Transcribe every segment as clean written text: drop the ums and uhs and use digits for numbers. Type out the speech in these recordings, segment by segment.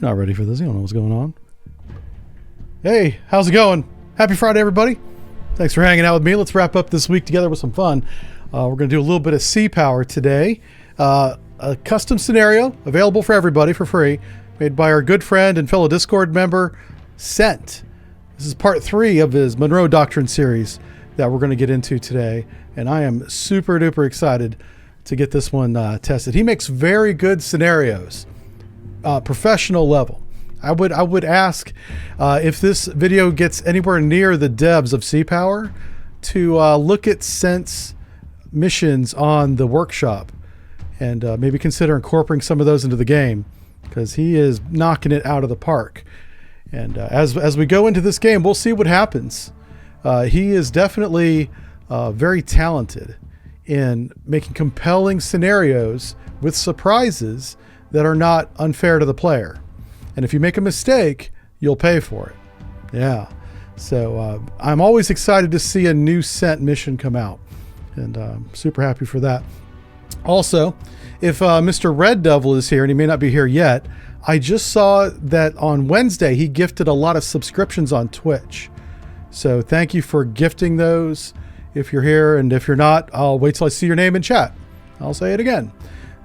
You're not ready for this. You don't know what's going on. Hey, how's it going? Happy Friday, everybody. Thanks for hanging out with me. Let's wrap up this week together with some fun. We're going to do a little bit of sea power today. A custom scenario available for everybody for free, made by our good friend and fellow Discord member, Sent. This is part 3 of his Monroe Doctrine series that we're going to get into today. And I am super duper excited to get this one tested. He makes very good scenarios, professional level. I would ask if this video gets anywhere near the devs of Sea Power to look at Sent's missions on the workshop and maybe consider incorporating some of those into the game, because he is knocking it out of the park. And as we go into this game, we'll see what happens. He is definitely very talented in making compelling scenarios with surprises that are not unfair to the player. And if you make a mistake, you'll pay for it. Yeah. So I'm always excited to see a new Sent mission come out. And I'm super happy for that. Also, if Mr. Red Devil is here, and he may not be here yet, I just saw that on Wednesday he gifted a lot of subscriptions on Twitch. So thank you for gifting those if you're here. And if you're not, I'll wait till I see your name in chat. I'll say it again.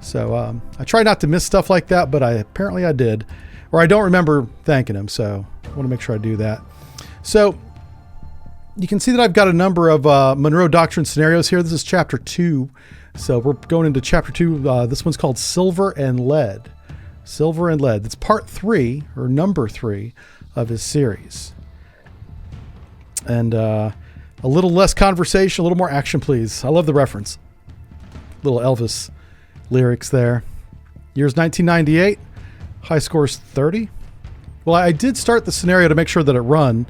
So I try not to miss stuff like that, but apparently I did. Or I don't remember thanking him, so I want to make sure I do that. So you can see that I've got a number of Monroe Doctrine scenarios here. This is chapter 2. So we're going into chapter 2. This one's called Silver and Lead. Silver and Lead. That's part 3, or number 3, of his series. And a little less conversation, a little more action, please. I love the reference. Little Elvis lyrics there. Year's 1998. High score's 30. Well, I did start the scenario to make sure that it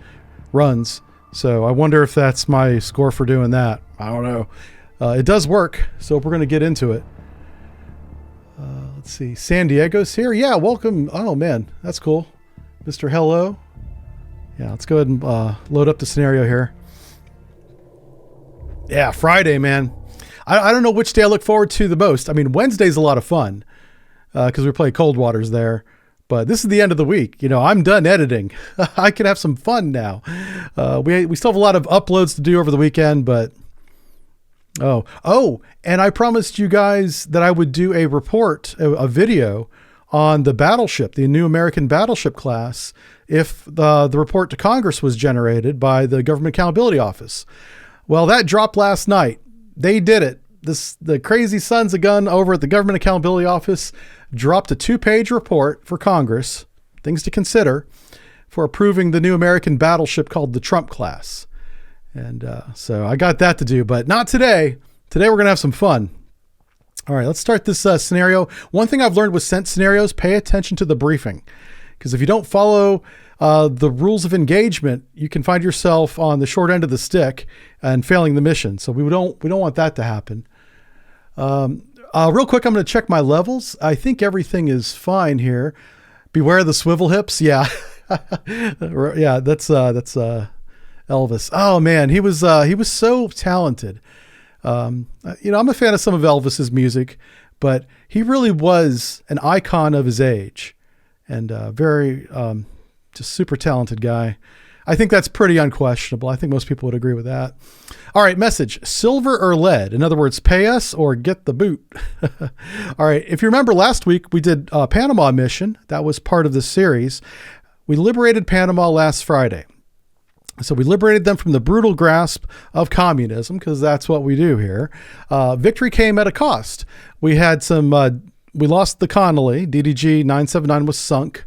runs. So I wonder if that's my score for doing that. I don't know. It does work, so we're going to get into it. Let's see. San Diego's here. Yeah, welcome. Oh, man, that's cool. Mr. Hello. Yeah, let's go ahead and load up the scenario here. Yeah, Friday, man. I don't know which day I look forward to the most. I mean, Wednesday's a lot of fun because we play Cold Waters there. But this is the end of the week. You know, I'm done editing. I can have some fun now. We still have a lot of uploads to do over the weekend, but and I promised you guys that I would do a report, a video on the battleship, the new American battleship class, if the report to Congress was generated by the Government Accountability Office. Well, that dropped last night. They did it. The crazy sons of gun over at the Government Accountability Office dropped a 2-page report for Congress, things to consider, for approving the new American battleship called the Trump class. And so I got that to do, but not today. Today we're going to have some fun. All right, let's start this scenario. One thing I've learned with Sent scenarios, pay attention to the briefing. Because if you don't follow the rules of engagement, you can find yourself on the short end of the stick and failing the mission. So we don't want that to happen. Real quick, I'm going to check my levels. I think everything is fine here. Beware the swivel hips. Yeah. Yeah, that's Elvis. Oh man, he was so talented. I'm a fan of some of Elvis's music, but he really was an icon of his age, and very just super talented guy. I think that's pretty unquestionable. I think most people would agree with that. All right, message: silver or lead? In other words, pay us or get the boot. All right. If you remember last week, we did a Panama mission. That was part of the series. We liberated Panama last Friday. So we liberated them from the brutal grasp of communism, because that's what we do here. Victory came at a cost. We had we lost the Connolly. DDG 979 was sunk.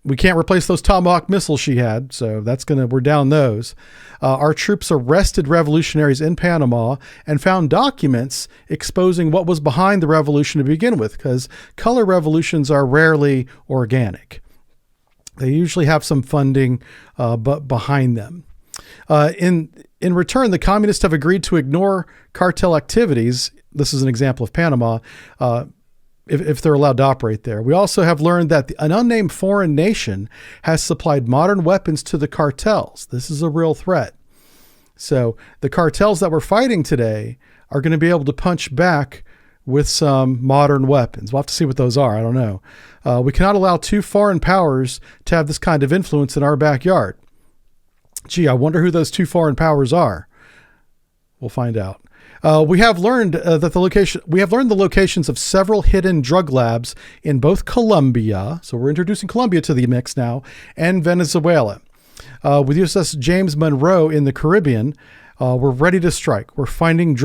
We can't replace those Tomahawk missiles she had, so we're down those. Our troops arrested revolutionaries in Panama and found documents exposing what was behind the revolution to begin with, because color revolutions are rarely organic. They usually have some funding but behind them. In return, the communists have agreed to ignore cartel activities. This is an example of Panama, if they're allowed to operate there. We also have learned that an unnamed foreign nation has supplied modern weapons to the cartels. This is a real threat. So the cartels that we're fighting today are going to be able to punch back with some modern weapons. We'll have to see what those are. I don't know. We cannot allow 2 foreign powers to have this kind of influence in our backyard. Gee, I wonder who those 2 foreign powers are. We'll find out. We have learned the locations of several hidden drug labs in both Colombia. So we're introducing Colombia to the mix now, and Venezuela. With USS James Monroe in the Caribbean, we're ready to strike. We're finding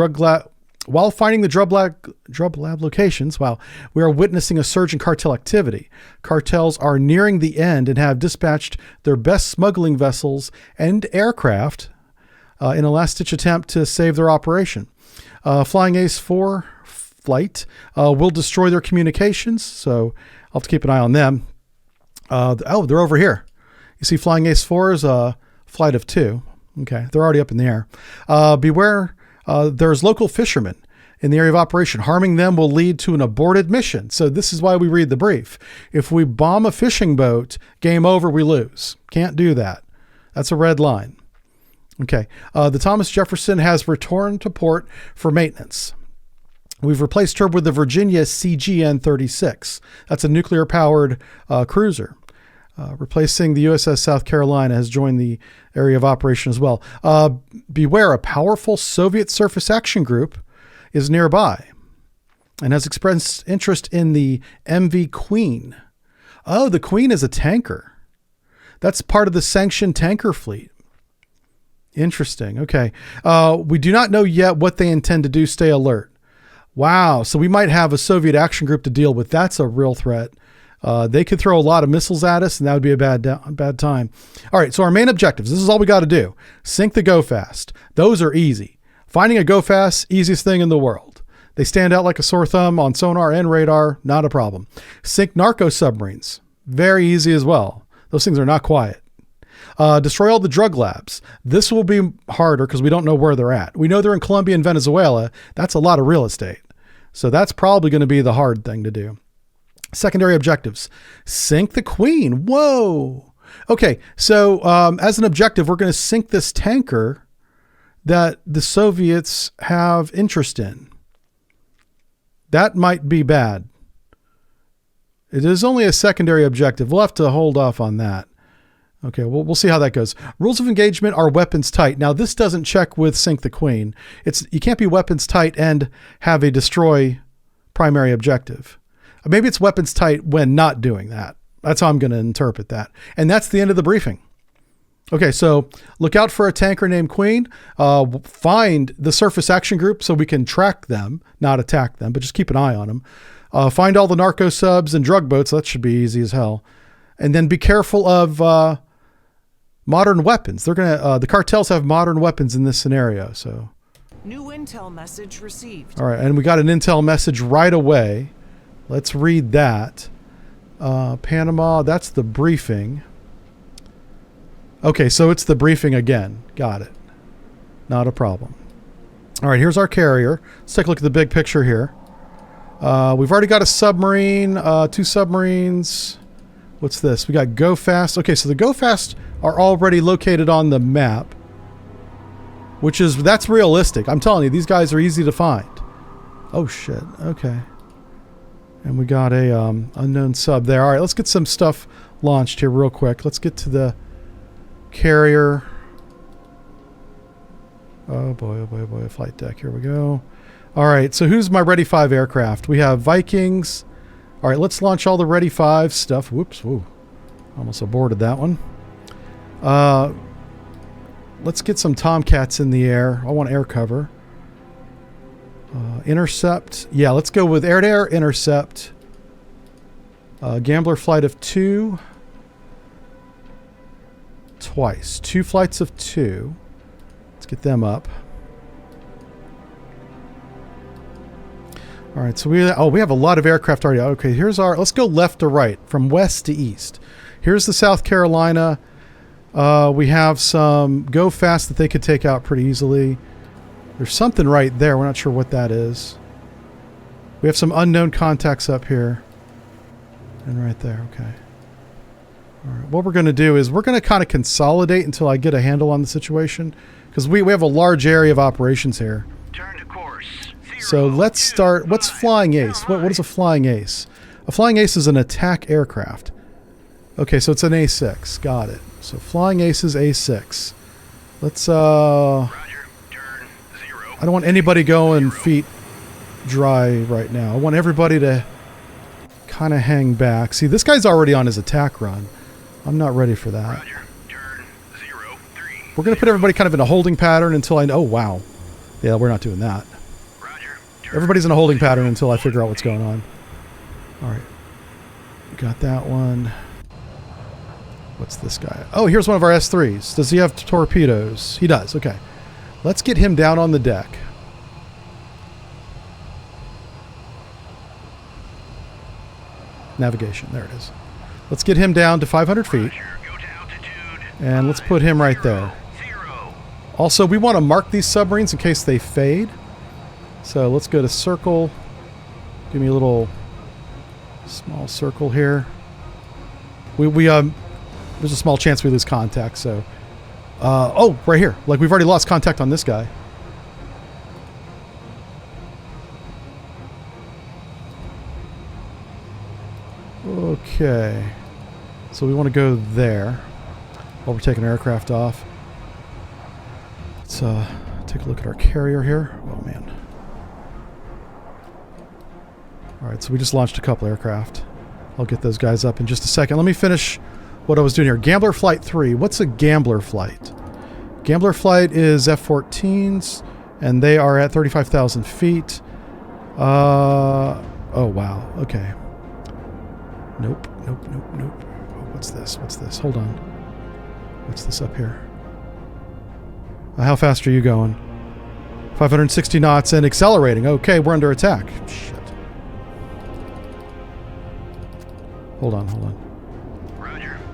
while finding the drug lab locations, we are witnessing a surge in cartel activity. Cartels are nearing the end and have dispatched their best smuggling vessels and aircraft in a last-ditch attempt to save their operation. Flying Ace 4 flight will destroy their communications, so I'll have to keep an eye on them. They're over here. You see Flying Ace 4 is a flight of 2. Okay, they're already up in the air. Beware, there's local fishermen in the area of operation. Harming them will lead to an aborted mission. So this is why we read the brief. If we bomb a fishing boat, game over, we lose. Can't do that. That's a red line. Okay, the Thomas Jefferson has returned to port for maintenance. We've replaced her with the Virginia CGN-36. That's a nuclear-powered cruiser. Replacing the USS South Carolina has joined the area of operation as well. Beware, a powerful Soviet surface action group is nearby and has expressed interest in the MV Queen. Oh, the Queen is a tanker. That's part of the sanctioned tanker fleet. Interesting. Okay. We do not know yet what they intend to do. Stay alert. Wow. So we might have a Soviet action group to deal with. That's a real threat. They could throw a lot of missiles at us, and that would be a bad time. All right, so our main objectives. This is all we got to do. Sink the Go Fast. Those are easy. Finding a Go Fast, easiest thing in the world. They stand out like a sore thumb on sonar and radar, not a problem. Sink narco submarines. Very easy as well. Those things are not quiet. Destroy all the drug labs. This will be harder because we don't know where they're at. We know they're in Colombia and Venezuela. That's a lot of real estate. So that's probably going to be the hard thing to do. Secondary objectives. Sink the Queen. Whoa. Okay, so as an objective, we're going to sink this tanker that the Soviets have interest in. That might be bad. It is only a secondary objective. We'll have to hold off on that. Okay, we'll see how that goes. Rules of engagement are weapons tight. Now, this doesn't check with Sink the Queen. You can't be weapons tight and have a destroy primary objective. Maybe it's weapons tight when not doing that. That's how I'm going to interpret that. And that's the end of the briefing. Okay, so look out for a tanker named Queen. Find the surface action group so we can track them, not attack them, but just keep an eye on them. Find all the narco subs and drug boats. That should be easy as hell. And then be careful of modern weapons. The cartels have modern weapons in this scenario. So new intel message received. All right, and we got an intel message right away. Let's read that. Panama, that's the briefing. Okay, so it's the briefing again. Got it. Not a problem. All right, here's our carrier. Let's take a look at the big picture here. We've already got a submarine, 2 submarines. What's this? We got Go Fast. Okay, so the Go Fast are already located on the map, that's realistic. I'm telling you, these guys are easy to find. Oh, shit. Okay. And we got a unknown sub there. All right, let's get some stuff launched here real quick. Let's get to the carrier. Oh boy, oh boy, oh boy. Flight deck. Here we go. All right, so who's my Ready 5 aircraft? We have Vikings. All right, let's launch all the Ready 5 stuff. Whoops, whoa. Almost aborted that one. Let's get some Tomcats in the air. I want air cover. Intercept. Yeah, let's go with air-to-air intercept. Gambler flight of 2. Twice. 2 flights of 2. Let's get them up. All right, so we have a lot of aircraft already. Okay, let's go left to right, from west to east. Here's the South Carolina. We have some Go Fast that they could take out pretty easily. There's something right there. We're not sure what that is. We have some unknown contacts up here. And right there. Okay. All right. What we're going to do is we're going to kind of consolidate until I get a handle on the situation. Because we have a large area of operations here. Turn to course. So let's start. What's Flying Ace? What is a Flying Ace? A Flying Ace is an attack aircraft. Okay, so it's an A6. Got it. So Flying Ace is A6. Let's, I don't want anybody going feet dry right now. I want everybody to kind of hang back. See, this guy's already on his attack run. I'm not ready for that. We're going to put everybody kind of in a holding pattern until I know... Oh, wow. Yeah, we're not doing that. Everybody's in a holding pattern until I figure out what's going on. All right. Got that one. What's this guy? Oh, here's one of our S3s. Does he have torpedoes? He does. Okay. Let's get him down on the deck. Navigation. There it is. Let's get him down to 500 feet. And let's put him right there. Also, we want to mark these submarines in case they fade. So let's go to circle. Give me a little small circle here. There's a small chance we lose contact, so... oh, right here. Like, we've already lost contact on this guy. Okay. So we want to go there while we're taking our aircraft off. Let's take a look at our carrier here. Oh, man. Alright, so we just launched a couple aircraft. I'll get those guys up in just a second. Let me finish what I was doing here. Gambler Flight 3. What's a Gambler Flight? Gambler Flight is F-14s, and they are at 35,000 feet. Oh, wow. Okay. Nope. Oh, what's this? Hold on. What's this up here? How fast are you going? 560 knots and accelerating. Okay, we're under attack. Shit. Hold on.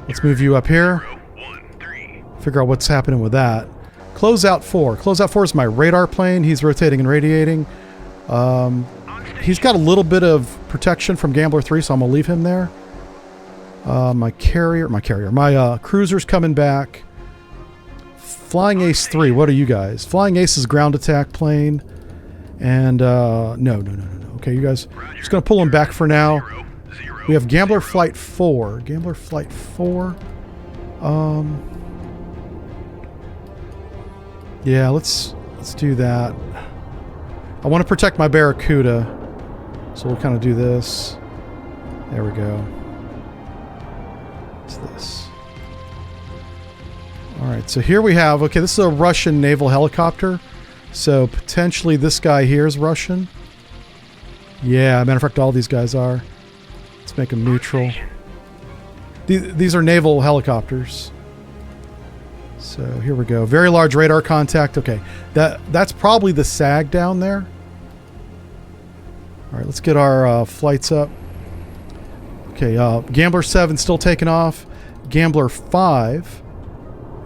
Let's move you up here. Figure out what's happening with that. Closeout 4. Closeout 4 is my radar plane. He's rotating and radiating. He's got a little bit of protection from Gambler 3, so I'm going to leave him there. My cruiser's coming back. Flying Ace 3, what are you guys? Flying Ace is ground attack plane. And, no. Okay, you guys, just going to pull him back for now. We have Gambler Flight 4. Gambler Flight 4. Yeah, let's do that. I want to protect my Barracuda. So we'll kind of do this. There we go. What's this? Alright, so here we have... Okay, this is a Russian naval helicopter. So potentially this guy here is Russian. Yeah, matter of fact, all these guys are. Let's make them neutral. These are naval helicopters. So here we go. Very large radar contact. Okay, that's probably the SAG down there. All right, let's get our flights up. Okay, Gambler 7 still taking off. Gambler 5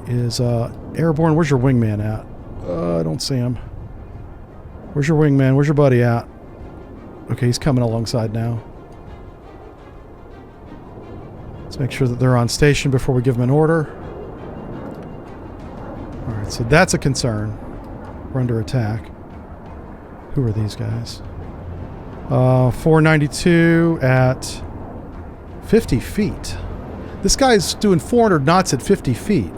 is airborne. Where's your wingman at? I don't see him. Where's your wingman? Where's your buddy at? Okay, he's coming alongside now. Let's make sure that they're on station before we give them an order. Alright, so that's a concern. We're under attack. Who are these guys? 492 at 50 feet. This guy's doing 400 knots at 50 feet.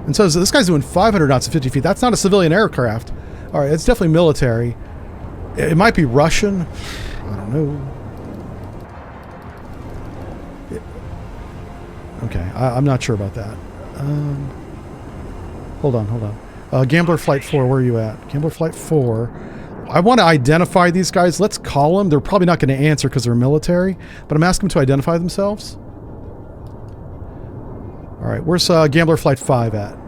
And so this guy's doing 500 knots at 50 feet. That's not a civilian aircraft. Alright, it's definitely military. It might be Russian. I don't know. Okay, I'm not sure about that. Hold on. Gambler Flight 4, where are you at? Gambler Flight 4. I want to identify these guys. Let's call them. They're probably not going to answer because they're military, but I'm asking them to identify themselves. Alright, where's Gambler Flight 5 at?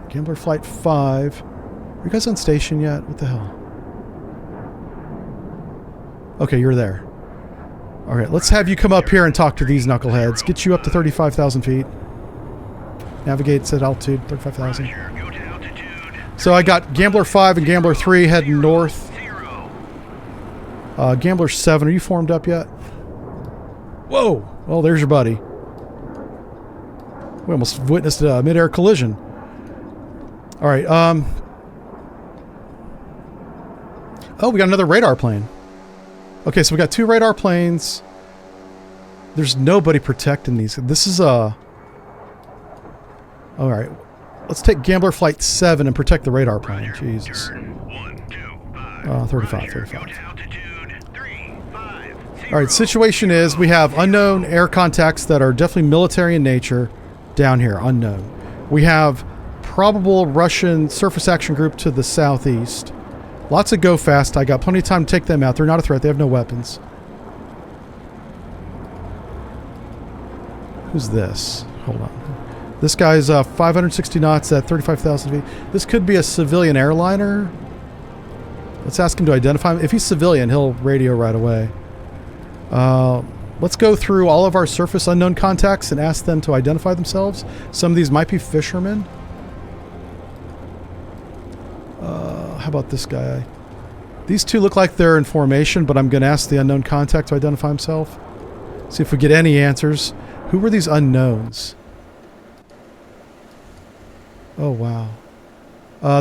Gambler Flight 5. Are you guys on station yet? What the hell? Okay, you're there. Alright, let's have you come up here and talk to these knuckleheads. Get you up to 35,000 feet. Navigate at altitude, 35,000. So I got Gambler 5 and Gambler 3 heading north. Gambler 7, are you formed up yet? Whoa! Well, there's your buddy. We almost witnessed a mid-air collision. Alright, Oh, we got another radar plane. Okay, so we got 2 radar planes. There's nobody protecting these. This is a... Alright. Let's take Gambler Flight 7 and protect the radar plane. Jesus. 35. Alright, situation is we have unknown air contacts that are definitely military in nature down here. Unknown. We have probable Russian surface action group to the southeast. Lots of go fast. I got plenty of time to take them out. They're not a threat. They have no weapons. Who's this? Hold on. This guy's 560 knots at 35,000 feet. This could be a civilian airliner. Let's ask him to identify him. If he's civilian, he'll radio right away. Let's go through all of our surface unknown contacts and ask them to identify themselves. Some of these might be fishermen. How about this guy? These 2 look like they're in formation, but I'm going to ask the unknown contact to identify himself. See if we get any answers. Who were these unknowns? Oh, wow.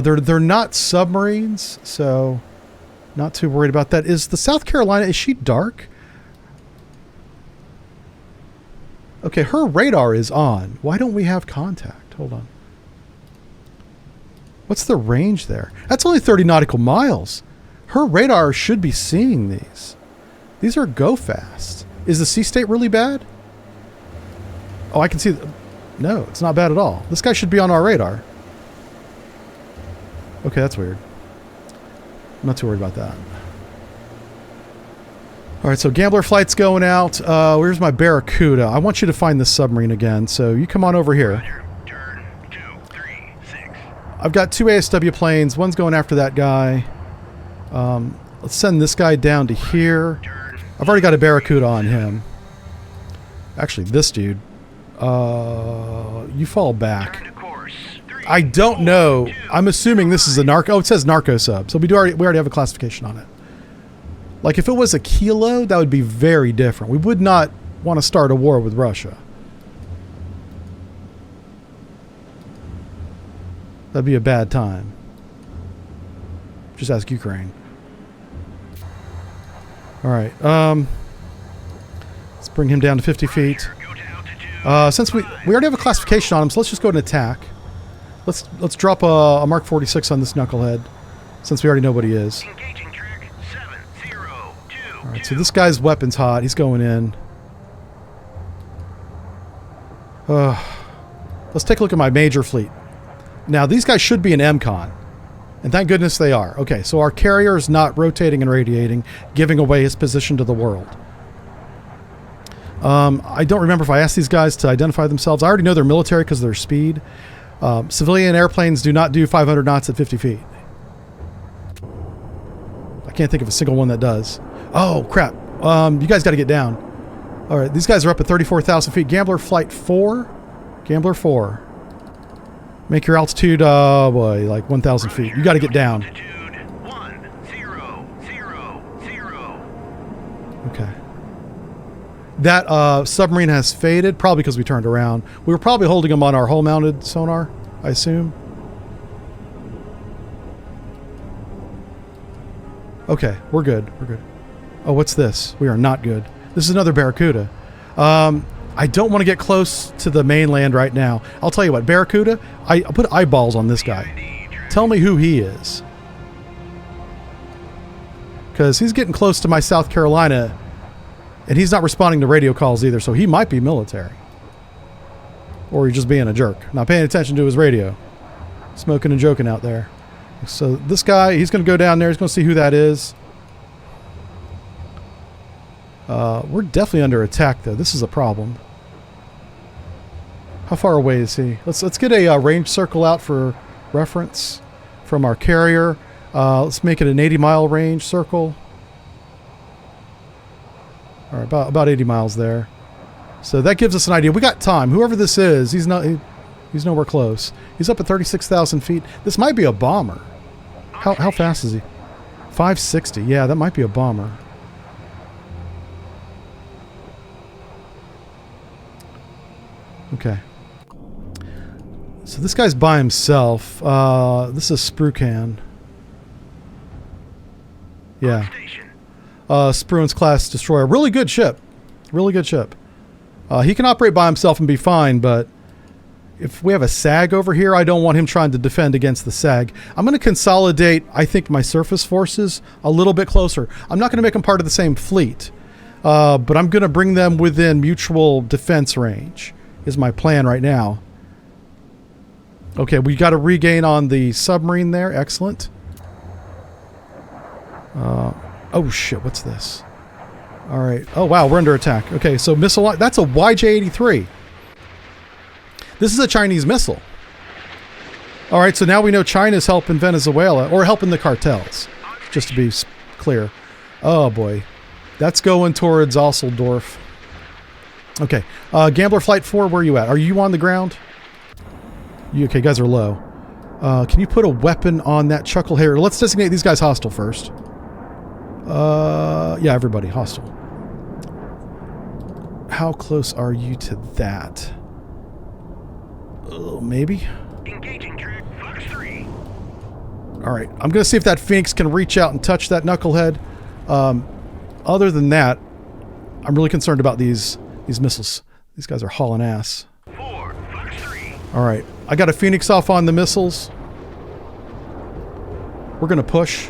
They're not submarines, so not too worried about that. Is the South Carolina, is she dark? Okay, her radar is on. Why don't we have contact? Hold on. What's the range there? That's only 30 nautical miles. Her radar should be seeing these. These are go fast. Is the sea state really bad? Oh, I can see... No, it's not bad at all. This guy should be on our radar. Okay, that's weird. I'm not too worried about that. Alright, so Gambler Flight's going out. Where's my Barracuda? I want you to find this submarine again, so you come on over here. I've got 2 ASW planes. One's going after that guy. Let's send this guy down to here. I've already got a Barracuda on him. Actually, this dude. You fall back. I don't know. I'm assuming this is a narco. Oh, it says narco sub. So we already have a classification on it. Like if it was a kilo, that would be very different. We would not want to start a war with Russia. That'd be a bad time. Just ask Ukraine. Alright, let's bring him down to 50 feet. Since we already have a classification on him, so let's just go and attack. Let's drop a Mark 46 on this knucklehead, since we already know what he is. Alright, so this guy's weapon's hot. He's going in. Let's take a look at my major fleet. Now, these guys should be an MCON. And thank goodness they are. Okay, so our carrier is not rotating and radiating, giving away his position to the world. I don't remember if I asked these guys to identify themselves. I already know they're military because of their speed. Civilian airplanes do not do 500 knots at 50 feet. I can't think of a single one that does. Oh, crap. You guys got to get down. All right, these guys are up at 34,000 feet. Gambler Flight 4. Gambler 4. Make your altitude, like 1,000 feet. You got to get down. Okay. That submarine has faded, probably because we turned around. We were probably holding them on our hull-mounted sonar, I assume. Okay, we're good. We're good. Oh, what's this? We are not good. This is another Barracuda. I don't want to get close to the mainland right now. I'll tell you what, Barracuda, I'll put eyeballs on this guy. Tell me who he is. Because he's getting close to my South Carolina, and he's not responding to radio calls either, so he might be military. Or he's just being a jerk, not paying attention to his radio. Smoking and joking out there. So this guy, he's going to go down there, he's going to see who that is. We're definitely under attack, though. This is a problem. How far away is he? Let's get a range circle out for reference from our carrier. Let's make it an 80-mile range circle. All right, about 80 miles there. So that gives us an idea. We got time. Whoever this is, he's nowhere close. He's up at 36,000 feet. This might be a bomber. How fast is he? 560. Yeah, that might be a bomber. Okay. So this guy's by himself. This is Sprucan. Yeah. Spruance class destroyer. Really good ship. Really good ship. He can operate by himself and be fine, but if we have a SAG over here, I don't want him trying to defend against the SAG. I'm going to consolidate, I think, my surface forces a little bit closer. I'm not going to make them part of the same fleet, but I'm going to bring them within mutual defense range, is my plan right now. Okay, we got to regain on the submarine there. Excellent. Oh, shit, what's this? All right. Oh, wow, we're under attack. Okay, so missile... That's a YJ-83. This is a Chinese missile. All right, so now we know China's helping Venezuela, or helping the cartels, just to be clear. Oh, boy. That's going towards Osseldorf. Okay. Gambler Flight 4, where are you at? Are you on the ground? Okay, guys are low. Can you put a weapon on that chuckle hair? Let's designate these guys hostile first. Yeah, everybody hostile. How close are you to that? Maybe? Engaging track Fox 3. Alright, I'm going to see if that Phoenix can reach out and touch that knucklehead. Other than that, I'm really concerned about these missiles. These guys are hauling ass. 4, Fox 3. Alright, I got a Phoenix off on the missiles. We're going to push.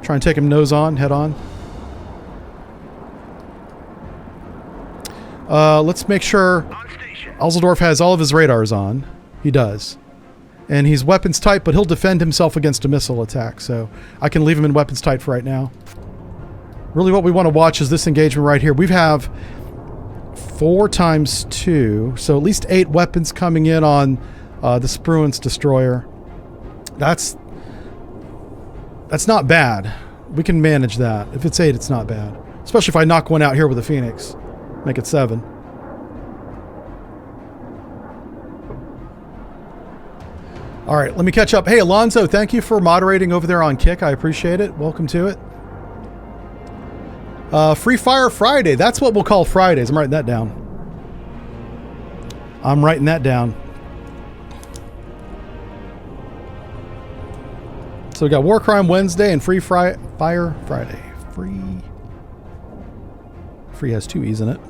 Try and take him nose on, head on. Let's make sure Osseldorf has all of his radars on. He does. And he's weapons tight, but he'll defend himself against a missile attack, so I can leave him in weapons tight for right now. Really what we want to watch is this engagement right here. We have 4 times 2, so at least 8 weapons coming in on the Spruance destroyer. That's not bad. We can manage that. If it's 8, it's not bad. Especially if I knock one out here with a Phoenix. Make it 7. All right, let me catch up. Hey, Alonzo, thank you for moderating over there on Kick. I appreciate it. Welcome to it. Free Fire Friday. That's what we'll call Fridays. I'm writing that down. I'm writing that down. So we got War Crime Wednesday and Free Fire Friday. Free has 2 E's in it.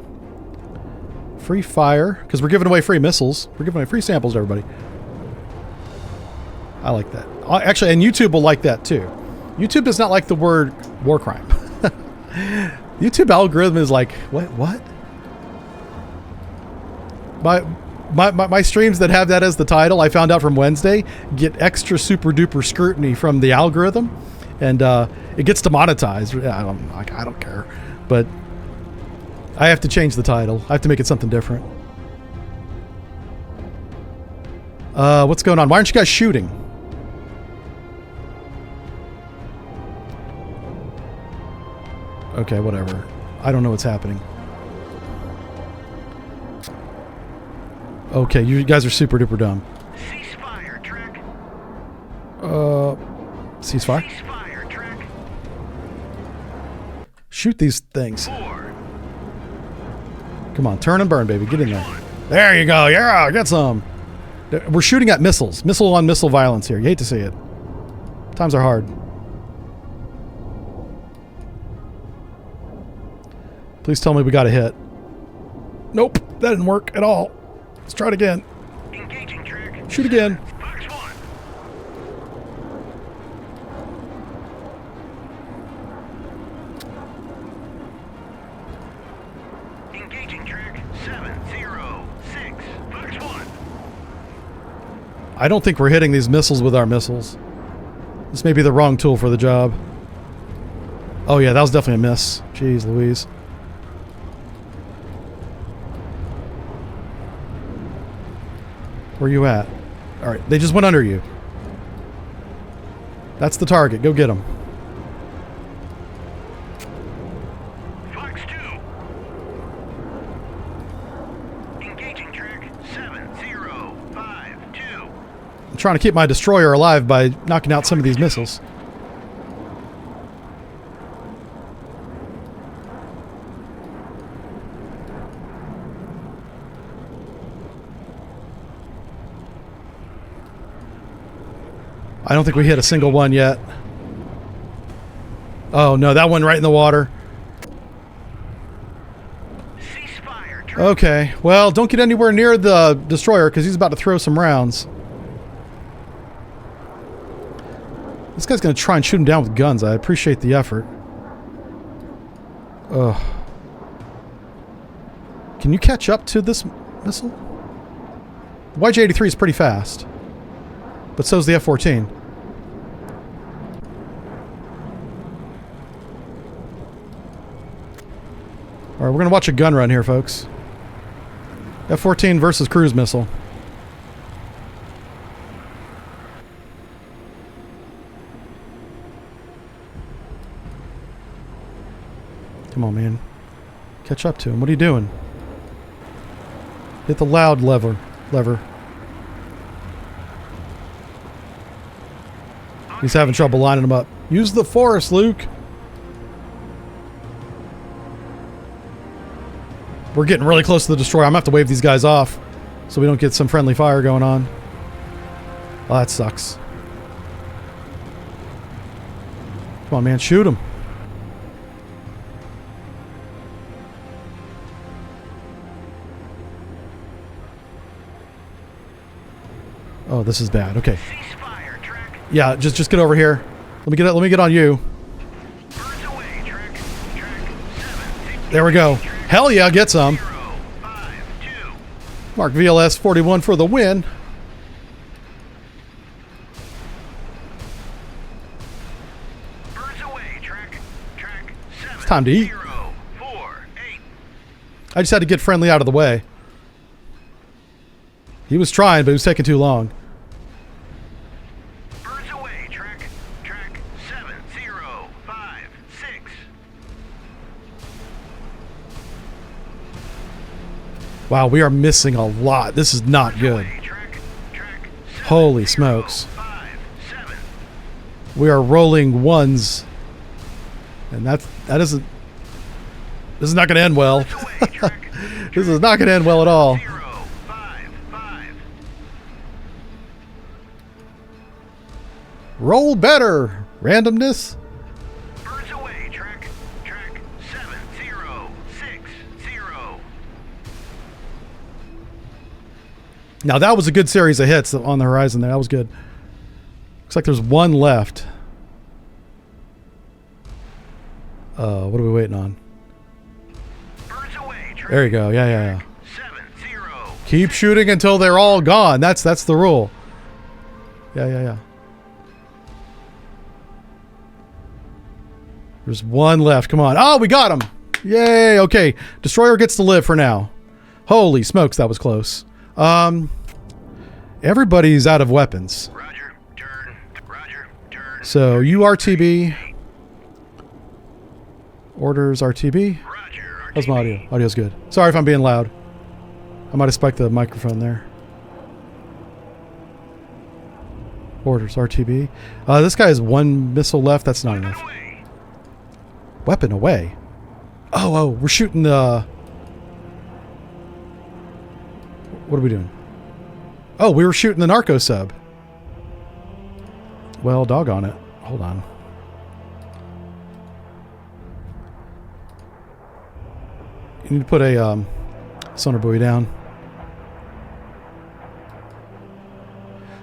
Free Fire, because we're giving away free missiles. We're giving away free samples to everybody. I like that. Actually, and YouTube will like that too. YouTube does not like the word war crime. YouTube algorithm is like, what? My streams that have that as the title, I found out from Wednesday, get extra super duper scrutiny from the algorithm, and it gets demonetized. I don't care, but I have to change the title. I have to make it something different. What's going on? Why aren't you guys shooting? Okay, whatever. I don't know what's happening. Okay, you guys are super duper dumb. Ceasefire, Trek. Ceasefire? Ceasefire, Trek. Shoot these things. 4. Come on, turn and burn, baby. Get in there. There you go. Yeah, get some. We're shooting at missiles. Missile on missile violence here. You hate to see it. Times are hard. Please tell me we got a hit. Nope, that didn't work at all. Let's try it again. Engaging track. Shoot again. Fox 1. Engaging track 706. Fox 1. I don't think we're hitting these missiles with our missiles. This may be the wrong tool for the job. Oh yeah, that was definitely a miss. Jeez Louise. Where you at? Alright, they just went under you. That's the target. Go get them. Fox 2. Engaging track 7052. I'm trying to keep my destroyer alive by knocking out some of these missiles. I don't think we hit a single one yet. Oh no, that one right in the water. Ceasefire, Track. Okay, well, don't get anywhere near the destroyer because he's about to throw some rounds. This guy's going to try and shoot him down with guns. I appreciate the effort. Ugh. Can you catch up to this missile? The YJ-83 is pretty fast. But so is the F-14. Alright, we're going to watch a gun run here, folks. F-14 versus cruise missile. Come on, man. Catch up to him. What are you doing? Hit the loud lever. He's having trouble lining them up. Use the forest, Luke. We're getting really close to the destroyer. I'm gonna have to wave these guys off so we don't get some friendly fire going on. Oh, that sucks. Come on, man. Shoot him. Oh, this is bad. Okay. Ceasefire, Track. Yeah, just get over here. Let me get on you. Birds away, Track. Track 7. There we go. Hell yeah, get some. 0, 5, 2. Mark VLS 41 for the win. Birds away, Track. Track 7. It's time to eat. 0, 4, 8. I just had to get friendly out of the way. He was trying, but it was taking too long. Birds away, Track. Track 7, 0, 5, 6. Wow, we are missing a lot. This is not good. Away, Track. Track 7, Holy 0, smokes. 5, 7. We are rolling ones. And that isn't... This is not going to end well. Birds away, Track. This is not going to end well at all. 0, 5, 5. Roll better. Randomness. Birds away, Track. Track 7, 0, 6, 0. Now that was a good series of hits on the horizon there. That was good. Looks like there's one left. What are we waiting on? Birds away, Track. There you go. Yeah. 7, 0. Keep shooting until they're all gone. That's the rule. Yeah. There's one left. Come on. Oh, we got him. Yay. Okay. Destroyer gets to live for now. Holy smokes, that was close. Everybody's out of weapons. Roger, turn. Roger, turn. So you RTB. Orders RTB. Roger, How's my audio? Audio's good. Sorry if I'm being loud. I might have spiked the microphone there. Orders RTB. This guy has one missile left. That's not enough. away. Weapon away. Oh, we're shooting the... What are we doing? Oh, we were shooting the narco sub. Well, doggone it. Hold on. You need to put a sonar buoy down.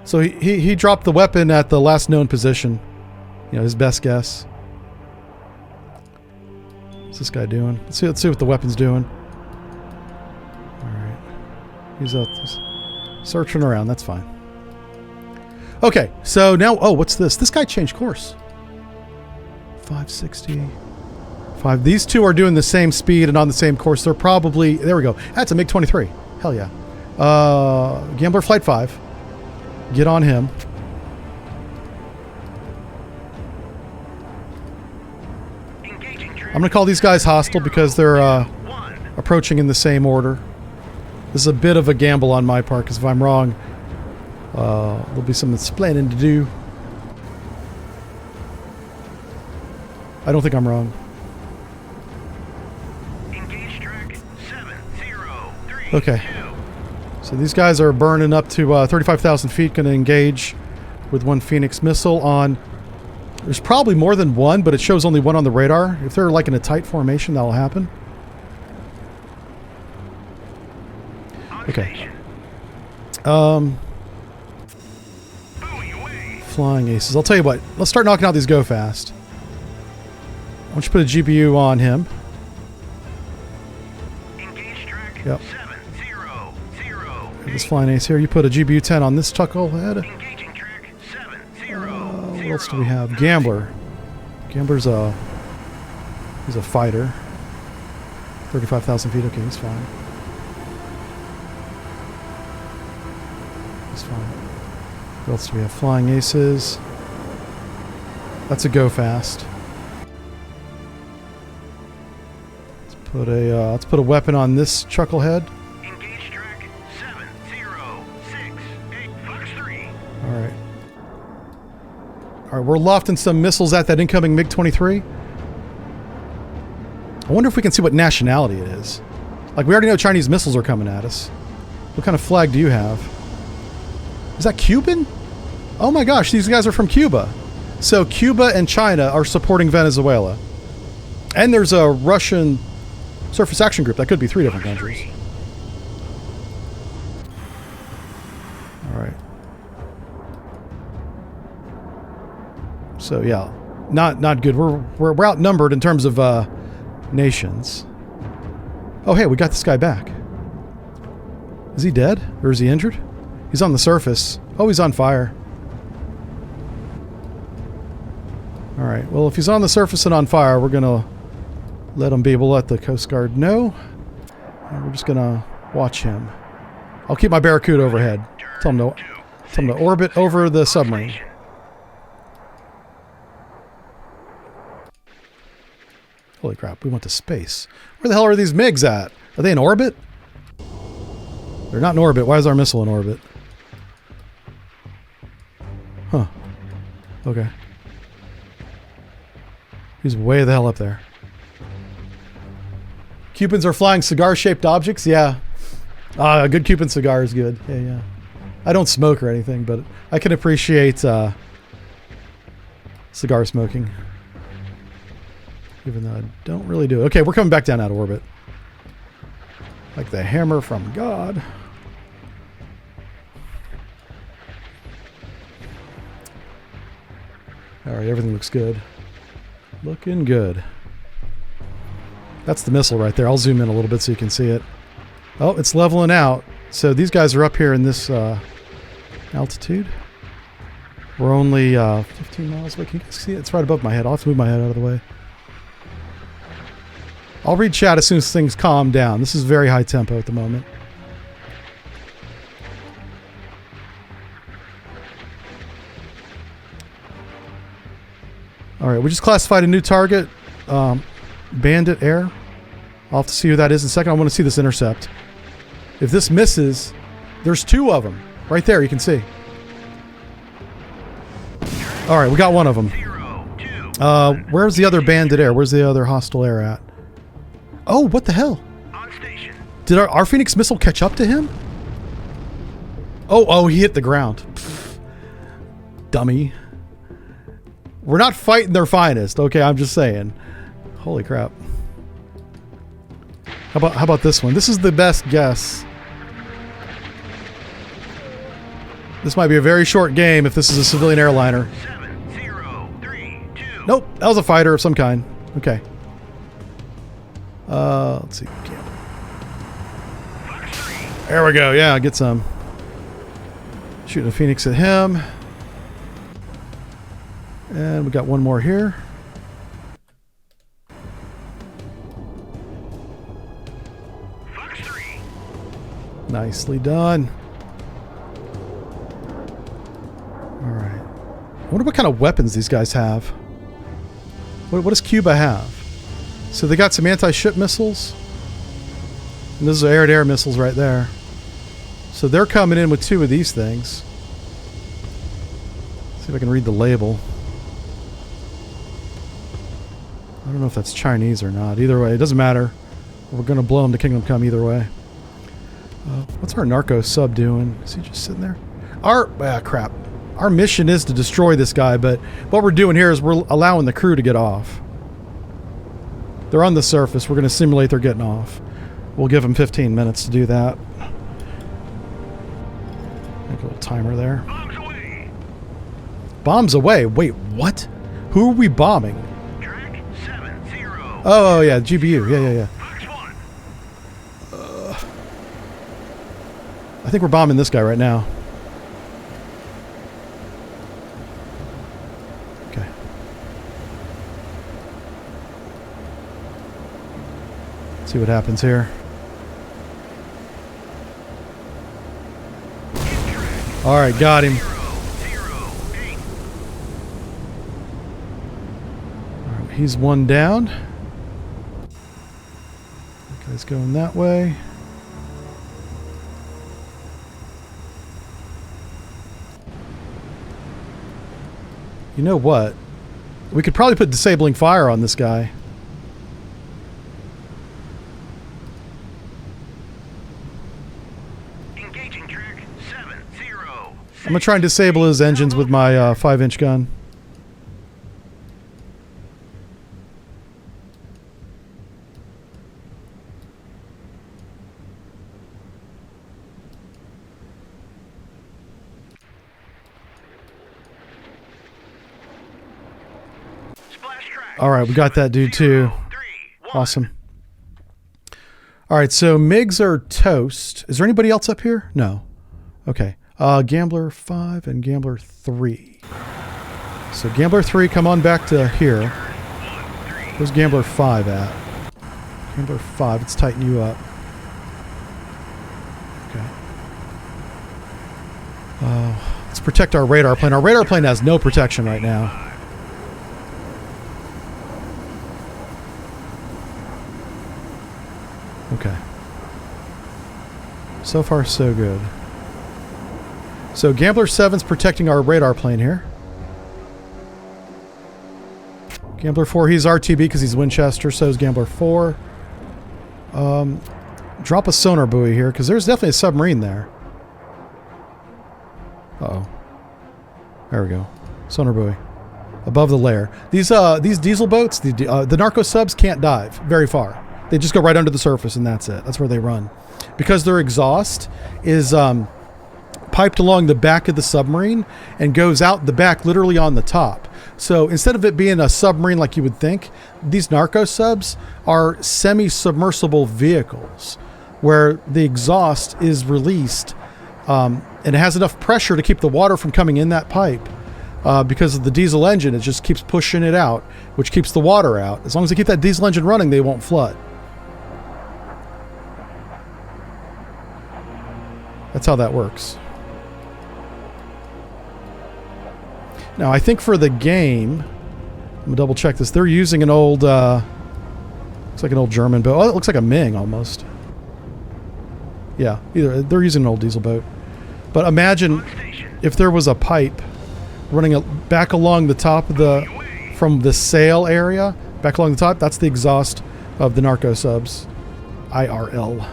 So he dropped the weapon at the last known position. You know, his best guess. What's this guy doing? Let's see what the weapon's doing. Alright. He's out searching around, that's fine. Okay, so now what's this? This guy changed course. 560. These two are doing the same speed and on the same course. They're probably... There we go. That's a MiG-23. Hell yeah. Gambler Flight 5. Get on him. I'm going to call these guys hostile because they're approaching in the same order. This is a bit of a gamble on my part because if I'm wrong, there'll be some explaining to do. I don't think I'm wrong. Okay, so these guys are burning up to 35,000 feet. Going to engage with one Phoenix missile on There's probably more than one, but it shows only one on the radar. If they're like in a tight formation, that'll happen. Okay. Flying aces. I'll tell you what. Let's start knocking out these go fast. Why don't you put a GPU on him? Yep. This flying ace here. You put a GPU 10 on this chucklehead. What else do we have? Gambler. Gambler's he's a fighter. 35,000 feet. Okay, he's fine. He's fine. What else do we have? Flying aces. That's a go fast. Let's put a weapon on this chucklehead. Engage track 7068 Fox 3. All right. All right, we're lofting some missiles at that incoming MiG-23. I wonder if we can see what nationality it is. Like, we already know Chinese missiles are coming at us. What kind of flag do you have? Is that Cuban? Oh my gosh, these guys are from Cuba. So Cuba and China are supporting Venezuela. And there's a Russian surface action group. That could be 3 different countries. All right. So yeah, not good. We're outnumbered in terms of nations. Oh hey, we got this guy back. Is he dead or is he injured? He's on the surface. Oh, he's on fire. All right. Well, if he's on the surface and on fire, we're gonna let him be able to let the Coast Guard know. And we're just gonna watch him. I'll keep my Barracuda overhead. Tell him to orbit over the submarine. Holy crap, we went to space. Where the hell are these MiGs at? Are they in orbit? They're not in orbit. Why is our missile in orbit? Huh. Okay. He's way the hell up there. Cubans are flying cigar-shaped objects? Yeah. A good Cuban cigar is good. Yeah. I don't smoke or anything, but I can appreciate cigar smoking. Even though I don't really do it. Okay, we're coming back down out of orbit. Like the hammer from God. Alright, everything looks good. Looking good. That's the missile right there. I'll zoom in a little bit so you can see it. Oh, it's leveling out. So these guys are up here in this altitude. We're only 15 miles away. Can you guys see it? It's right above my head. I'll have to move my head out of the way. I'll read chat as soon as things calm down. This is very high tempo at the moment. Alright, we just classified a new target. Bandit Air. I'll have to see who that is in a second. I want to see this intercept. If this misses, there's 2 of them. Right there, you can see. Alright, we got one of them. Where's the other Bandit Air? Where's the other hostile air at? Oh, what the hell? Did our Phoenix missile catch up to him? Oh, he hit the ground. Pfft. Dummy. We're not fighting their finest, okay? I'm just saying. Holy crap. How about this one? This is the best guess. This might be a very short game if this is a civilian airliner. 7032. Nope, that was a fighter of some kind. Okay. Let's see. There we go. Yeah, get some. Shooting a Phoenix at him. And we got one more here. Nicely done. Alright. I wonder what kind of weapons these guys have. What does Cuba have? So they got some anti-ship missiles. And those are air-to-air missiles right there. So they're coming in with 2 of these things. See if I can read the label. I don't know if that's Chinese or not. Either way, it doesn't matter. We're going to blow them to Kingdom Come either way. What's our narco sub doing? Is he just sitting there? Crap. our mission is to destroy this guy, but what we're doing here is we're allowing the crew to get off. They're on the surface. We're going to simulate they're getting off. We'll give them 15 minutes to do that. Make a little timer there. Bombs away. Bombs away? Wait, what? Who are we bombing? Track 70. Oh, yeah, GBU. Yeah. Fox 1. I think we're bombing this guy right now. Okay. See what happens here. All right, got him. 008. All right, he's one down. That guy's going that way. You know what? We could probably put disabling fire on this guy. Engaging track 70. I'm gonna try and disable his engines with my 5-inch gun. Splash track. All right, we got that dude too. 3, 1. Awesome. All right, so MiGs are toast. Is there anybody else up here? No. Okay. Gambler 5 and Gambler 3. So Gambler 3, come on back to here. Where's Gambler 5 at? Gambler 5, let's tighten you up. Okay. Let's protect our radar plane. Our radar plane has no protection right now. Okay. So far, so good. So Gambler 7's protecting our radar plane here. Gambler 4, he's RTB because he's Winchester, so is Gambler 4. Drop a sonar buoy here because there's definitely a submarine there. Uh-oh. There we go. Sonar buoy. Above the layer. These diesel boats, the narco subs can't dive very far. They just go right under the surface and that's it. That's where they run. Because their exhaust is piped along the back of the submarine and goes out the back literally on the top. So instead of it being a submarine like you would think, these narco subs are semi-submersible vehicles where the exhaust is released and it has enough pressure to keep the water from coming in that pipe. Because of the diesel engine, it just keeps pushing it out, which keeps the water out. As long as they keep that diesel engine running, they won't flood. That's how that works. Now, I think for the game, I'm gonna double check this. They're using an old, looks like an old German boat. Oh, it looks like a Ming almost. Yeah, they're using an old diesel boat. But imagine if there was a pipe running back along the top of from the sail area, back along the top. That's the exhaust of the narco subs. IRL.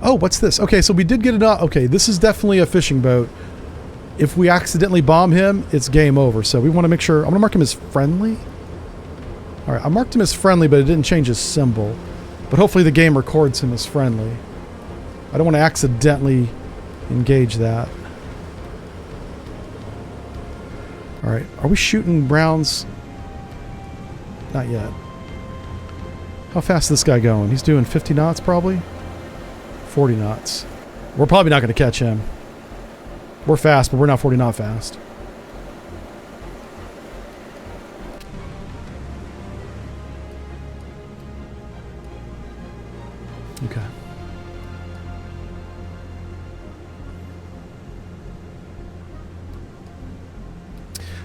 Oh, what's this? Okay, so we did get it out. Okay, this is definitely a fishing boat. If we accidentally bomb him, it's game over. So we want to make sure. I'm going to mark him as friendly. All right, I marked him as friendly, but it didn't change his symbol. But hopefully the game records him as friendly. I don't want to accidentally engage that. All right, are we shooting rounds? Not yet. How fast is this guy going? He's doing 50 knots probably? 40 knots. We're probably not going to catch him. We're fast, but we're not 40 knot fast. Okay.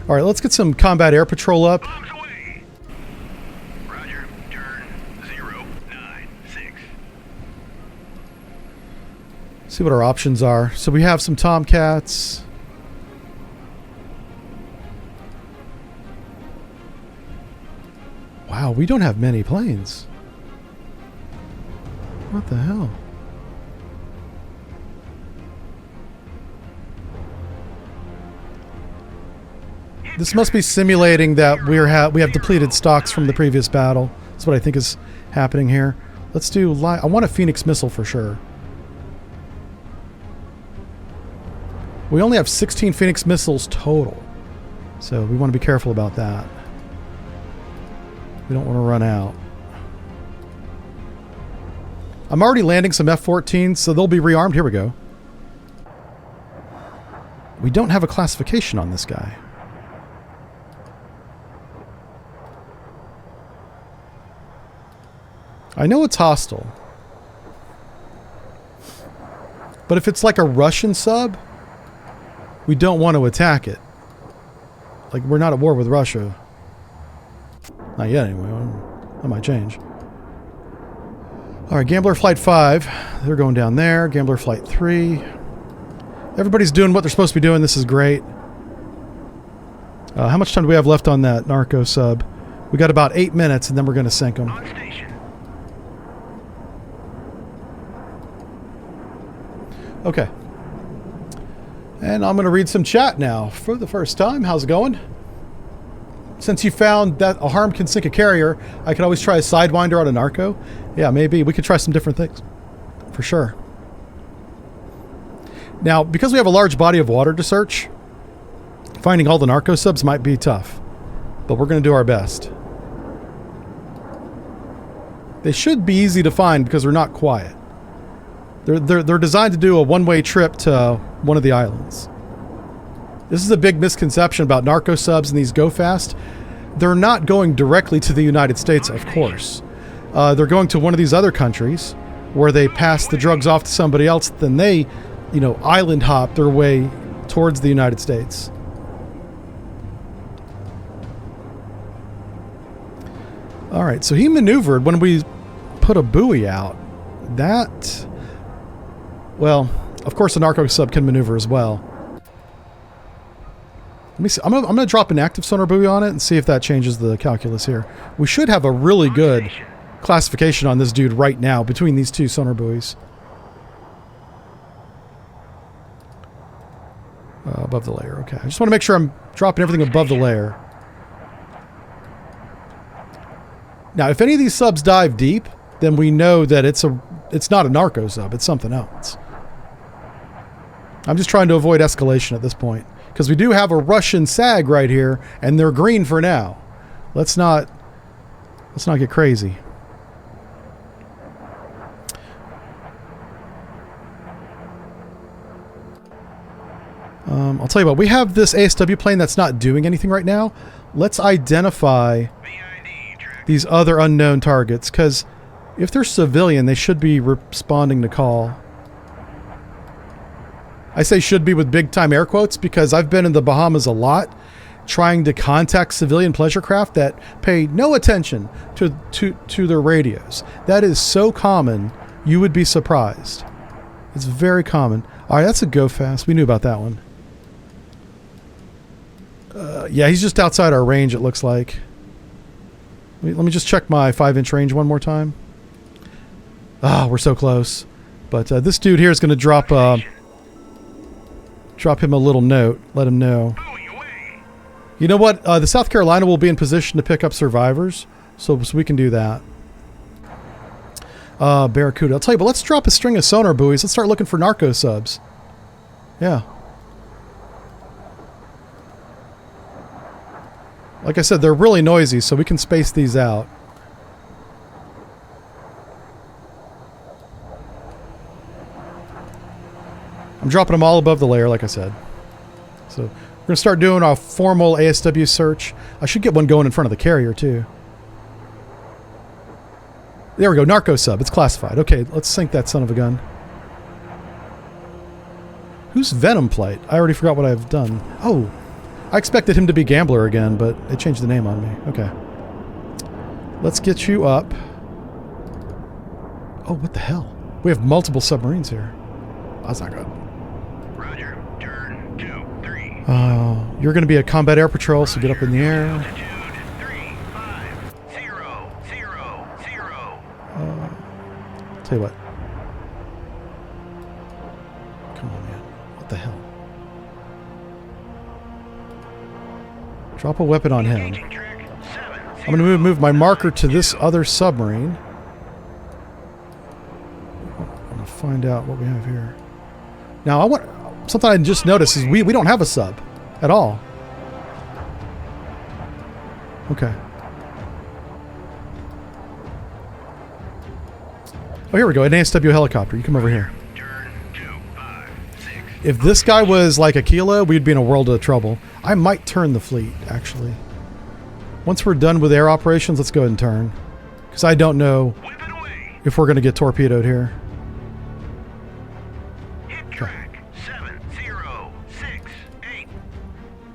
All right, let's get some combat air patrol up. Bombs away. Roger. Turn 096. See what our options are. So we have some Tomcats. Wow, we don't have many planes. What the hell? This must be simulating that we have depleted stocks from the previous battle. That's what I think is happening here. Let's do... I want a Phoenix missile for sure. We only have 16 Phoenix missiles total. So we want to be careful about that. We don't want to run out. I'm already landing some F-14s, so they'll be rearmed. Here we go. We don't have a classification on this guy. I know it's hostile. But if it's like a Russian sub, we don't want to attack it. Like, we're not at war with Russia. Not yet, anyway. That might change. Alright, Gambler Flight 5. They're going down there. Gambler Flight 3. Everybody's doing what they're supposed to be doing. This is great. How much time do we have left on that narco sub? We got about 8 minutes, and then we're going to sink them. On station. Okay. And I'm going to read some chat now for the first time. How's it going? Since you found that a harm can sink a carrier, I could always try a Sidewinder on a narco. Yeah, maybe. We could try some different things. For sure. Now, because we have a large body of water to search, finding all the narco subs might be tough. But we're going to do our best. They should be easy to find because they're not quiet. They're designed to do a one-way trip to one of the islands. This is a big misconception about narco subs and these go fast. They're not going directly to the United States, of course. They're going to one of these other countries where they pass the drugs off to somebody else, then they, you know, island hop their way towards the United States. All right, so he maneuvered when we put a buoy out. That... Well, of course, a narco sub can maneuver as well. Let me see. I'm gonna drop an active sonar buoy on it and see if that changes the calculus here. We should have a really good classification on this dude right now between these two sonar buoys. Above the layer. Okay. I just want to make sure I'm dropping everything above the layer. Now, if any of these subs dive deep, then we know that it's not a narco sub. It's something else. I'm just trying to avoid escalation at this point. Because we do have a Russian SAG right here, and they're green for now. Let's not get crazy. I'll tell you what, we have this ASW plane that's not doing anything right now. Let's identify these other unknown targets, because if they're civilian, they should be responding to call. I say should be with big-time air quotes because I've been in the Bahamas a lot trying to contact civilian pleasure craft that pay no attention to their radios. That is so common, you would be surprised. It's very common. All right, that's a go fast. We knew about that one. Yeah, he's just outside our range, it looks like. Let me just check my 5-inch range one more time. Ah, we're so close. But this dude here is going to drop him a little note. Let him know. You know what? The South Carolina will be in position to pick up survivors. So we can do that. Barracuda. I'll tell you, but let's drop a string of sonar buoys. Let's start looking for narco subs. Yeah. Like I said, they're really noisy, so we can space these out. I'm dropping them all above the layer, like I said. So we're going to start doing our formal ASW search. I should get one going in front of the carrier, too. There we go, narco sub. It's classified. Okay, let's sink that son of a gun. Who's Venom Plight? I already forgot what I've done. Oh, I expected him to be Gambler again, but they changed the name on me. Okay. Let's get you up. Oh, what the hell? We have multiple submarines here. That's not good. Roger. Turn 2, 3. Oh, you're going to be a combat air patrol, so get up in the air. Altitude 350. Tell you what. Come on, man. What the hell? Drop a weapon on him. Engaging track 7, I'm going to move my marker to this other submarine. I'm going to find out what we have here. Now, I want something I just noticed is we don't have a sub at all. Okay. Oh, here we go. An ASW helicopter. You come over here. turn 256. If this guy was like Aquila, we'd be in a world of trouble. I might turn the fleet, actually. Once we're done with air operations, let's go ahead and turn. Because I don't know Whip it away. if we're going to get torpedoed here. Hit track 7068.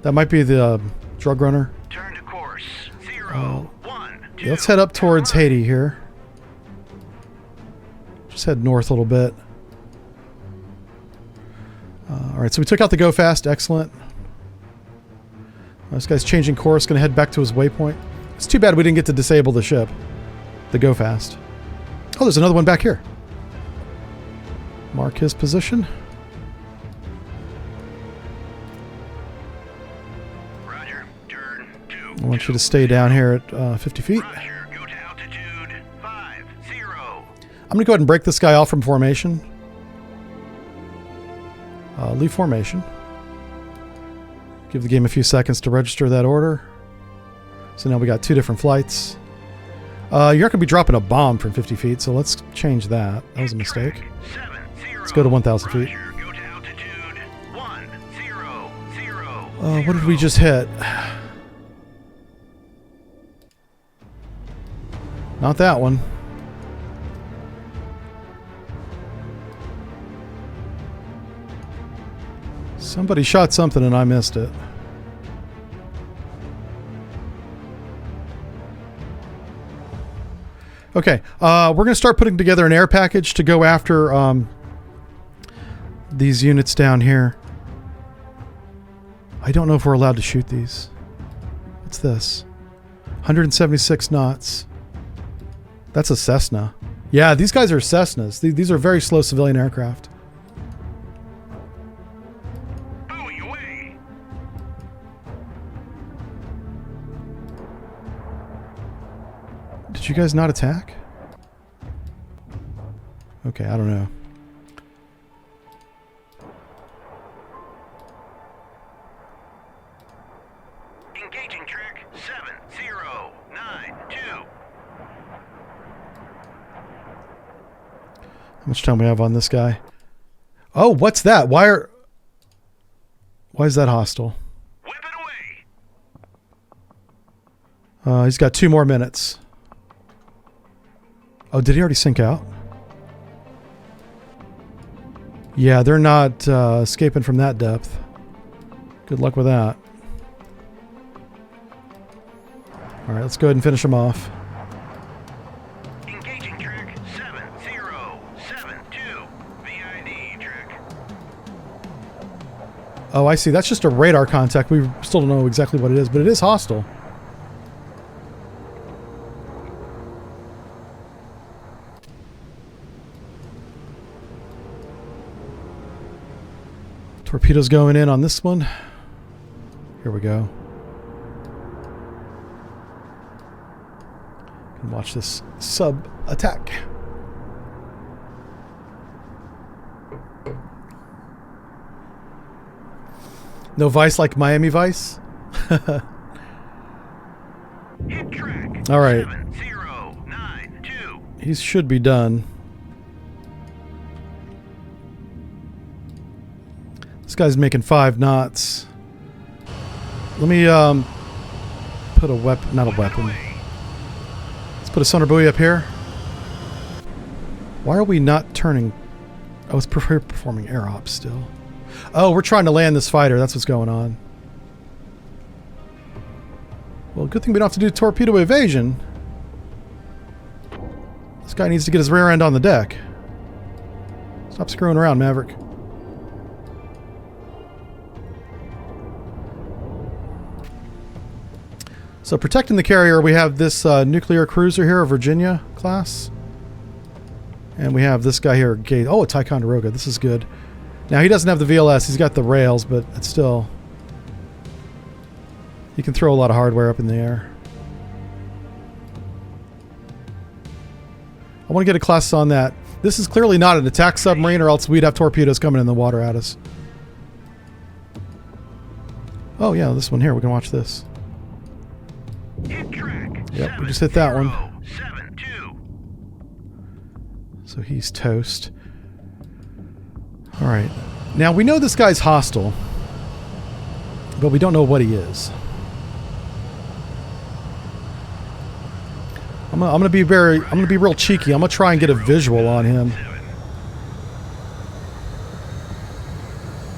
That might be the drug runner. Turn to course 0, 1, 2. Let's head up towards Haiti here. Just head north a little bit. All right, so we took out the go fast. Excellent. This guy's changing course, going to head back to his waypoint. It's too bad we didn't get to disable the ship, the go fast. Oh, there's another one back here. Mark his position. Roger. Turn 2. I want you to stay down here at 50 feet. Roger. Go to altitude 50. I'm going to go ahead and break this guy off from formation. Leave formation. Give the game a few seconds to register that order. So now we got 2 different flights. You're not going to be dropping a bomb from 50 feet, so let's change that. That was a mistake. Let's go to 1,000 feet. Go to altitude 100. What did we just hit? Not that one. Somebody shot something and I missed it. Okay, we're going to start putting together an air package to go after these units down here. I don't know if we're allowed to shoot these. What's this? 176 knots. That's a Cessna. Yeah, these guys are Cessnas. These are very slow civilian aircraft. Buoy away. Did you guys not attack? Okay, I don't know. Engaging track 7092. How much time we have on this guy? Oh, what's that? Why is that hostile? Whip it away. He's got 2 more minutes. Oh, did he already sink out? Yeah, they're not escaping from that depth. Good luck with that. All right, let's go ahead and finish him off. Engaging track 7072. VID track. Oh, I see. That's just a radar contact. We still don't know exactly what it is, but it is hostile. Torpedoes going in on this one. Here we go. And watch this sub attack. No Vice like Miami Vice? Hit track All right. 7092. He should be done. This guy's making 5 knots. Let me put a weapon, not a weapon. Let's put a sonar buoy up here. Why are we not turning? Oh, it's performing air ops still. Oh, we're trying to land this fighter. That's what's going on. Well, good thing we don't have to do torpedo evasion. This guy needs to get his rear end on the deck. Stop screwing around, Maverick. So protecting the carrier, we have this nuclear cruiser here, a Virginia class. And we have this guy here, Gate. Oh, a Ticonderoga. This is good. Now, he doesn't have the VLS. He's got the rails, but it's still... He can throw a lot of hardware up in the air. I want to get a class on that. This is clearly not an attack submarine, or else we'd have torpedoes coming in the water at us. Oh yeah, this one here. We can watch this. Hit track. Yep, we just hit that one. 7072. So he's toast. Alright. Now we know this guy's hostile, but we don't know what he is. I'm gonna be real cheeky. I'm gonna try and get a visual on him.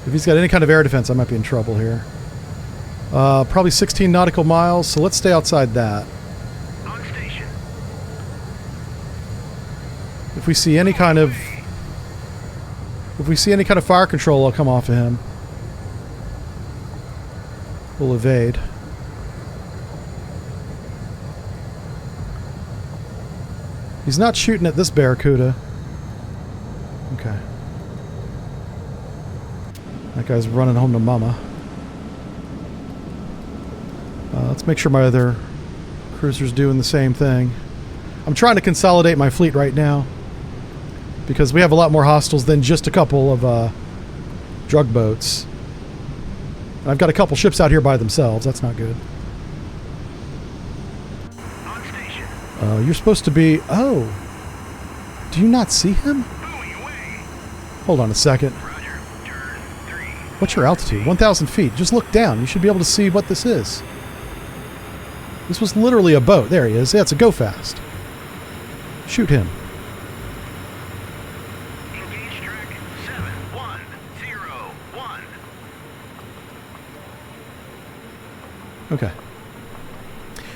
If he's got any kind of air defense, I might be in trouble here. Probably 16 nautical miles, so let's stay outside that. On station. If we see any kind of fire control, I'll come off of him. We'll evade. He's not shooting at this Barracuda. Okay. That guy's running home to mama. Let's make sure my other cruiser's doing the same thing. I'm trying to consolidate my fleet right now, because we have a lot more hostiles than just a couple of drug boats. And I've got a couple ships out here by themselves. That's not good. On station. You're supposed to be... Oh! Do you not see him? Buoy away. Hold on a second. Roger. Turn 3. What's your altitude? 1,000 feet. Just look down. You should be able to see what this is. This was literally a boat. There he is. Yeah, it's a go fast. Shoot him. Engage track 7101. Okay.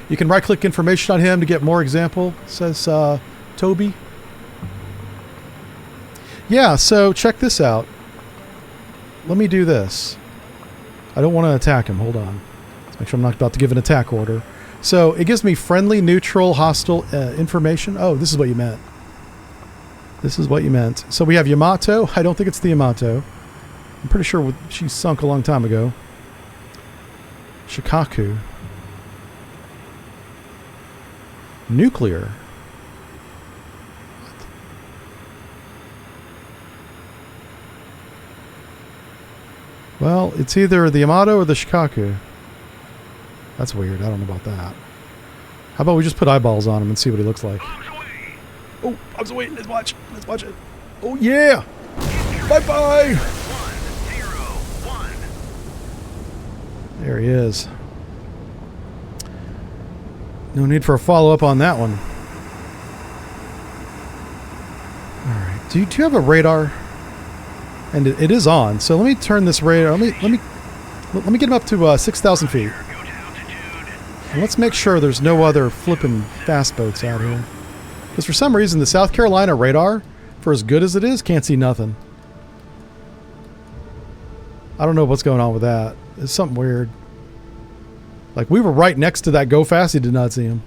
You can right-click information on him to get more example, says Toby. Yeah, so check this out. Let me do this. I don't want to attack him. Hold on. Let's make sure I'm not about to give an attack order. So it gives me friendly, neutral, hostile information. Oh, this is what you meant. This is what you meant. So we have Yamato. I don't think it's the Yamato. I'm pretty sure she sunk a long time ago. Shikaku. Nuclear. Well, it's either the Yamato or the Shikaku. That's weird. I don't know about that. How about we just put eyeballs on him and see what he looks like? Oh, I was waiting. Let's watch. Let's watch it. Oh, yeah. Bye-bye. 101. There he is. No need for a follow-up on that one. All right. Do you have a radar? And it is on. So let me turn this radar. Let me get him up to 6,000 feet. And let's make sure there's no other flipping fast boats out here. Because for some reason, the South Carolina radar, for as good as it is, can't see nothing. I don't know what's going on with that. It's something weird. Like, we were right next to that Go Fast. He did not see him.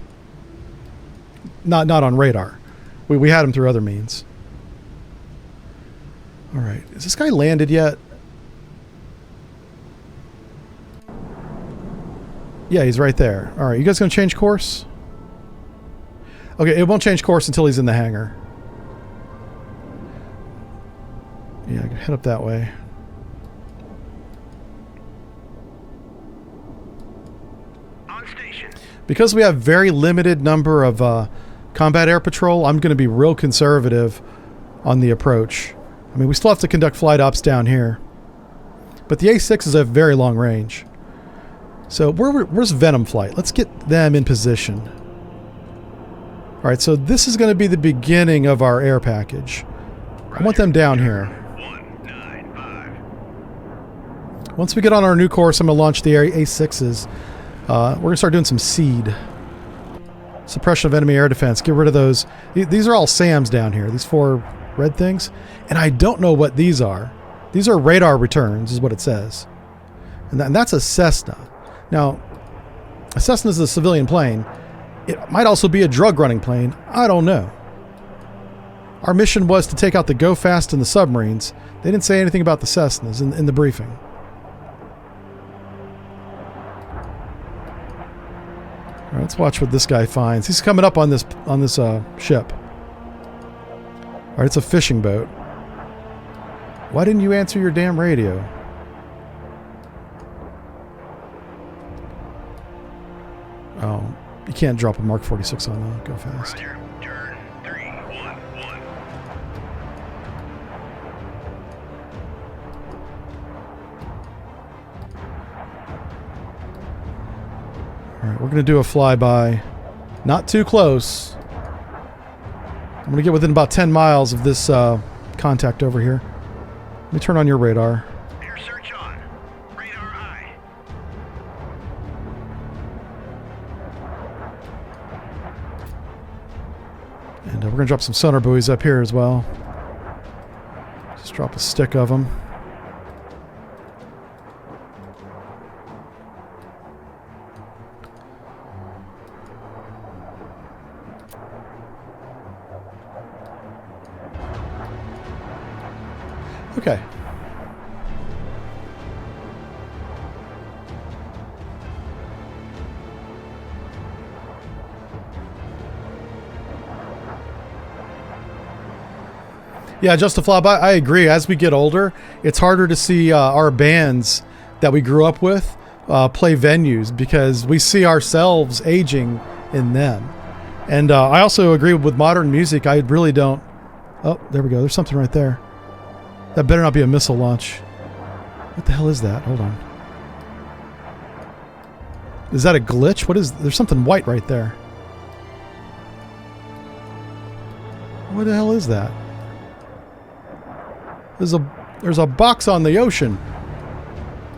Not on radar. We had him through other means. All right. Is this guy landed yet? Yeah, he's right there. All right. You guys going to change course? Okay, it won't change course until he's in the hangar. Yeah, head up that way. On station. Because we have very limited number of combat air patrol, I'm going to be real conservative on the approach. I mean, we still have to conduct flight ops down here. But the A6 is a very long range. So where's Venom Flight? Let's get them in position. Alright, so this is going to be the beginning of our air package. I want them down here. 195. Once we get on our new course, I'm going to launch the A6s. We're going to start doing some seed. Suppression of enemy air defense. Get rid of those. These are all SAMs down here. These 4 red things. And I don't know what these are. These are radar returns, is what it says. And that's a Cessna. Now, a Cessna is a civilian plane. It might also be a drug-running plane. I don't know. Our mission was to take out the Go Fast and the submarines. They didn't say anything about the Cessnas in the briefing. Let's watch what this guy finds. He's coming up on this ship. All right, it's a fishing boat. Why didn't you answer your damn radio? Oh, you can't drop a Mark 46 on that. Go fast. Roger. Turn 311. All right, we're going to do a flyby. Not too close. I'm going to get within about 10 miles of this contact over here. Let me turn on your radar. Air search on. Radar eye. And we're going to drop some sonar buoys up here as well. Just drop a stick of them. Okay. Yeah, just to fly by, I agree. As we get older, it's harder to see our bands that we grew up with play venues because we see ourselves aging in them. And I also agree with modern music. I really don't... Oh, there we go. There's something right there. That better not be a missile launch. What the hell is that? Hold on. Is that a glitch? What is... There's something white right there. What the hell is that? There's a box on the ocean.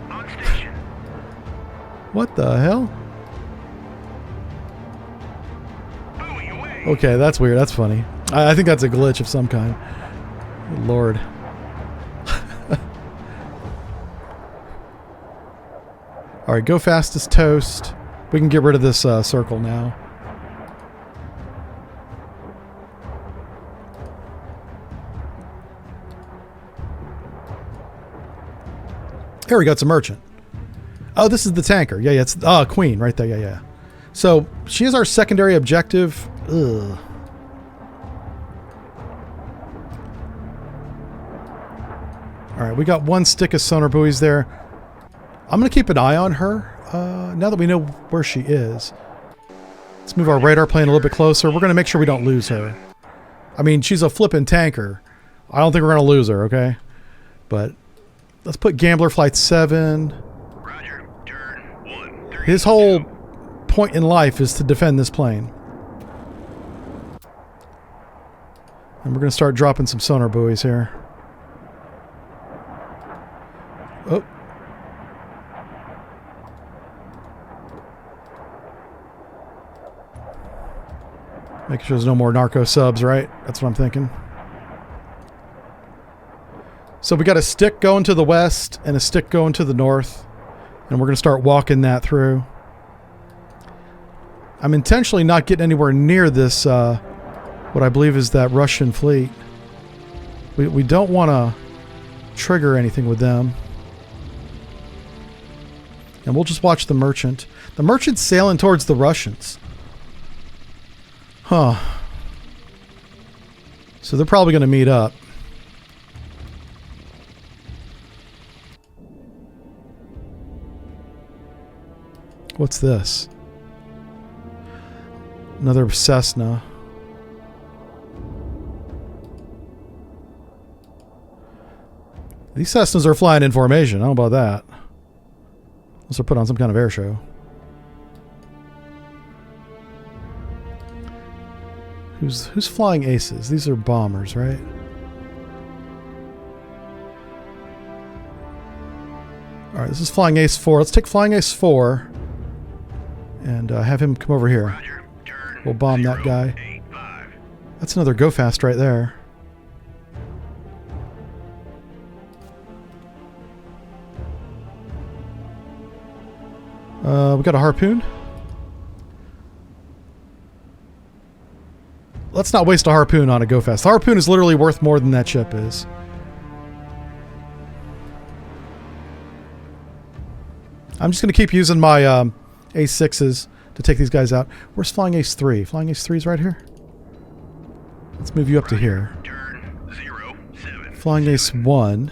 On station. What the hell? Buoy away. Okay, that's weird. That's funny. I think that's a glitch of some kind. Good Lord. All right, go fast as toast. We can get rid of this circle now. Here we got some merchant. Oh, this is the tanker. Yeah, it's Queen right there. Yeah. So she is our secondary objective. Ugh. All right, we got one stick of sonar buoys there. I'm going to keep an eye on her now that we know where she is. Let's move our radar plane a little bit closer. We're going to make sure we don't lose her. I mean, she's a flippin' tanker. I don't think we're going to lose her, okay? But let's put Gambler Flight 7. Roger. Turn 132. His whole point in life is to defend this plane. And we're going to start dropping some sonar buoys here. Oh. Making sure there's no more narco subs, right? That's what I'm thinking. So we got a stick going to the west and a stick going to the north. And we're going to start walking that through. I'm intentionally not getting anywhere near this, what I believe is that Russian fleet. We don't want to trigger anything with them. And we'll just watch the merchant. The merchant's sailing towards the Russians. Huh. So they're probably going to meet up. What's this? Another Cessna. These Cessnas are flying in formation. I don't know about that. Unless they're put on some kind of air show. Who's flying aces? These are bombers, right? Alright, this is flying ace 4. Let's take flying ace 4 and have him come over here. Roger. Turn We'll bomb that guy. 085. That's another go fast right there. We got a harpoon. Let's not waste a harpoon on a go fast. The harpoon is literally worth more than that ship is. I'm just going to keep using my A6s to take these guys out. Where's Flying Ace 3? Flying Ace 3 is right here. Let's move you up to here. Turn 07. Flying Ace 1.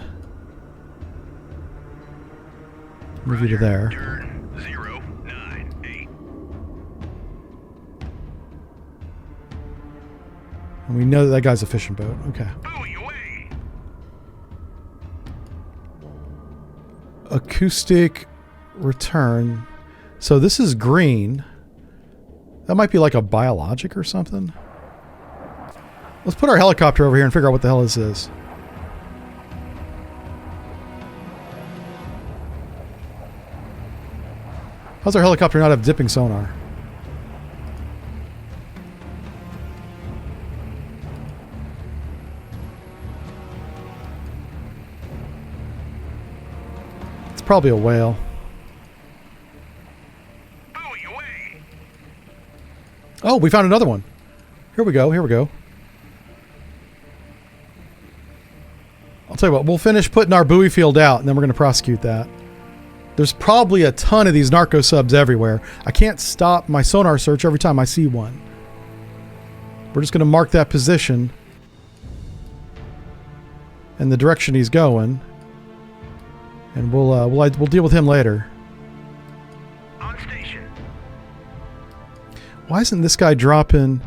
Move you to there. Turn 098. And we know that that guy's a fishing boat. Okay. Buoy away. Acoustic return. So this is green. That might be like a biologic or something. Let's put our helicopter over here and figure out what the hell this is. How's our helicopter not have dipping sonar? It's probably a whale. Buoy away. Oh, we found another one. Here we go. Here we go. I'll tell you what. We'll finish putting our buoy field out, and then we're going to prosecute that. There's probably a ton of these narco subs everywhere. I can't stop my sonar search every time I see one. We're just going to mark that position and the direction he's going, and we'll deal with him later. On station. Why isn't this guy dropping?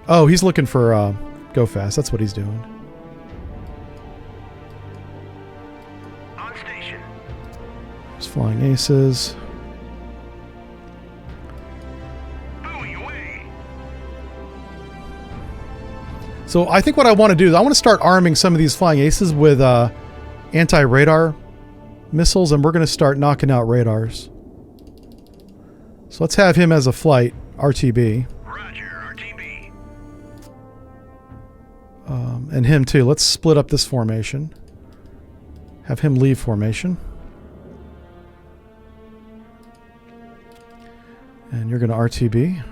Oh, he's looking for go fast. That's what he's doing. On station. There's Flying Aces. Buoy away. So I think what I want to do is I want to start arming some of these Flying Aces with anti-radar missiles, and we're going to start knocking out radars. So let's have him as a flight RTB. Roger, RTB. And him too. Let's split up this formation. Have him leave formation. And you're going to RTB.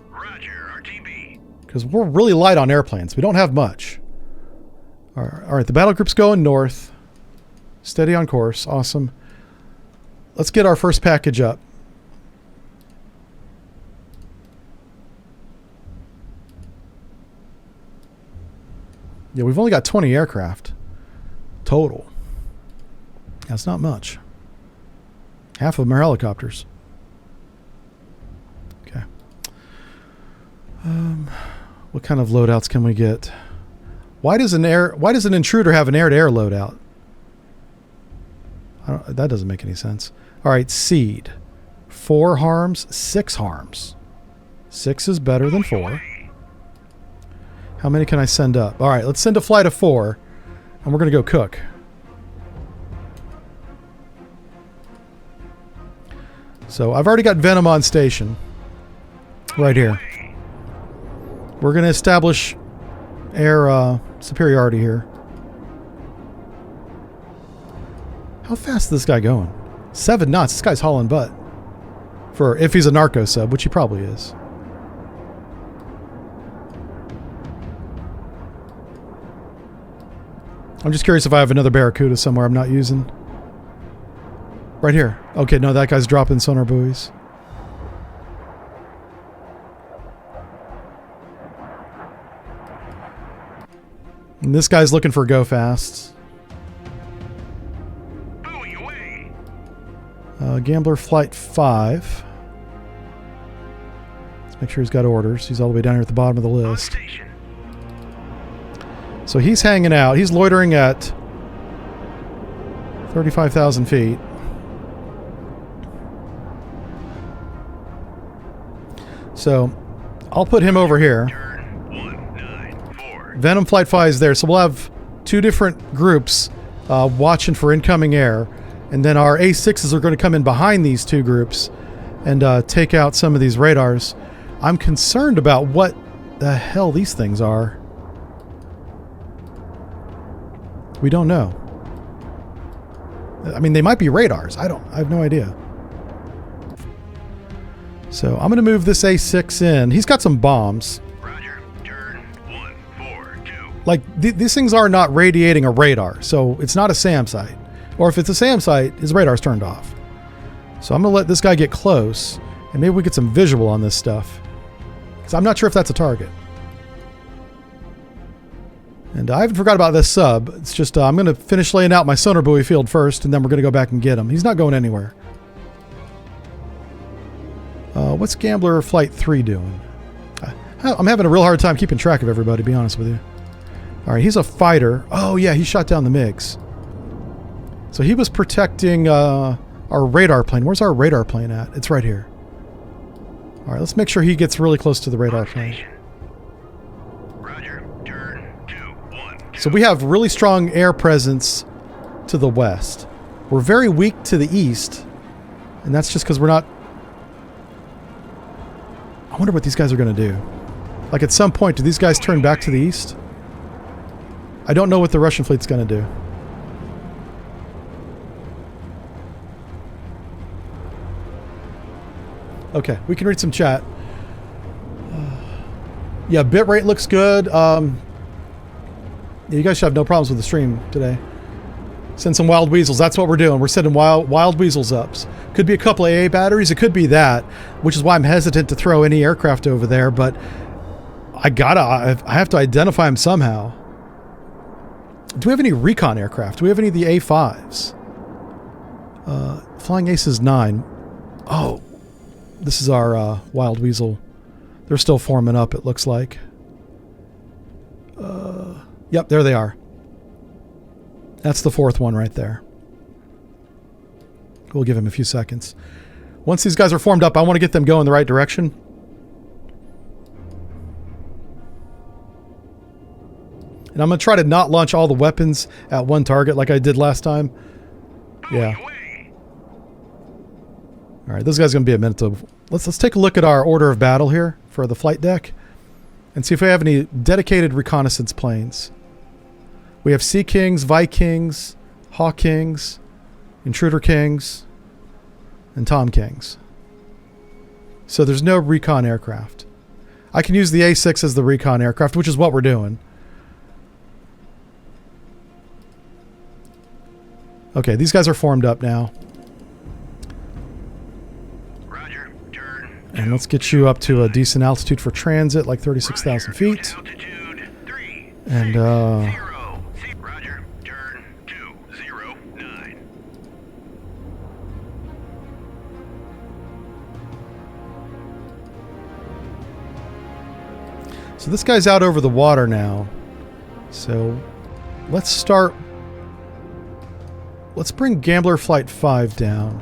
Roger, RTB. Because we're really light on airplanes. We don't have much. All right, the battle group's going north. Steady on course. Awesome. Let's get our first package up. Yeah, we've only got 20 aircraft total. That's not much. Half of them are helicopters. Okay. What kind of loadouts can we get? Why does an intruder have an air-to-air loadout? That doesn't make any sense. All right, seed. 4 harms, 6 harms. 6 is better than 4. How many can I send up? All right, let's send a flight of 4, and we're going to go cook. So I've already got Venom on station. Right here. We're going to establish air superiority here. How fast is this guy going? 7 knots. This guy's hauling butt. For if he's a narco sub, which he probably is. I'm just curious if I have another Barracuda somewhere I'm not using. Right here. Okay, no, that guy's dropping sonar buoys. And this guy's looking for go fasts. Buoy away. Gambler Flight 5. Let's make sure he's got orders. He's all the way down here at the bottom of the On list. station. So he's hanging out. He's loitering at 35,000 feet. So I'll put him over here. Turn 194. Venom Flight 5 is there. So we'll have 2 different groups watching for incoming air. And then our A6s are going to come in behind these 2 groups and take out some of these radars. I'm concerned about what the hell these things are. We don't know. I mean, they might be radars. I have no idea. So I'm going to move this A6 in. He's got some bombs. Roger. Turn 142. Like, these things are not radiating a radar. So it's not a SAM site. Or if it's a SAM site, his radar's turned off. So I'm going to let this guy get close. And maybe we get some visual on this stuff. Because I'm not sure if that's a target. And I haven't forgot about this sub. It's just I'm going to finish laying out my sonar buoy field first, and then we're going to go back and get him. He's not going anywhere. What's Gambler Flight 3 doing? I'm having a real hard time keeping track of everybody, to be honest with you. All right, he's a fighter. Oh, yeah, he shot down the MiGs. So he was protecting our radar plane. Where's our radar plane at? It's right here. All right, let's make sure he gets really close to the radar plane. Roger, turn 2-1. So we have really strong air presence to the west. We're very weak to the east, and that's just because we're not... I wonder what these guys are going to do. Like at some point, do these guys turn back to the east? I don't know what the Russian fleet's going to do. Okay, we can read some chat. Yeah, bitrate looks good. Yeah, you guys should have no problems with the stream today. Send some wild weasels. That's what we're doing. We're sending wild weasels up. Could be a couple of AA batteries. It could be that, which is why I'm hesitant to throw any aircraft over there. But I have to identify them somehow. Do we have any recon aircraft? Do we have any of the A5s? Flying Aces 9. Oh, this is our wild weasel. They're still forming up, it looks like. Yep, there they are. That's the fourth one right there. We'll give him a few seconds. Once these guys are formed up, I want to get them going the right direction. And I'm going to try to not launch all the weapons at one target like I did last time. Yeah. All right, this guy's going to be a minute to... Let's take a look at our order of battle here for the flight deck and see if we have any dedicated reconnaissance planes. We have Sea Kings, Vikings, Hawk Kings, Intruder Kings, and Tom Kings. So there's no recon aircraft. I can use the A6 as the recon aircraft, which is what we're doing. Okay, these guys are formed up now. Roger, turn. And let's get you up to a decent altitude for transit, like 36,000 feet. Altitude 3, And, 0. Roger, turn 209. So this guy's out over the water now. So let's start... Let's bring Gambler Flight 5 down.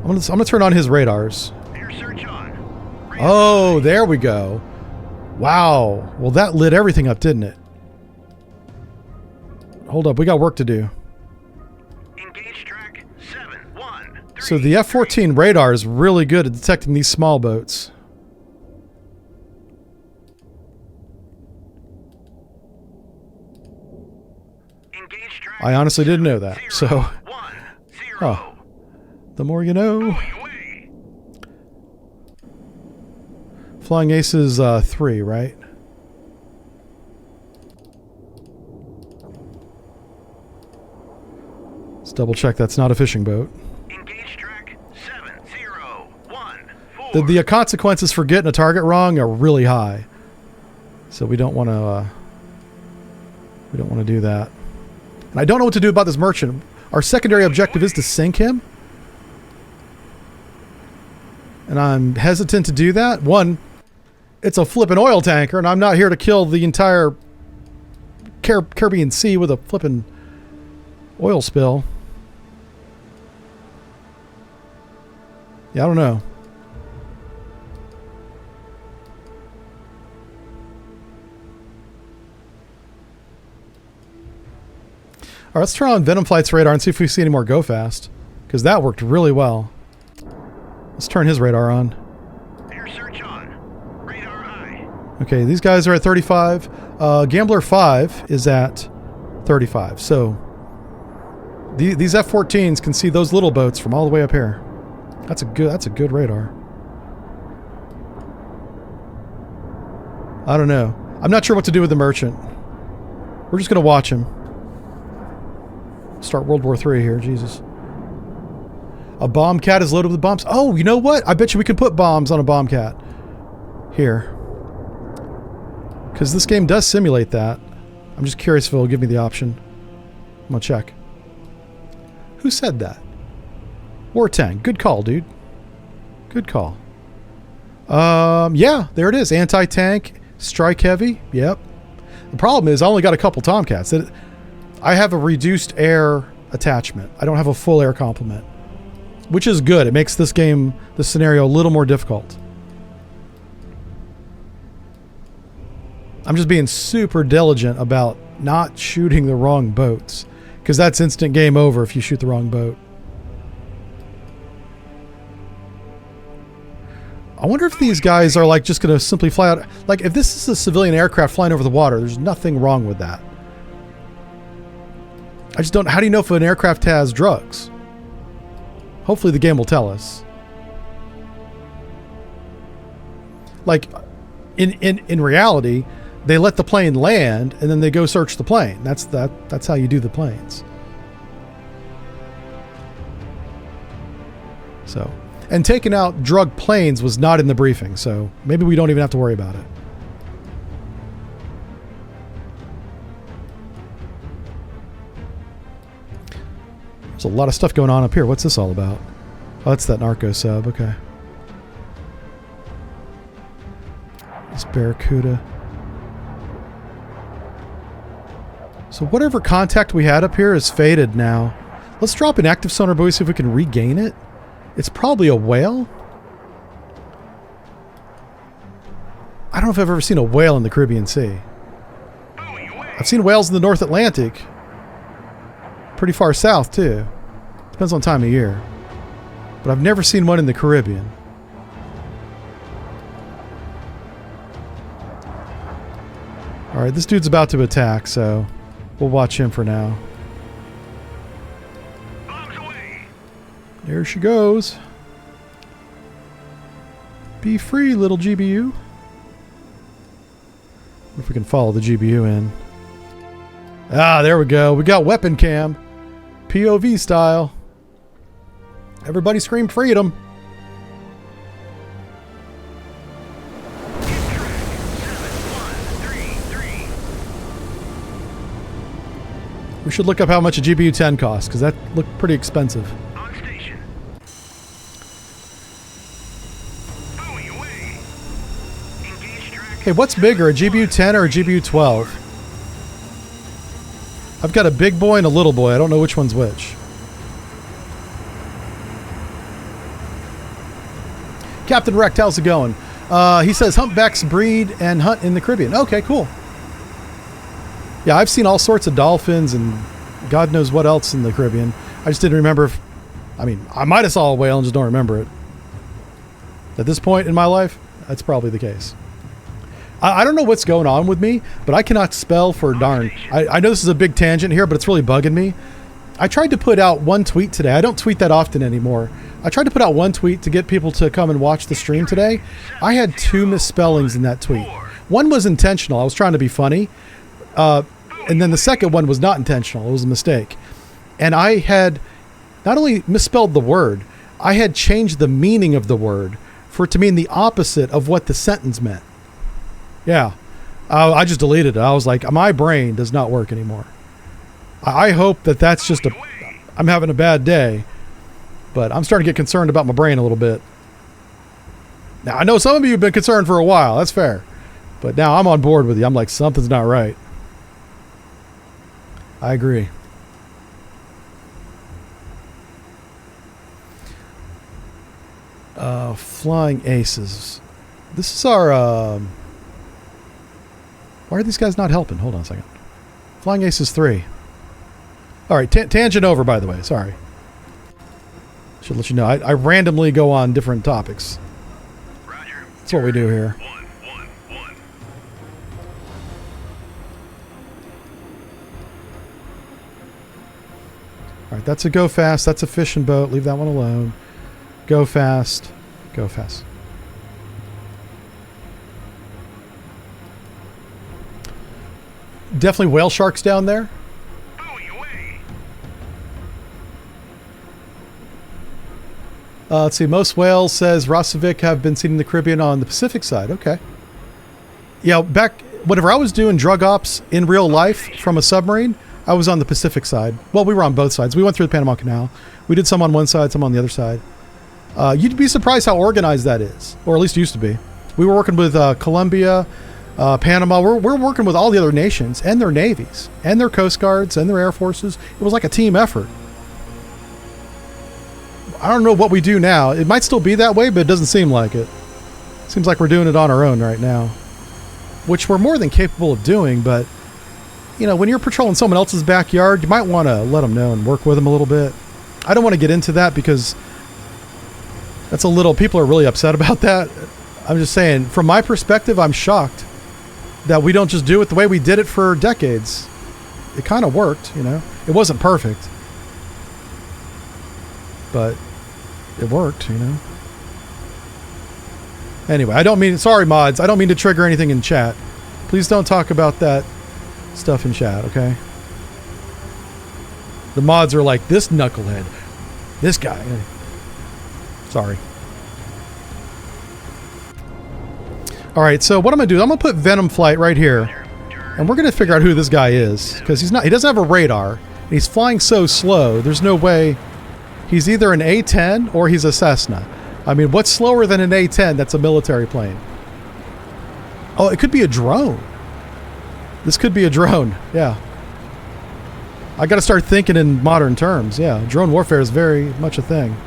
I'm gonna turn on his radars. Air search on. Oh, there we go. Wow. Well, that lit everything up, didn't it? Hold up, we got work to do. Engage track 713. So the F-14 radar is really good at detecting these small boats. Engage track I honestly didn't know that. So, 1 0. oh, the more you know. Away. Flying Aces 3, right? Let's double check that's not a fishing boat. Engage track 7014. The consequences for getting a target wrong are really high. So we don't want to do that. And I don't know what to do about this merchant. Our secondary objective is to sink him. And I'm hesitant to do that. One, it's a flippin' oil tanker, and I'm not here to kill the entire Caribbean Sea with a flippin' oil spill. Yeah, I don't know. All right, let's turn on Venom Flight's radar and see if we see any more go fast, because that worked really well. Let's turn his radar on. Air search on. Radar high. Okay, these guys are at 35. Gambler 5 is at 35. So these F-14s can see those little boats from all the way up here. That's a good radar. I don't know. I'm not sure what to do with the merchant. We're just gonna watch him. Start World War III here, Jesus. A bombcat is loaded with bombs. Oh, you know what? I bet you we can put bombs on a bombcat. Here. Because this game does simulate that. I'm just curious if it'll give me the option. I'm gonna check. Who said that? War Tank. Good call, dude. Good call. Yeah, there it is. Anti-tank, strike heavy. Yep. The problem is I only got a couple Tomcats. I have a reduced air attachment. I don't have a full air complement, which is good. It makes this game, this scenario, a little more difficult. I'm just being super diligent about not shooting the wrong boats, because that's instant game over if you shoot the wrong boat. I wonder if these guys are like just going to simply fly out. Like if this is a civilian aircraft flying over the water, there's nothing wrong with that. I just don't. How do you know if an aircraft has drugs? Hopefully the game will tell us. Like in reality, they let the plane land and then they go search the plane. That's how you do the planes. So, and taking out drug planes was not in the briefing, so maybe we don't even have to worry about it. There's a lot of stuff going on up here. What's this all about? Oh, that's that narco sub. Okay. This Barracuda. So whatever contact we had up here is faded now. Let's drop an active sonar buoy, see if we can regain it. It's probably a whale. I don't know if I've ever seen a whale in the Caribbean Sea. I've seen whales in the North Atlantic. Pretty far south, too. Depends on time of year. But I've never seen one in the Caribbean. Alright, this dude's about to attack, so we'll watch him for now. There she goes. Be free, little GBU. If we can follow the GBU in. Ah, there we go. We got weapon cam. POV style. Everybody scream freedom. We should look up how much a GBU 10 costs, because that looked pretty expensive. On station. Buoy away. Engage track. Hey, what's bigger, a GBU 10 or a GBU 12? I've got a big boy and a little boy. I don't know which one's which. Captain Wrecked, how's it going? He says humpbacks breed and hunt in the Caribbean. Okay, cool. Yeah, I've seen all sorts of dolphins and God knows what else in the Caribbean. I just didn't remember if... I mean, I might have saw a whale and just don't remember it. At this point in my life, that's probably the case. I don't know what's going on with me, but I cannot spell for darn. I know this is a big tangent here, but it's really bugging me. I tried to put out one tweet today. I don't tweet that often anymore. I tried to put out one tweet to get people to come and watch the stream today. I had 2 misspellings in that tweet. One was intentional. I was trying to be funny. And then the second one was not intentional. It was a mistake. And I had not only misspelled the word, I had changed the meaning of the word for it to mean the opposite of what the sentence meant. Yeah. I just deleted it. I was like, my brain does not work anymore. I hope that that's just I'm having a bad day, but I'm starting to get concerned about my brain a little bit. Now, I know some of you have been concerned for a while. That's fair. But now I'm on board with you. I'm like, something's not right. I agree. Flying Aces. This is our... Why are these guys not helping? Hold on a second. Flying Aces 3. Alright, tangent over, by the way. Sorry. Should let you know. I randomly go on different topics. Roger. That's what we do here. 111. Alright, that's a go fast. That's a fishing boat. Leave that one alone. Go fast. Go fast. Definitely whale sharks down there. Buoy away. Let's see. Most whales, says Rosovic, have been seen in the Caribbean on the Pacific side. Okay. Yeah, back whenever I was doing drug ops in real life from a submarine, I was on the Pacific side. Well, we were on both sides. We went through the Panama Canal. We did some on one side, some on the other side. You'd be surprised how organized that is, or at least used to be. We were working with Colombia, Panama. We're working with all the other nations and their navies and their coast guards and their air forces. It was like a team effort. I don't know what we do now. It might still be that way, but it doesn't seem like it. Seems like we're doing it on our own right now, which we're more than capable of doing. But, you know, when you're patrolling someone else's backyard, you might want to let them know and work with them a little bit. I don't want to get into that because that's a little, people are really upset about that. I'm just saying, from my perspective, I'm shocked that we don't just do it the way we did it for decades. It kind of worked, you know. It wasn't perfect, but it worked, you know. Anyway, I don't mean, sorry mods, I don't mean to trigger anything in chat. Please don't talk about that stuff in chat, okay? The mods are like, this knucklehead, this guy. Sorry. All right, so what I'm gonna do is I'm gonna put Venom Flight right here, and we're gonna figure out who this guy is, because he doesn't have a radar, and he's flying so slow, there's no way. He's either an A-10 or he's a Cessna. I mean, what's slower than an A-10 that's a military plane? Oh, it could be a drone. This could be a drone, yeah. I gotta start thinking in modern terms, yeah. Drone warfare is very much a thing.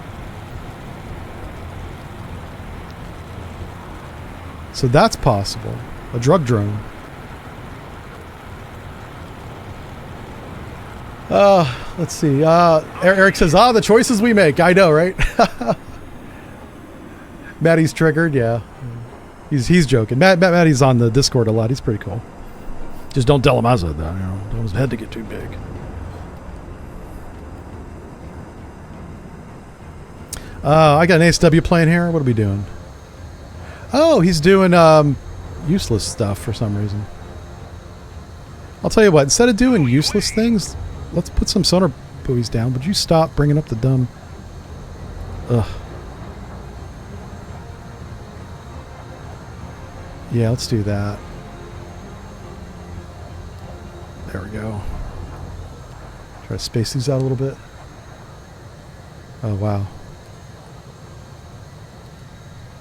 So that's possible. A drug drone. Let's see. Eric says, the choices we make. I know, right? Maddie's triggered, yeah. He's joking. Maddie's on the Discord a lot. He's pretty cool. Just don't tell him I said that. You know, don't want his head to get too big. I got an ASW playing here. What are we doing? Oh, he's doing useless stuff for some reason. I'll tell you what. Instead of doing useless things, let's put some sonar buoys down. Would you stop bringing up the dumb... Ugh. Yeah, let's do that. There we go. Try to space these out a little bit. Oh, wow.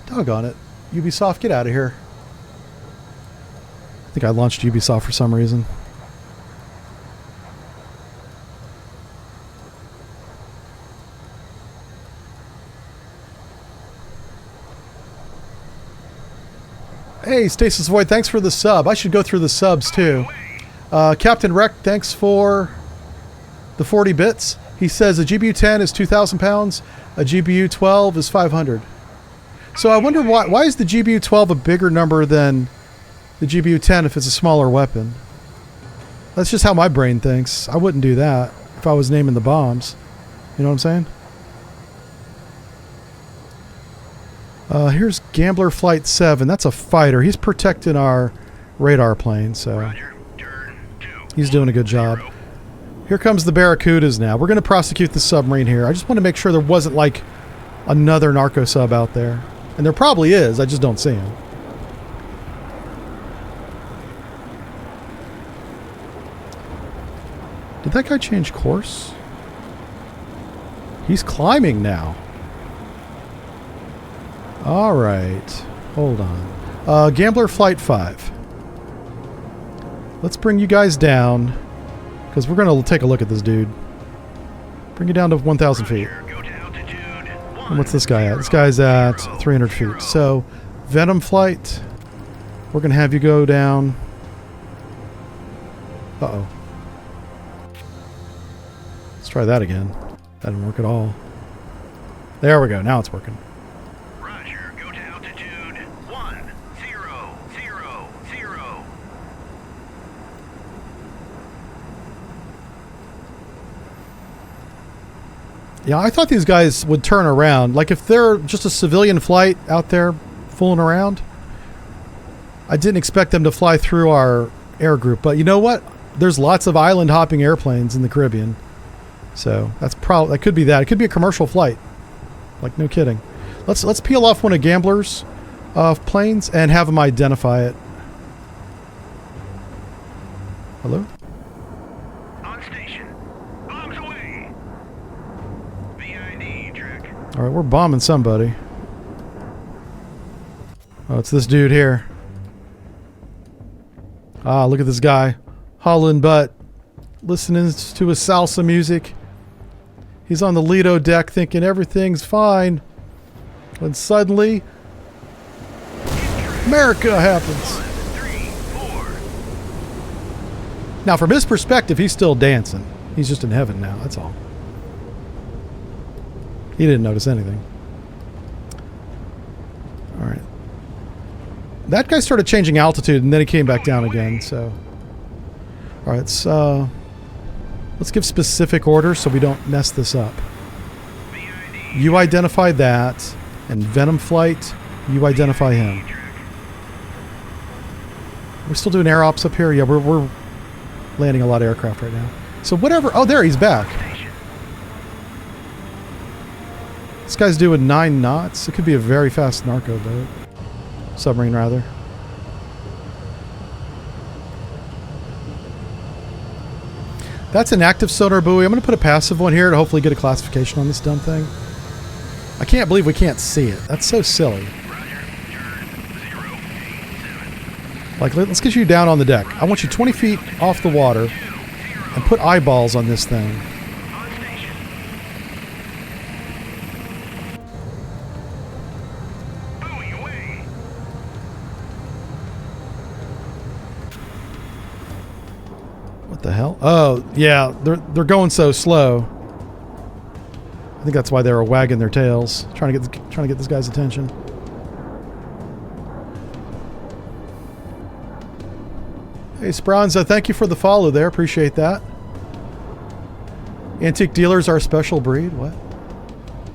Doggone it. Ubisoft, get out of here. I think I launched Ubisoft for some reason. Hey, Stasis Void, thanks for the sub. I should go through the subs too. Captain Rec, thanks for the 40 bits. He says a GBU-10 is 2,000 pounds, a GBU-12 is 500. So I wonder why is the GBU-12 a bigger number than the GBU-10 if it's a smaller weapon? That's just how my brain thinks. I wouldn't do that if I was naming the bombs. You know what I'm saying? Here's Gambler Flight 7. That's a fighter. He's protecting our radar plane, so he's doing a good job. Here comes the Barracudas now. We're going to prosecute the submarine here. I just want to make sure there wasn't like another narco sub out there. And there probably is. I just don't see him. Did that guy change course? He's climbing now. All right. Hold on. Gambler Flight 5. Let's bring you guys down, because we're going to take a look at this dude. Bring you down to 1,000 feet. And what's this guy at? This guy's at 300 feet. So, Venom Flight. We're going to have you go down. Uh-oh. Let's try that again. That didn't work at all. There we go. Now it's working. Roger, go to altitude 1000. Yeah, I thought these guys would turn around. Like if they're just a civilian flight out there fooling around, I didn't expect them to fly through our air group. But you know what? There's lots of island hopping airplanes in the Caribbean. So that could be that. It could be a commercial flight. Like, no kidding. Let's peel off one of Gambler's planes and have them identify it. Hello? On station. Bombs away. VID, Trek. All right, we're bombing somebody. Oh, it's this dude here. Ah, look at this guy. Hauling butt. Listening to his salsa music. He's on the Lido deck thinking everything's fine. When suddenly, America happens. 3, 4. Now, from his perspective, he's still dancing. He's just in heaven now, that's all. He didn't notice anything. All right. That guy started changing altitude, and then he came back down again, so... All right, let's give specific orders so we don't mess this up. You identify that, and Venom Flight, you identify him. We're still doing air ops up here? Yeah, we're landing a lot of aircraft right now. So whatever... Oh, there, he's back. This guy's doing 9 knots. It could be a very fast narco boat. Submarine, rather. That's an active sonar buoy. I'm going to put a passive one here to hopefully get a classification on this dumb thing. I can't believe we can't see it. That's so silly. Like, let's get you down on the deck. I want you 20 feet off the water and put eyeballs on this thing. What the hell? Oh, yeah, they're going so slow. I think that's why they were wagging their tails, trying to get this guy's attention. Hey, Speranza, thank you for the follow there. Appreciate that. Antique dealers are a special breed. What?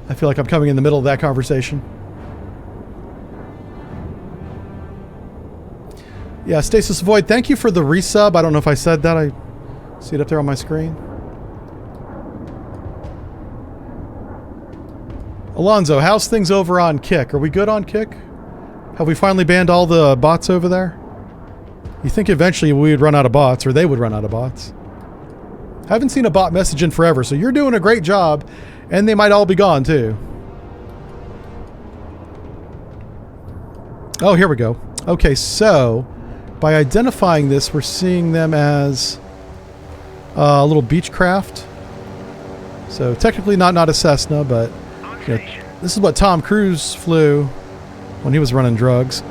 I feel like I'm coming in the middle of that conversation. Yeah, Stasis Void, thank you for the resub. I don't know if I said that. I see it up there on my screen. Alonzo, how's things over on Kick? Are we good on Kick? Have we finally banned all the bots over there? You think eventually we would run out of bots, or they would run out of bots. I haven't seen a bot message in forever, so you're doing a great job, and they might all be gone too. Oh, here we go. Okay, so by identifying this, we're seeing them as a little Beechcraft. So technically not a Cessna, but you know, this is what Tom Cruise flew when he was running drugs.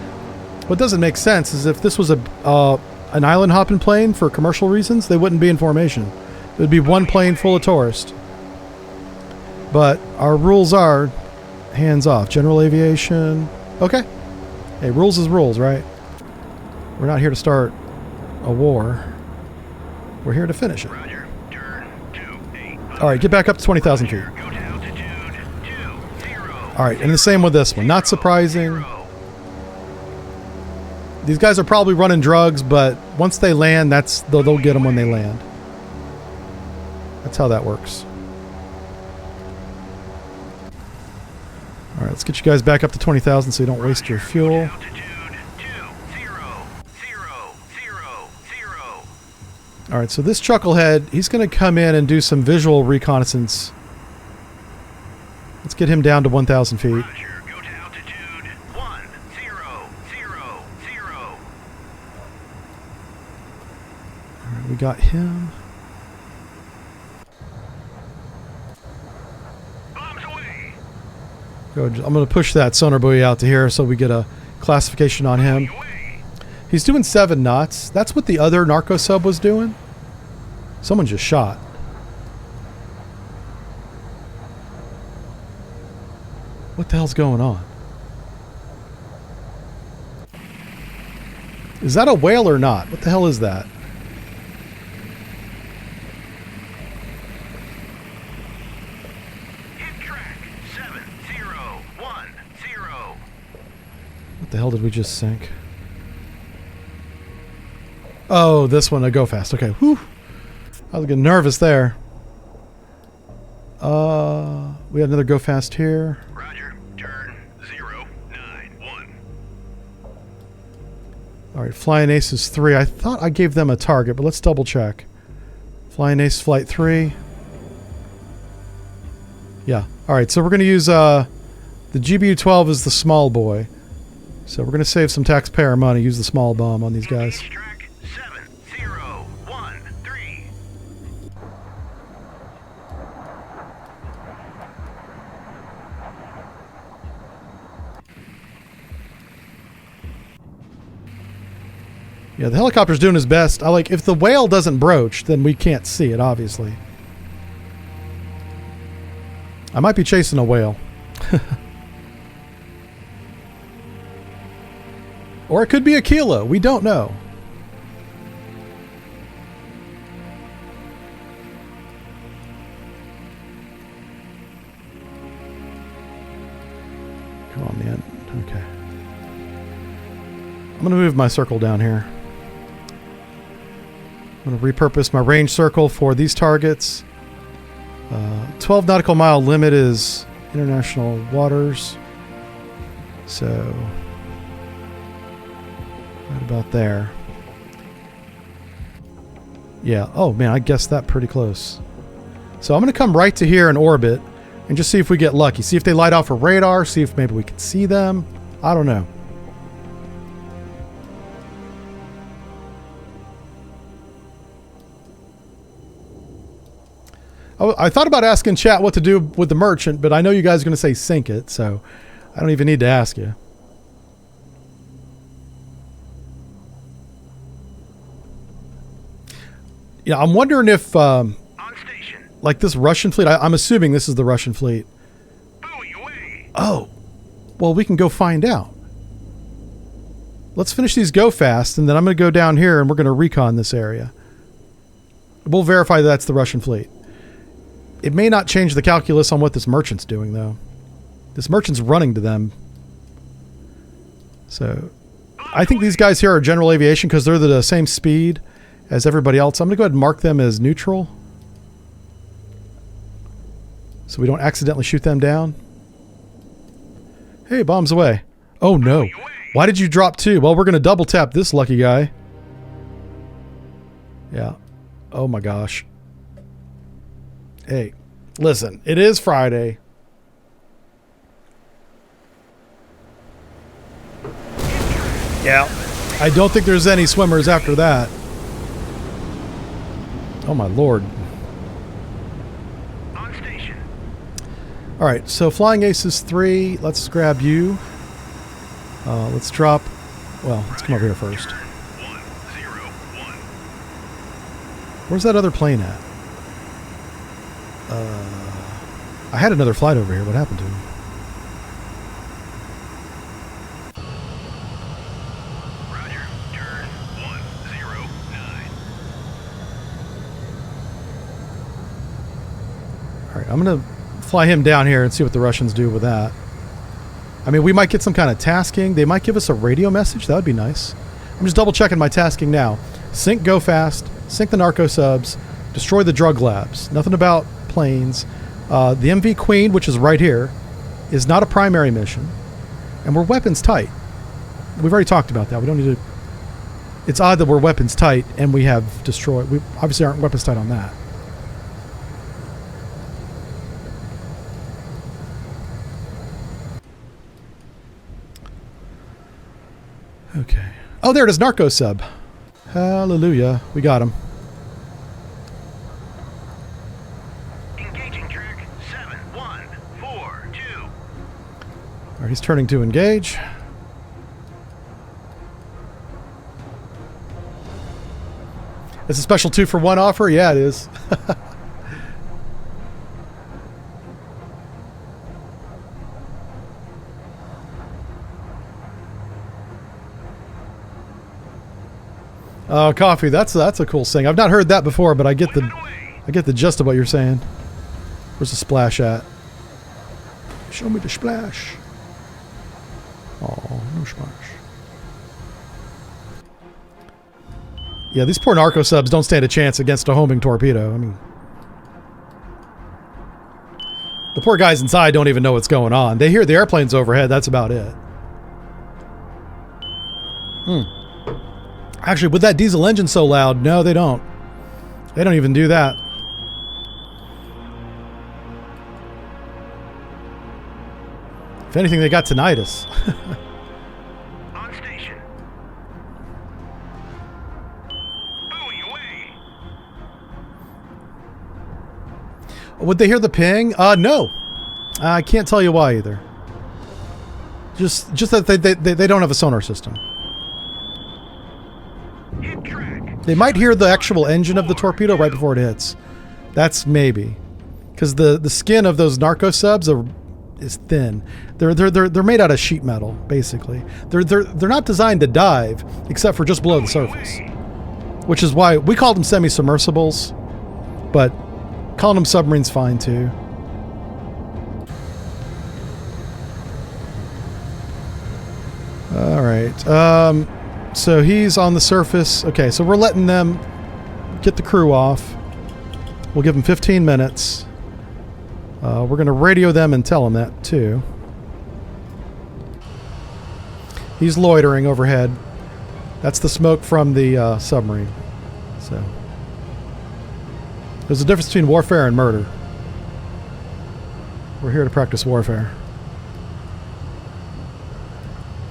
What doesn't make sense is if this was an island hopping plane for commercial reasons, they wouldn't be in formation. It would be one plane full of tourists. But our rules are hands off. General aviation. Okay. Hey, rules is rules, right? We're not here to start a war. We're here to finish it. All right, get back up to 20,000 feet. All right, and the same with this one. Not surprising. These guys are probably running drugs, but once they land, they'll get them when they land. That's how that works. All right, let's get you guys back up to 20,000 so you don't waste your fuel. All right, so this chucklehead, he's going to come in and do some visual reconnaissance. Let's get him down to 1,000 feet. We got him. Good. I'm going to push that sonar buoy out to here so we get a classification on him. He's doing 7 knots. That's what the other narco sub was doing. Someone just shot. What the hell's going on? Is that a whale or not? What the hell is that? What the hell did we just sink? Oh, this one, I go fast. Okay, whew. I was getting nervous there. We had another go fast here. Roger. All right, Flying Aces 3. I thought I gave them a target, but let's double check. Flying Ace Flight 3. Yeah. All right, so we're going to use the GBU-12 is the small boy. So we're going to save some taxpayer money, use the small bomb on these guys. Engage track 7013. Yeah, the helicopter's doing his best. I like, if the whale doesn't broach, then we can't see it, obviously. I might be chasing a whale. Or it could be a kilo. We don't know. Come on, man. Okay. I'm going to move my circle down here. I'm going to repurpose my range circle for these targets. 12 nautical mile limit is international waters. So, right about there. Yeah. Oh, man, I guessed that pretty close. So I'm going to come right to here in orbit and just see if we get lucky. See if they light off a radar. See if maybe we can see them. I don't know. I thought about asking chat what to do with the merchant, but I know you guys are going to say sink it, so I don't even need to ask you. Yeah, I'm wondering if, On station. like this Russian fleet, I'm assuming this is the Russian fleet. Buoy away. Oh, well, we can go find out. Let's finish these go fast, and then I'm going to go down here and we're going to recon this area. We'll verify that that's the Russian fleet. It may not change the calculus on what this merchant's doing, though. This merchant's running to them. So, I think these guys here are general aviation because they're the same speed as everybody else. I'm going to go ahead and mark them as neutral. So we don't accidentally shoot them down. Hey, bombs away. Oh, no. Why did you drop two? Well, we're going to double tap this lucky guy. Yeah. Oh, my gosh. Hey, listen, it is Friday. Yeah. I don't think there's any swimmers after that. Oh, my Lord. On station. All right, so Flying Aces 3, let's grab you. Let's drop, well, let's come over here first. 101. Where's that other plane at? I had another flight over here. What happened to him? Roger. Turn 109. All right, I'm going to fly him down here and see what the Russians do with that. I mean, we might get some kind of tasking. They might give us a radio message. That would be nice. I'm just double checking my tasking now. Sink go fast, sink the narco subs, destroy the drug labs. Nothing about planes. The MV Queen, which is right here, is not a primary mission. And we're weapons tight. We've already talked about that. We don't need to... It's odd that we're weapons tight and we have destroyed... We obviously aren't weapons tight on that. Okay. Oh, there it is. Narco sub. Hallelujah. We got him. Engaging track 7142. All right, he's turning to engage. It's a special 2-for-1 offer? Yeah, it is. Oh, coffee. That's a cool thing. I've not heard that before, but I get the gist of what you're saying. Where's the splash at? Show me the splash. Oh, no splash. Yeah, these poor narco subs don't stand a chance against a homing torpedo. I mean, the poor guys inside don't even know what's going on. They hear the airplanes overhead. That's about it. Actually, with that diesel engine so loud, no, they don't. They don't even do that. If anything, they got tinnitus. On station. Buoy away. Would they hear the ping? No. I can't tell you why either. Just that they don't have a sonar system. Hit track. They might hear the actual engine of the torpedo right before it hits. That's maybe. Because the skin of those narco subs is thin. They're made out of sheet metal, basically. They're not designed to dive, except for just below the surface. Which is why we call them semi-submersibles, but calling them submarines fine too. All right. So he's on the surface. Okay, so we're letting them get the crew off. We'll give them 15 minutes. We're going to radio them and tell them that too. He's loitering overhead. That's the smoke from the submarine. So there's a difference between warfare and murder. We're here to practice warfare.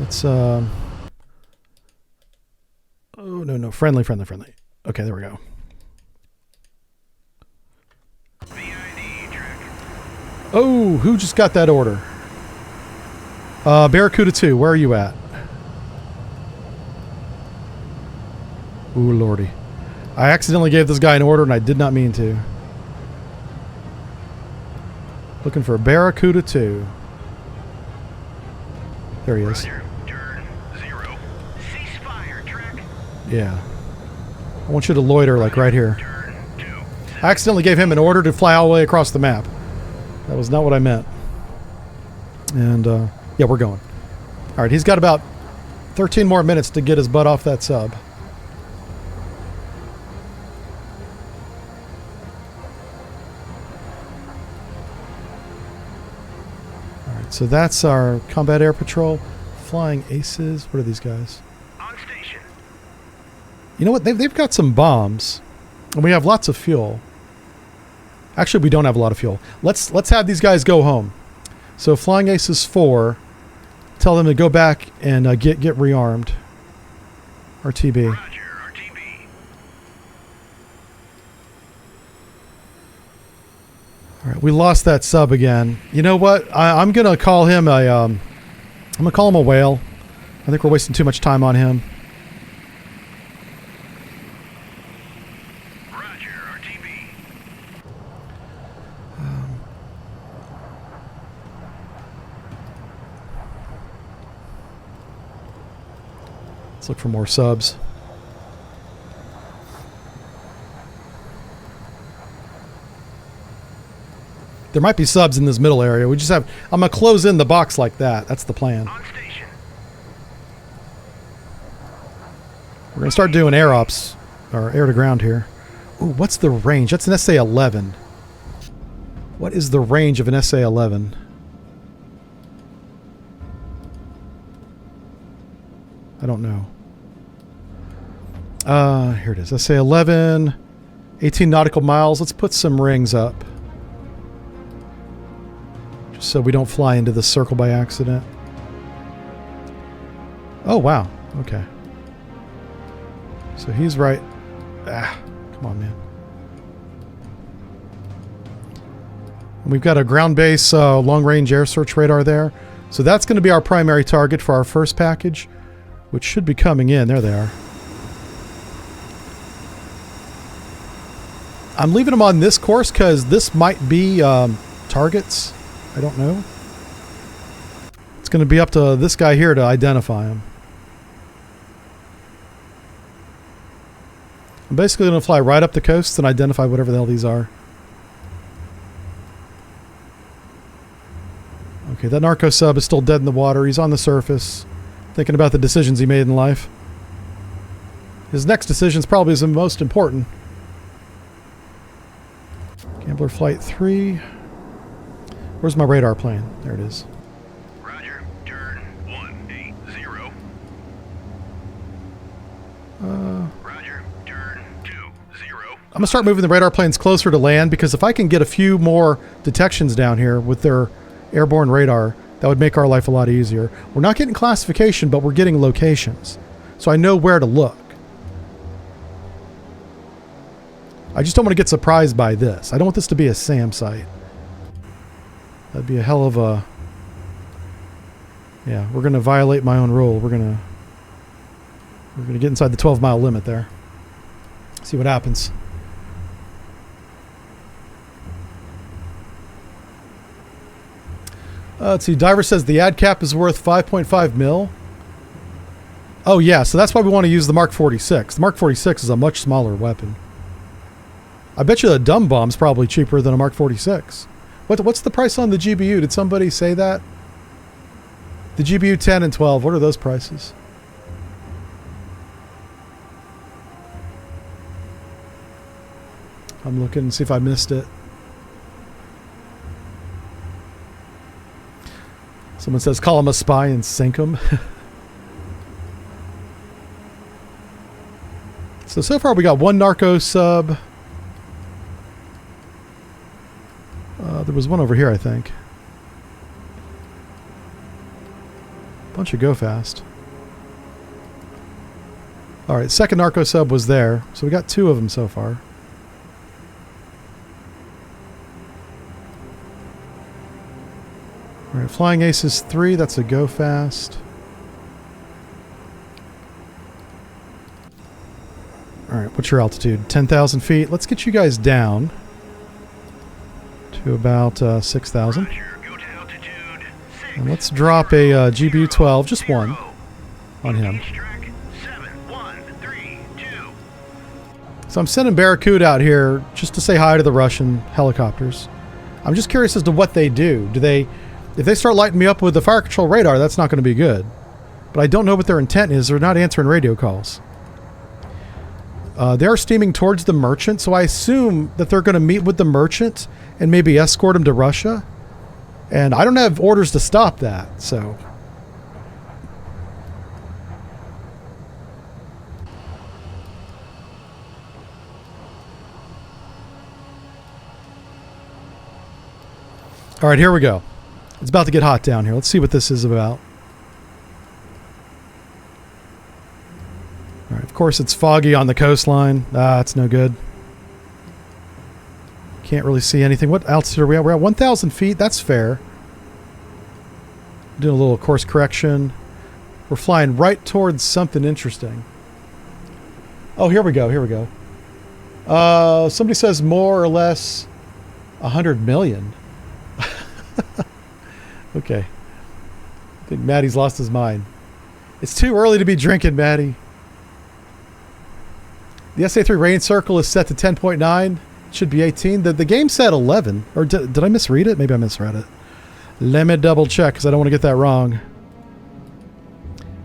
Let's oh no, friendly. Okay, there we go. VID track. Oh, who just got that order? Barracuda 2, where are you at? Ooh, lordy. I accidentally gave this guy an order and I did not mean to. Looking for Barracuda 2. There he is. Roger. Turn 0. Ceasefire track. Yeah. I want you to loiter like right here. Turn 2. I accidentally gave him an order to fly all the way across the map. That was not what I meant. And, yeah, we're going. All right, he's got about 13 more minutes to get his butt off that sub. All right, so that's our combat air patrol. Flying aces. What are these guys? On station. You know what? They've got some bombs. And we have lots of fuel. Actually, we don't have a lot of fuel. Let's have these guys go home. So Flying Aces 4, tell them to go back and get rearmed. RTB. Roger. RTB. All right, we lost that sub again. You know what? I'm gonna call him I'm gonna call him a whale. I think we're wasting too much time on him. Roger. RTB. Let's look for more subs. There might be subs in this middle area. We just have... I'm going to close in the box like that. That's the plan. On station. We're going to start doing air ops. Or air to ground here. Ooh, what's the range? That's an SA-11. What is the range of an SA-11? I don't know. Here it is. SA-11. 18 nautical miles. Let's put some rings up. Just so we don't fly into the circle by accident. Oh, wow. Okay. So he's right. Ah, come on, man. And we've got a ground base long-range air search radar there. So that's going to be our primary target for our first package, which should be coming in. There they are. I'm leaving them on this course because this might be targets. I don't know. It's going to be up to this guy here to identify them. I'm basically going to fly right up the coast and identify whatever the hell these are. Okay, that narco sub is still dead in the water. He's on the surface, thinking about the decisions he made in life. His next decision is probably the most important. Gambler Flight 3. Where's my radar plane? There it is. Roger. Turn 180. I'm going to start moving the radar planes closer to land, because if I can get a few more detections down here with their airborne radar, that would make our life a lot easier. We're not getting classification, but we're getting locations. So I know where to look. I just don't want to get surprised by this. I don't want this to be a SAM site. That'd be a hell of a... Yeah, we're going to violate my own rule. We're going to get inside the 12-mile limit there. See what happens. Let's see. Diver says the ad cap is worth 5.5 mil. Oh, yeah. So that's why we want to use the Mark 46. The Mark 46 is a much smaller weapon. I bet you the dumb bomb's probably cheaper than a Mark 46. What's the price on the GBU? Did somebody say that? The GBU 10 and 12. What are those prices? I'm looking to see if I missed it. Someone says, call him a spy and sink him. So far we got one narco sub. There was one over here, I think. Bunch of go fast. Alright, second narco sub was there. So we got 2 of them so far. Alright, Flying Aces 3, that's a go fast. Alright, what's your altitude? 10,000 feet. Let's get you guys down to about 6,000. And let's drop a GBU 12, just one, on him. So I'm sending Barracuda out here just to say hi to the Russian helicopters. I'm just curious as to what they do. If they start lighting me up with the fire control radar, that's not going to be good. But I don't know what their intent is. They're not answering radio calls. They're steaming towards the merchant, so I assume that they're going to meet with the merchant and maybe escort him to Russia. And I don't have orders to stop that, so... Alright, here we go. It's about to get hot down here. Let's see what this is about. Alright, of course it's foggy on the coastline. Ah, it's no good. Can't really see anything. What altitude are we at? We're at 1,000 feet. That's fair. Doing a little course correction. We're flying right towards something interesting. Oh, here we go. Here we go. Somebody says more or less 100 million. Okay. I think Maddie's lost his mind. It's too early to be drinking, Maddie. The SA3 rain circle is set to 10.9. It should be 18. The game said 11. Or did I misread it? Maybe I misread it. Let me double check because I don't want to get that wrong.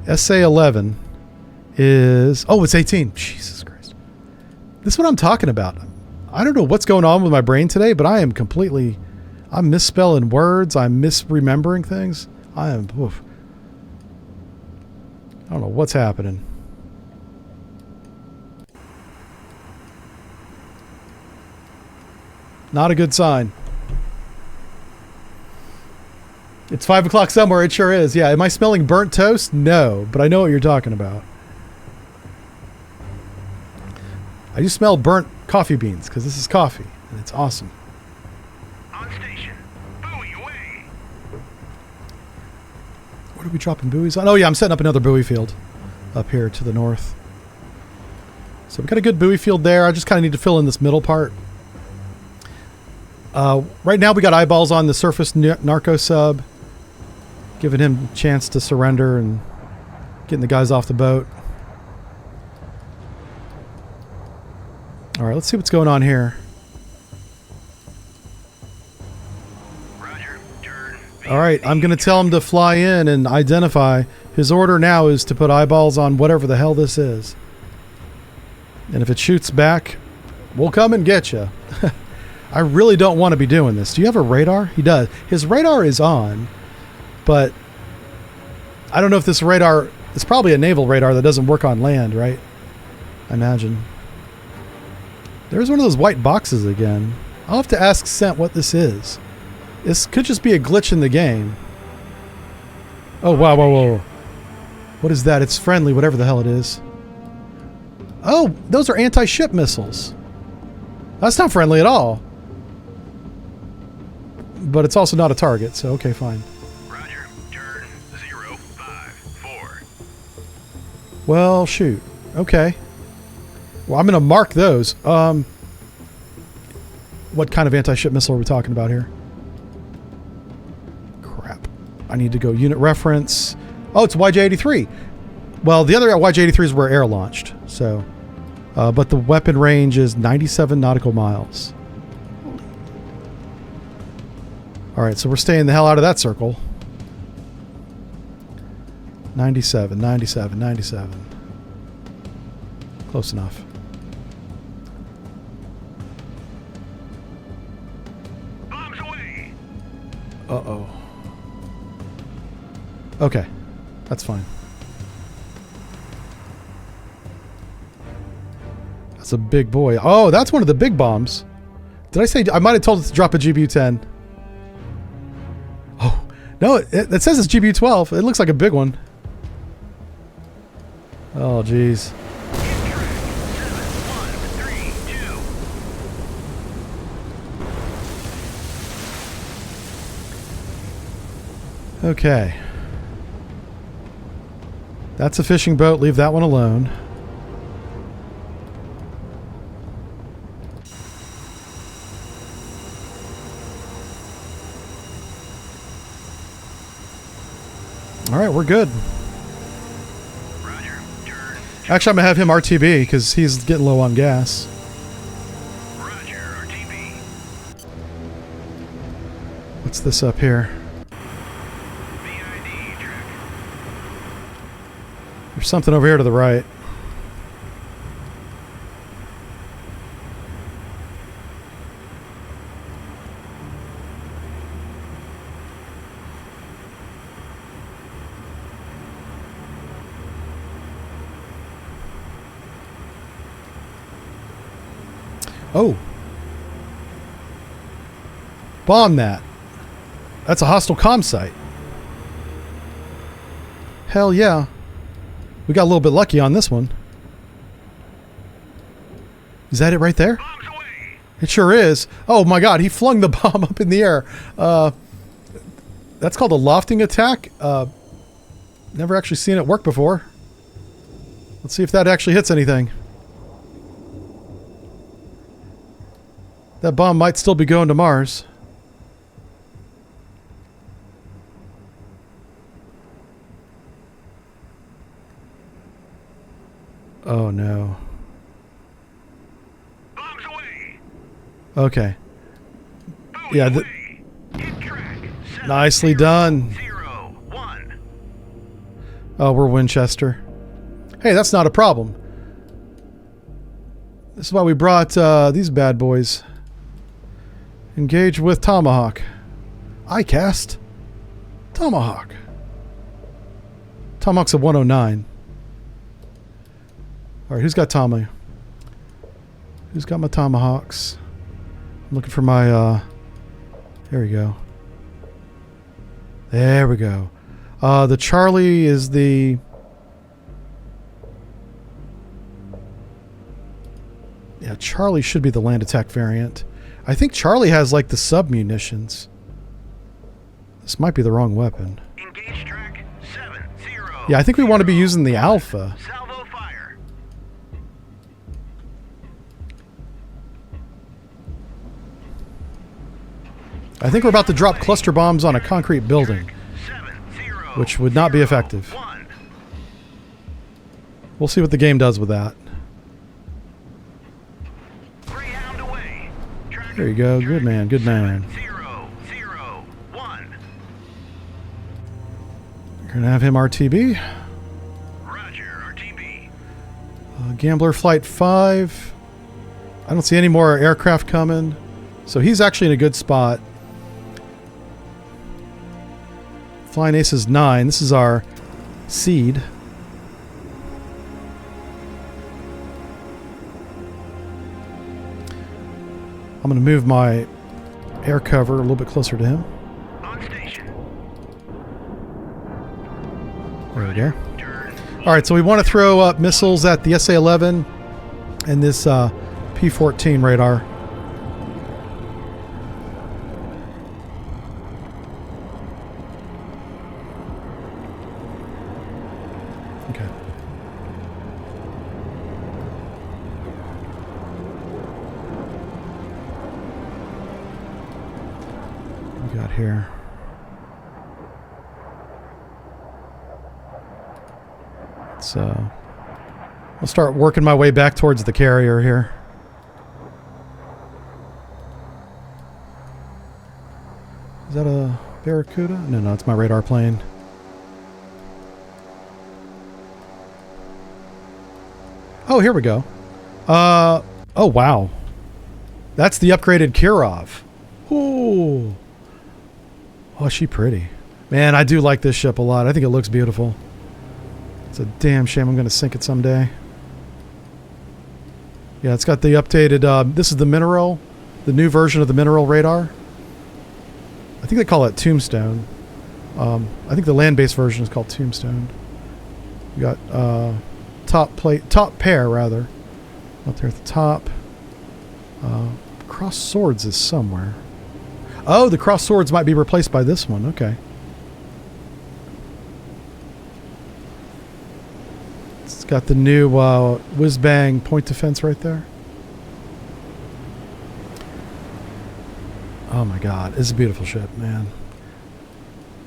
SA11 is... Oh, it's 18. Jesus Christ. This is what I'm talking about. I don't know what's going on with my brain today, but I am completely... I'm misspelling words. I'm misremembering things. I am... Oof. I don't know what's happening. Not a good sign. It's 5 o'clock somewhere. It sure is. Yeah. Am I smelling burnt toast? No. But I know what you're talking about. I just smell burnt coffee beans because this is coffee. And it's awesome. On station. Buoy away. What are we dropping buoys on? Oh, yeah. I'm setting up another buoy field up here to the north. So we've got a good buoy field there. I just kind of need to fill in this middle part. Right now we got eyeballs on the surface narco sub, giving him a chance to surrender and getting the guys off the boat. Alright, let's see what's going on here. Roger. Turn. Alright, I'm going to tell him to fly in and identify. His order now is to put eyeballs on whatever the hell this is. And if it shoots back, we'll come and get you. I really don't want to be doing this. Do you have a radar? He does. His radar is on, but I don't know if this radar... It's probably a naval radar that doesn't work on land, right? I imagine. There's one of those white boxes again. I'll have to ask Scent what this is. This could just be a glitch in the game. Oh, wow, whoa, whoa. What is that? It's friendly, whatever the hell it is. Oh, those are anti-ship missiles. That's not friendly at all. But it's also not a target, so okay, fine. Roger. Turn 054. Well, shoot. Okay. Well, I'm going to mark those. What kind of anti-ship missile are we talking about here? Crap. I need to go unit reference. Oh, it's YJ-83. Well, the other YJ-83s were air-launched, so... but the weapon range is 97 nautical miles. Alright, so we're staying the hell out of that circle. 97, 97, 97. Close enough. Bombs away. Uh-oh. Okay. That's fine. That's a big boy. Oh, that's one of the big bombs. Did I say... I might have told it to drop a GBU-10. Oh. No, it says it's GBU-12. It looks like a big one. Oh, jeez. Okay. That's a fishing boat. Leave that one alone. Alright, we're good. Roger. Turn. Actually, I'm going to have him RTB because he's getting low on gas. Roger. RTB. What's this up here? VID track. There's something over here to the right. Oh. Bomb that. That's a hostile comm site. Hell yeah. We got a little bit lucky on this one. Is that it right there? Bombs away. It sure is. Oh my god, he flung the bomb up in the air. That's called a lofting attack. Never actually seen it work before. Let's see if that actually hits anything. That bomb might still be going to Mars. Oh no. Bombs away. Okay. Buoy Yeah, away. Hit track. nicely done. 701. Oh, we're Winchester. Hey, that's not a problem. This is why we brought these bad boys. Engage with Tomahawk. ICAST. Tomahawk. Tomahawk's a 109. Alright, who's got Tommy? Who's got my Tomahawks? I'm looking for my, there we go. There we go. The Charlie is the... Yeah, Charlie should be the land attack variant. I think Charlie has, like, the sub-munitions. This might be the wrong weapon. Engage track 70. Yeah, I think we want to be using the Alpha. Salvo fire. I think we're about to drop cluster bombs on a concrete building, 70. which would not be effective. 1. We'll see what the game does with that. Greyhound away. Track There you go. Good man. Good man. 001. We're going to have him RTB. Roger. RTB. Gambler Flight 5. I don't see any more aircraft coming. So he's actually in a good spot. Flying Ace is 9. This is our seed. I'm going to move my air cover a little bit closer to him. On station. There we go. Turn. All right, so we want to throw up missiles at the SA-11 and this P-14 radar. Okay. What we got here? I'll start working my way back towards the carrier here. Is that a Barracuda? No, it's my radar plane. Oh, here we go. Oh, wow. That's the upgraded Kirov. Ooh. Oh, is she pretty. Man, I do like this ship a lot. I think it looks beautiful. It's a damn shame I'm going to sink it someday. Yeah, it's got the updated, this is the Mineral, the new version of the Mineral radar. I think they call it Tombstone. I think the land-based version is called Tombstone. You got top pair rather, up there at the top. Cross Swords is somewhere. Oh, the Cross Swords might be replaced by this one. Okay. It's got the new whiz-bang point defense right there. Oh my God, it's a beautiful ship, man.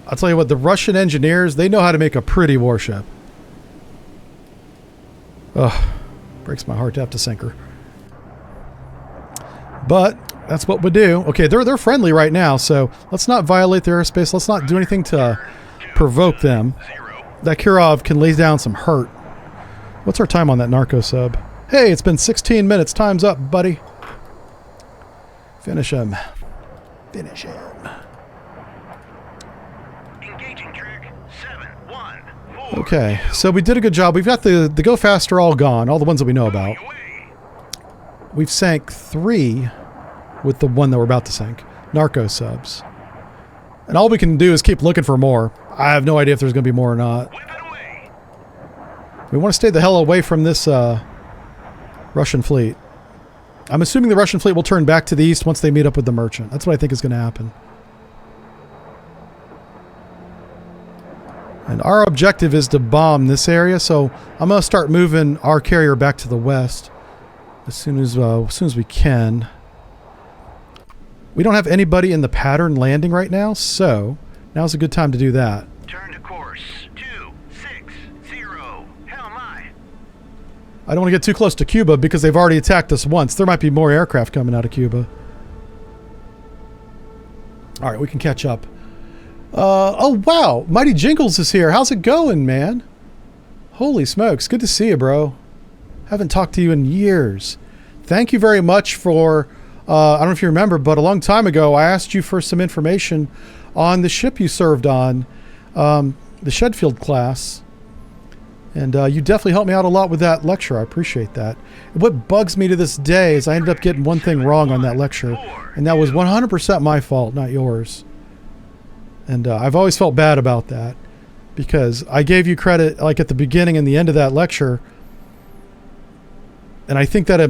I'll tell you what, the Russian engineers, they know how to make a pretty warship. Ugh, breaks my heart to have to sink her. But that's what we do. Okay, they're friendly right now, so let's not violate their airspace. Let's not do anything to provoke them. That Kirov can lay down some hurt. What's our time on that narco sub? Hey, it's been 16 minutes. Time's up, buddy. Finish him. Finish him. Engaging track 714. Okay, so we did a good job. We've got the Go Faster all gone, all the ones that we know about. We've sank 3 with the one that we're about to sink. Narco subs. And all we can do is keep looking for more. I have no idea if there's going to be more or not. We want to stay the hell away from this Russian fleet. I'm assuming the Russian fleet will turn back to the east once they meet up with the merchant. That's what I think is going to happen. And our objective is to bomb this area, so I'm going to start moving our carrier back to the west as soon as we can. We don't have anybody in the pattern landing right now, so now's a good time to do that. Turn to course 260. Hell my. I don't want to get too close to Cuba because they've already attacked us once. There might be more aircraft coming out of Cuba. All right, we can catch up. Oh, wow. Mighty Jingles is here. How's it going, man? Holy smokes. Good to see you, bro. Haven't talked to you in years. Thank you very much for... I don't know if you remember, but a long time ago, I asked you for some information on the ship you served on, the Shedfield class. And you definitely helped me out a lot with that lecture. I appreciate that. What bugs me to this day is I ended up getting one thing wrong on that lecture, and that was 100% my fault, not yours. And I've always felt bad about that because I gave you credit like at the beginning and the end of that lecture, and I think that I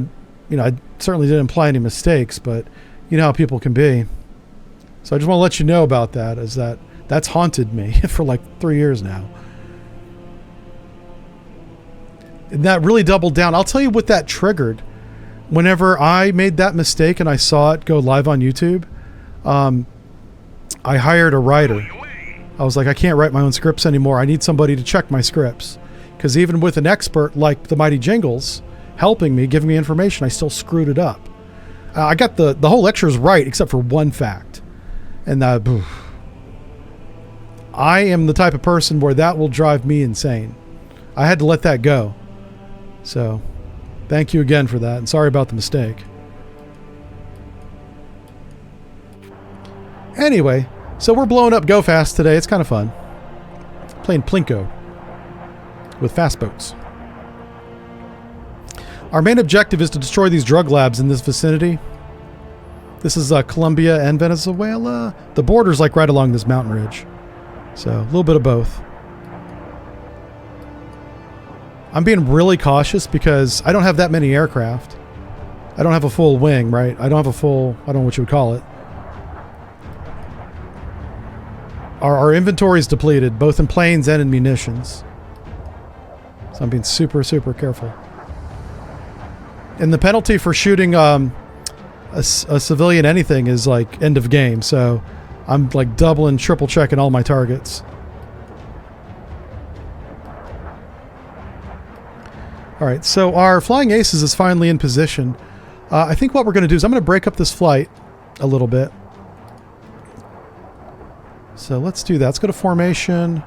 certainly didn't imply any mistakes, but you know how people can be. So I just want to let you know about that, is that's haunted me for like 3 years now. And that really doubled down. I'll tell you what that triggered. Whenever I made that mistake and I saw it go live on YouTube, I hired a writer. I was like, I can't write my own scripts anymore. I need somebody to check my scripts. Because even with an expert like the Mighty Jingles helping me, giving me information, I still screwed it up. I got the whole lectures right except for one fact. And I am the type of person where that will drive me insane. I had to let that go. So, thank you again for that, and sorry about the mistake. Anyway, so we're blowing up Go Fast today. It's kind of fun. Playing Plinko with fast boats. Our main objective is to destroy these drug labs in this vicinity. This is Colombia and Venezuela. The border's like right along this mountain ridge. So a little bit of both. I'm being really cautious because I don't have that many aircraft. I don't have a full wing, right? I don't have a full, I don't know what you would call it. Our inventory is depleted, both in planes and in munitions. So I'm being super, super careful. And the penalty for shooting a civilian anything is like end of game. So I'm like doubling, triple checking all my targets. All right, so our Flying Aces is finally in position. I think what we're going to do is I'm going to break up this flight a little bit. So let's do that. Let's go to formation.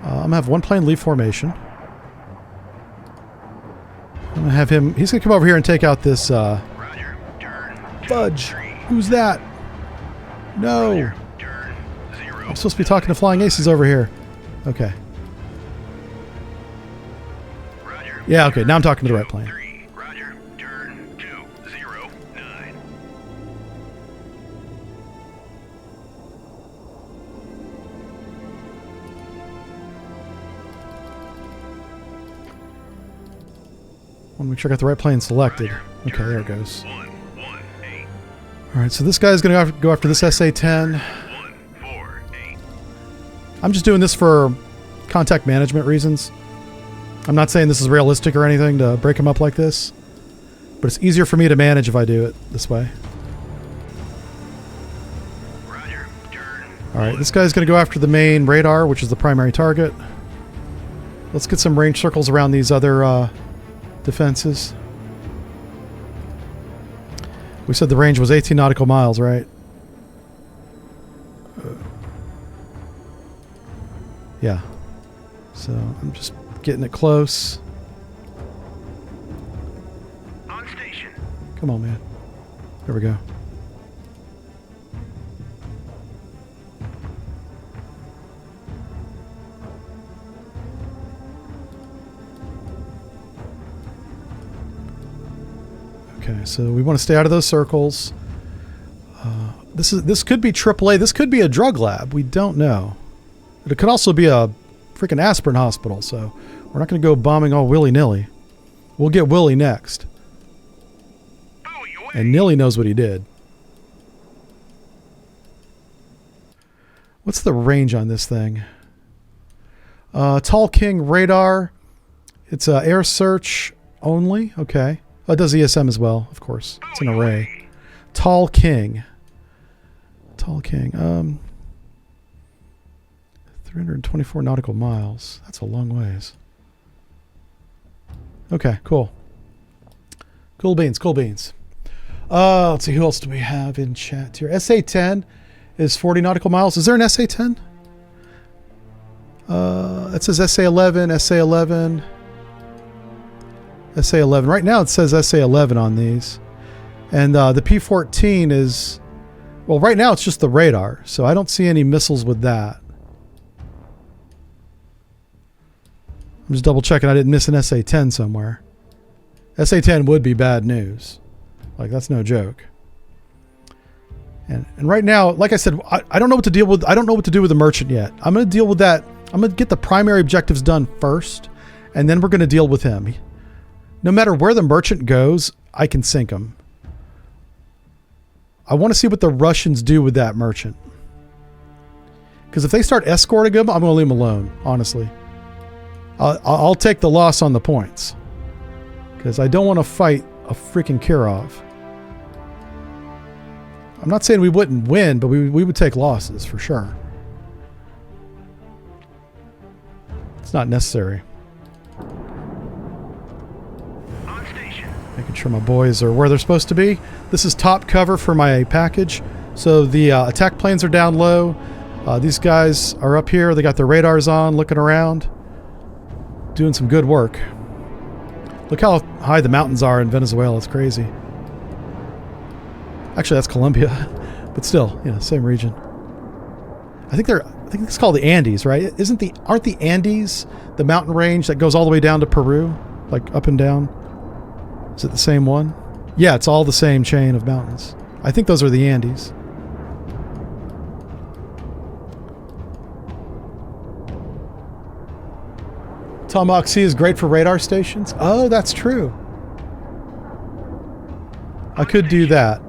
I'm going to have one plane leave formation. I'm going to have him... He's going to come over here and take out this... Roger. Turn. Fudge. Who's that? No. Roger. Turn. 0. I'm supposed to be talking to Flying Aces over here. Okay. Roger. Yeah, okay. Now I'm talking to the right plane. 3. Roger. Turn. 209. I want to make sure I got the right plane selected. Okay, there it goes. 118. Alright, so this guy's going to go after this SA-10. 148. I'm just doing this for contact management reasons. I'm not saying this is realistic or anything to break him up like this. But it's easier for me to manage if I do it this way. Roger. Turn. Alright, this guy's going to go after the main radar, which is the primary target. Let's get some range circles around these other defenses. We said the range was 18 nautical miles, right? Yeah. So I'm just getting it close. On station. Come on, man. There we go. Okay, so we want to stay out of those circles. This could be AAA. This could be a drug lab. We don't know. But it could also be a freaking aspirin hospital. So we're not going to go bombing all willy-nilly. We'll get Willie next. And Nilly knows what he did. What's the range on this thing? Tall King radar. It's air search only. Okay. Oh, it does ESM as well, of course. It's an array. Tall King. Tall King. 324 nautical miles. That's a long ways. Okay, cool. Cool beans, cool beans. Let's see, who else do we have in chat here? SA-10 is 40 nautical miles. Is there an SA-10? It says SA-11, SA-11. SA-11. Right now it says SA-11 on these. And the P-14 is... Well, right now it's just the radar, so I don't see any missiles with that. I'm just double checking I didn't miss an SA-10 somewhere. SA-10 would be bad news. Like, that's no joke. And right now, like I said, I don't know what to deal with. I don't know what to do with the merchant yet. I'm going to deal with that. I'm going to get the primary objectives done first, and then we're going to deal with him. No matter where the merchant goes, I can sink him. I want to see what the Russians do with that merchant. Because if they start escorting him, I'm going to leave him alone, honestly. I'll take the loss on the points. Because I don't want to fight a freaking Kirov. I'm not saying we wouldn't win, but we would take losses for sure. It's not necessary. On station. Making sure my boys are where they're supposed to be. This is top cover for my package. So the attack planes are down low. These guys are up here. They got their radars on, looking around. Doing some good work. Look how high the mountains are in Venezuela. It's crazy. Actually, that's Colombia. But still, you know, same region. I think it's called the Andes, right? Aren't the Andes the mountain range that goes all the way down to Peru? Like up and down? Is it the same one? Yeah, it's all the same chain of mountains. I think those are the Andes. Tomahawk C is great for radar stations. Oh, that's true. I could do that.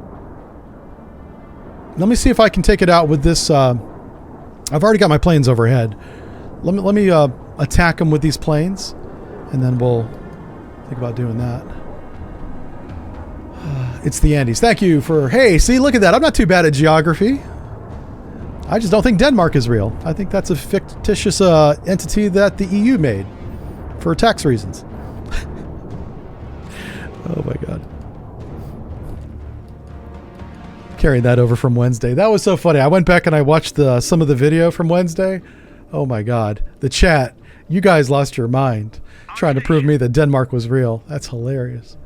Let me see if I can take it out with this. I've already got my planes overhead. Let me attack them with these planes, and then we'll think about doing that. It's the Andes. Thank you for... Hey, see, look at that. I'm not too bad at geography. I just don't think Denmark is real. I think that's a fictitious entity that the EU made for tax reasons. Oh my God. Carrying that over from Wednesday. That was so funny. I went back and I watched some of the video from Wednesday. Oh my God. The chat. You guys lost your mind trying to prove me that Denmark was real. That's hilarious.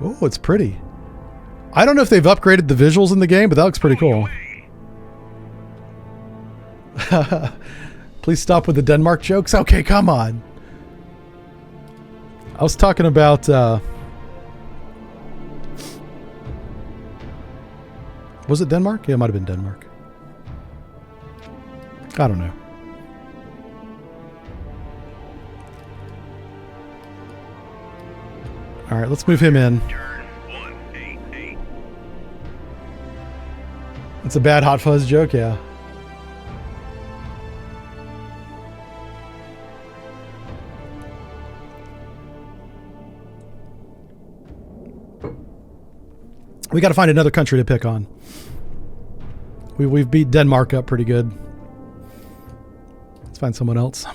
Oh, it's pretty. I don't know if they've upgraded the visuals in the game, but that looks pretty cool. Please stop with the Denmark jokes. Okay, come on. I was talking about... was it Denmark? Yeah, it might have been Denmark. I don't know. All right, let's move him in. Turn 188. It's a bad Hot Fuzz joke, yeah. We got to find another country to pick on. We've beat Denmark up pretty good. Let's find someone else.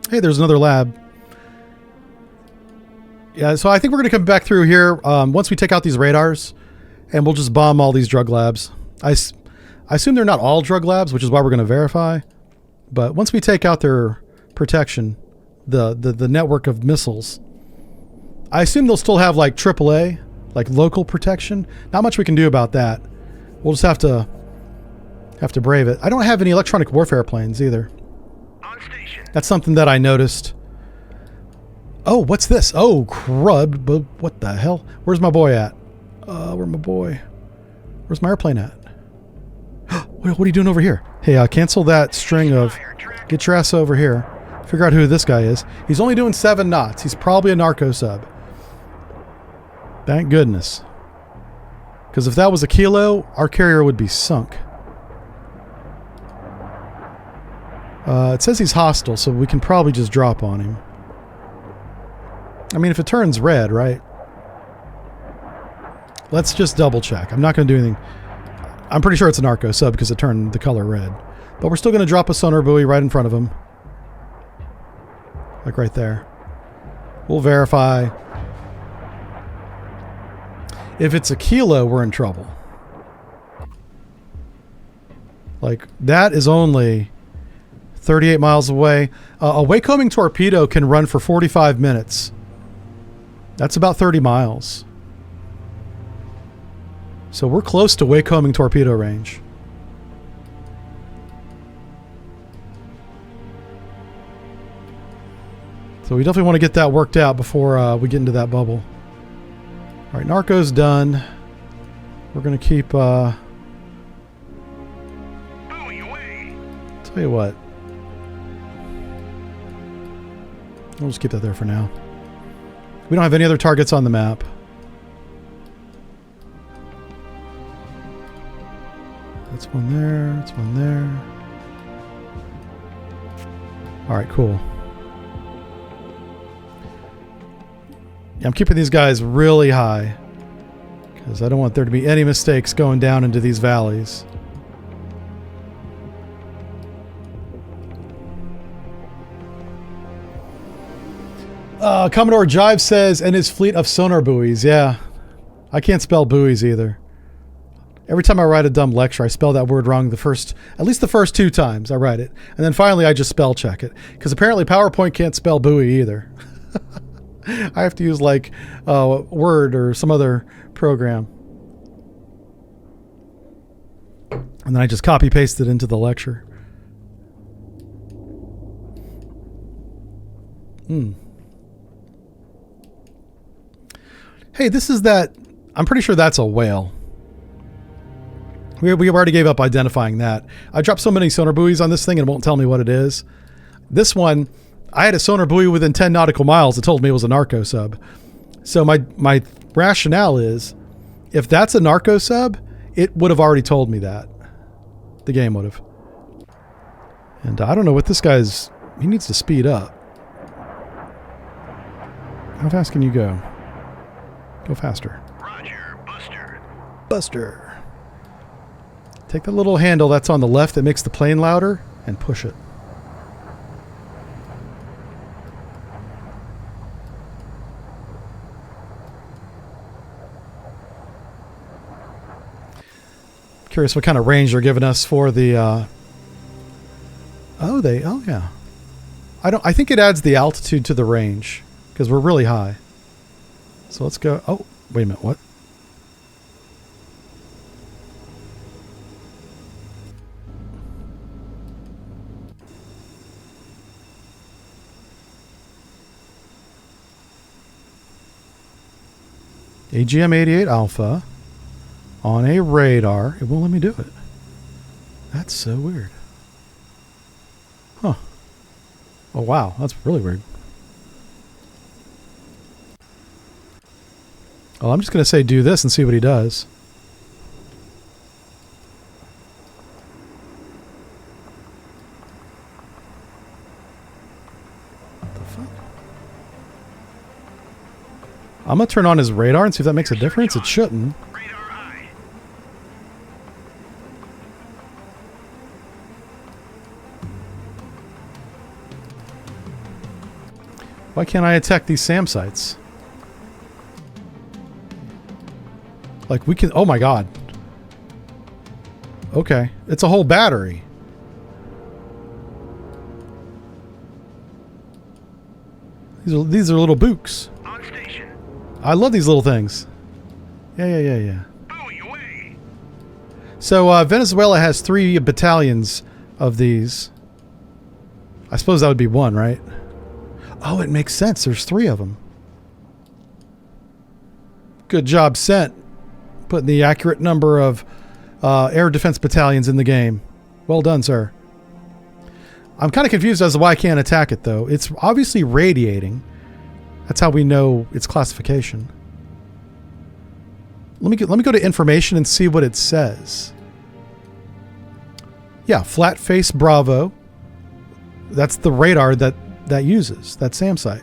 Hey, there's another lab. Yeah, so I think we're going to come back through here once we take out these radars, and we'll just bomb all these drug labs. I assume they're not all drug labs, which is why we're going to verify. But once we take out their protection, the network of missiles, I assume they'll still have like AAA, like local protection. Not much we can do about that. We'll just have to brave it. I don't have any electronic warfare planes either. On station. That's something that I noticed. Oh, what's this? Oh, crud. But what the hell? Where's my boy at? Where's my boy? Where's my airplane at? What are you doing over here? Hey, cancel that string of... Get your ass over here. Figure out who this guy is. He's only doing 7 knots. He's probably a narco sub. Thank goodness. Because if that was a kilo, our carrier would be sunk. It says he's hostile, so we can probably just drop on him. I mean, if it turns red, right? Let's just double check. I'm not going to do anything. I'm pretty sure it's a narco sub because it turned the color red. But we're still going to drop a sonar buoy right in front of him. Like right there. We'll verify. If it's a kilo, we're in trouble. Like, that is only 38 miles away. A waycoming torpedo can run for 45 minutes. That's about 30 miles. So we're close to waycoming torpedo range. So we definitely want to get that worked out before we get into that bubble. All right, Narco's done. We're going to keep... Buoy away. Tell you what. We'll just keep that there for now. We don't have any other targets on the map. That's one there. That's one there. All right, cool. Yeah, I'm keeping these guys really high because I don't want there to be any mistakes going down into these valleys. Commodore Jive says, and his fleet of sonar buoys. Yeah, I can't spell buoys either. Every time I write a dumb lecture, I spell that word wrong at least the first 2 times I write it. And then finally I just spell check it. Because apparently PowerPoint can't spell buoy either. I have to use like Word or some other program. And then I just copy paste it into the lecture. Hey, this is that... I'm pretty sure that's a whale. We already gave up identifying that. I dropped so many sonar buoys on this thing and it won't tell me what it is. This one, I had a sonar buoy within 10 nautical miles that told me it was a narco sub. So my rationale is, if that's a narco sub, it would have already told me that. The game would have. And I don't know what this guy's... He needs to speed up. How fast can you go? Go faster. Roger, Buster. Buster. Take the little handle that's on the left that makes the plane louder and push it. Curious what kind of range they're giving us for the oh yeah. I think it adds the altitude to the range because we're really high. So let's go. Oh, wait a minute. What? AGM-88 Alpha on a radar. It won't let me do it. That's so weird. Huh. Oh, wow. That's really weird. Well, I'm just going to say do this and see what he does. What the fuck? I'm going to turn on his radar and see if that makes a difference. It shouldn't. Radar eye. Why can't I attack these SAM sites? Like we can... Oh my god. Okay. It's a whole battery. These are little books. On station. I love these little things. Yeah. Buoy away. So Venezuela has 3 battalions of these. I suppose that would be 1, right? Oh, it makes sense. There's 3 of them. Good job, Sent. Putting the accurate number of air defense battalions in the game. Well done, sir. I'm kind of confused as to why I can't attack it, though. It's obviously radiating. That's how we know its classification. Let me go to information and see what it says. Yeah, flat face Bravo. That's the radar that uses that SAM site.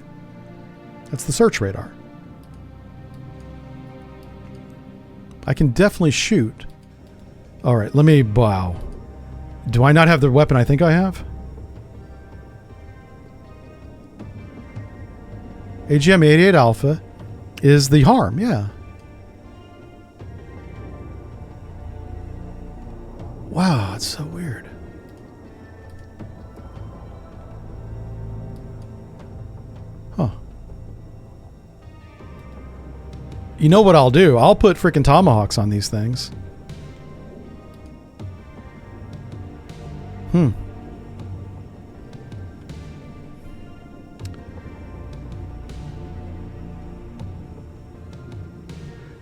That's the search radar. I can definitely shoot. All right, let me... Wow. Do I not have the weapon I think I have? AGM-88 Alpha is the harm, yeah. Wow, it's so weird. Huh. You know what I'll do? I'll put freaking tomahawks on these things.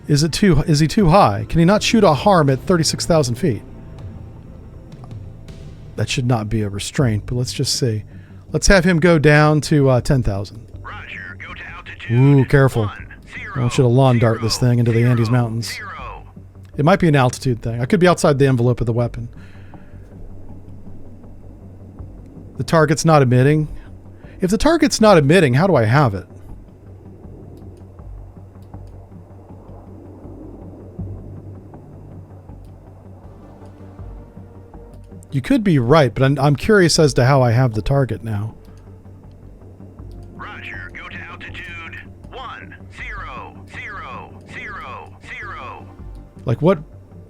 Is he too high? Can he not shoot a harm at 36,000 feet? That should not be a restraint, but let's just see. Let's have him go down to 10,000. Roger, go to altitude. Ooh, careful. 10, I want you to lawn dart this thing into the Andes Mountains. 0. It might be an altitude thing. I could be outside the envelope of the weapon. The target's not emitting. If the target's not emitting, how do I have it? You could be right, but I'm curious as to how I have the target now. Roger, go to altitude 1000. Like what?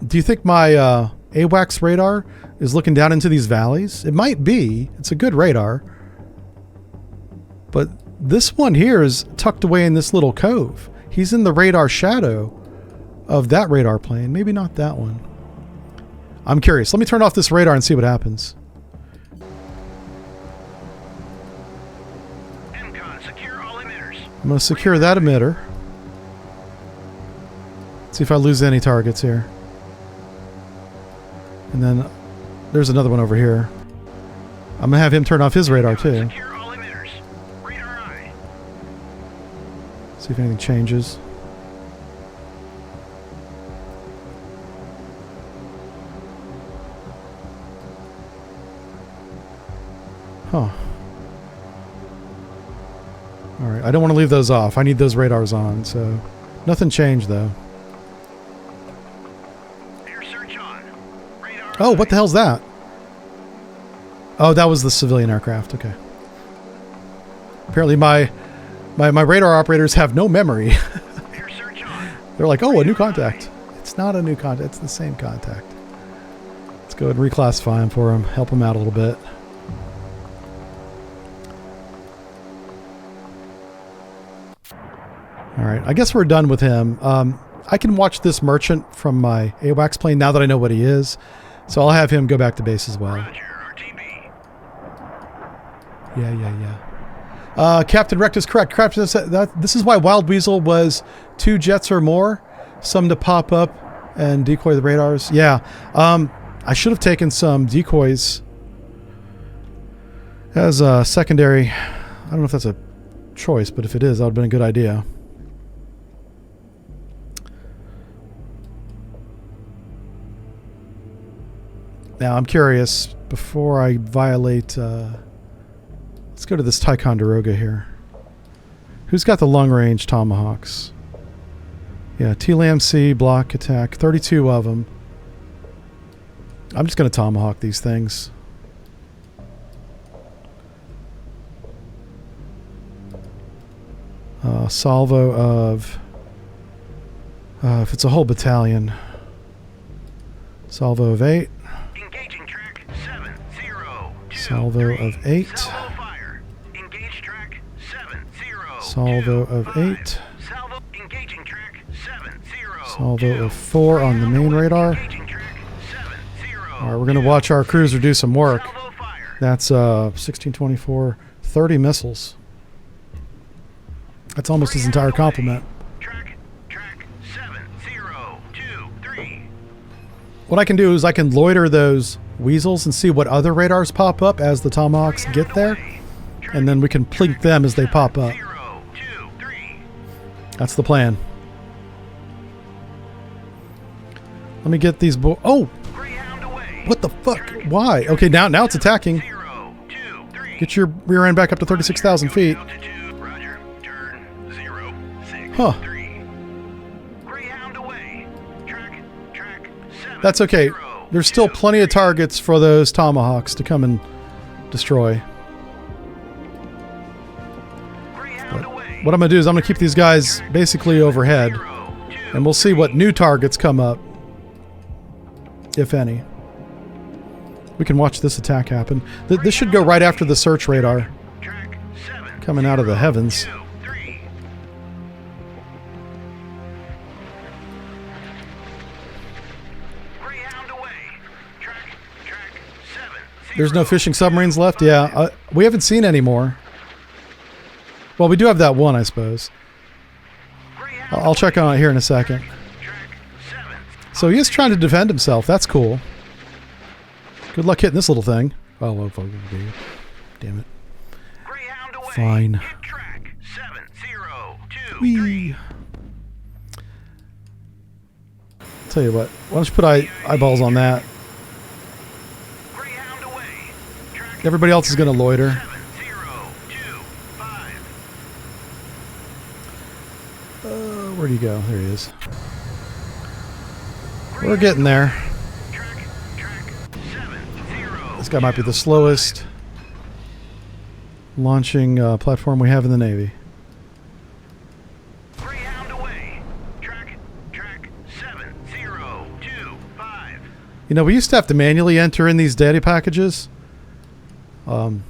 Do you think my AWACS radar is looking down into these valleys? It might be. It's a good radar. But this one here is tucked away in this little cove. He's in the radar shadow of that radar plane. Maybe not that one. I'm curious. Let me turn off this radar and see what happens. MCON Secure all emitters. I'm going to secure that emitter. See if I lose any targets here. And then there's another one over here. I'm going to have him turn off his radar too. Secure all emitters. Radar eye. See if anything changes. Huh. Alright, I don't want to leave those off. I need those radars on, so... Nothing changed, though. Air search on. Radar Oh, what the hell's that? Oh, that was the civilian aircraft. Okay. Apparently my radar operators have no memory. Air search on. They're like, oh, a new contact. It's not a new contact. It's the same contact. Let's go ahead and reclassify him for him. Help him out a little bit. Alright, I guess we're done with him. I can watch this merchant from my AWACS plane now that I know what he is. So I'll have him go back to base as well. Roger, RTB. Yeah. Captain Recht is correct. Captain said that this is why Wild Weasel was 2 jets or more. Some to pop up and decoy the radars. Yeah. I should have taken some decoys as a secondary. I don't know if that's a choice, but if it is, that would have been a good idea. Now, I'm curious, before I violate... let's go to this Ticonderoga here. Who's got the long-range Tomahawks? Yeah, TLAMC, block attack, 32 of them. I'm just going to Tomahawk these things. Salvo of... if it's a whole battalion. Salvo of 8. Engaging track 702. Salvo of 8. Salvo fire. Engage track 70. Salvo of 8. Salvo engaging track 70. Salvo of 4 on the main radar. Engaging track 70. Alright, we're going to watch our cruiser do some work. Salvo fire. That's 1624, 30 missiles. That's almost his entire complement. Track 7023. What I can do is I can loiter those weasels and see what other radars pop up as the Tomahawks get there. And then we can plink them as they pop up. 023. That's the plan. Let me get these oh! Greyhound away. What the fuck? Why? Okay, now it's attacking. 023. Get your rear end back up to 36,000 feet. Altitude, Roger. Turn 063. Huh. Greyhound away. Track 7. That's okay. There's still plenty of targets for those Tomahawks to come and destroy. Greyhound away. What I'm going to do is I'm going to keep these guys basically overhead. And we'll see what new targets come up. If any. We can watch this attack happen. This should go right after the search radar. Track 7. Coming out of the heavens. 3. Greyhound away. Track 7. There's no fishing submarines left? Yeah. We haven't seen any more. Well, we do have that one, I suppose. I'll check on it here in a second. Track 7. So he is trying to defend himself. That's cool. Good luck hitting this little thing. Oh, well, damn it. Greyhound away. Fine. Hit track 702. Whee! Tell you what. Why don't you put eyeballs on that? Greyhound away. Track Everybody else is going to loiter. 7025. Where'd he go? There he is. We're getting there. Track 70. This guy might be the slowest launching platform we have in the Navy. Greyhound away. Track 7025. You know, we used to have to manually enter in these data packages. On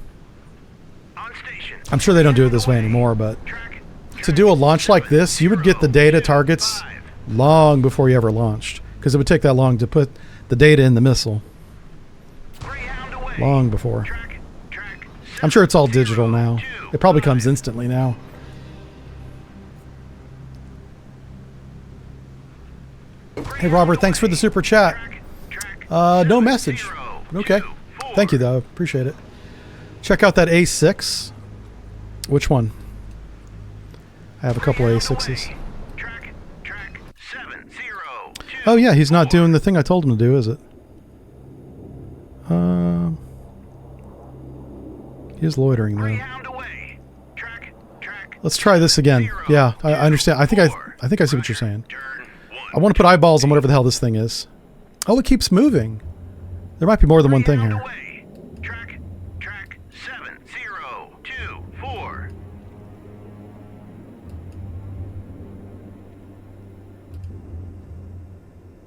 station. I'm sure they don't do it this way anymore, but Track to do a launch like this, you would get the data targets long before you ever launched. Because it would take that long to put the data in the missile. Greyhound away. Long before. Track I'm sure it's all digital now. It probably comes instantly now. Hey, Robert, thanks for the super chat. No message. Okay. Thank you, though. Appreciate it. Check out that A6. Which one? I have a couple of A6s. Oh, yeah, he's not doing the thing I told him to do, is it? He is loitering, though. Let's try this again. Yeah, I understand. I think I see what you're saying. I want to put eyeballs on whatever the hell this thing is. Oh, it keeps moving. There might be more than one thing here. Track 7024.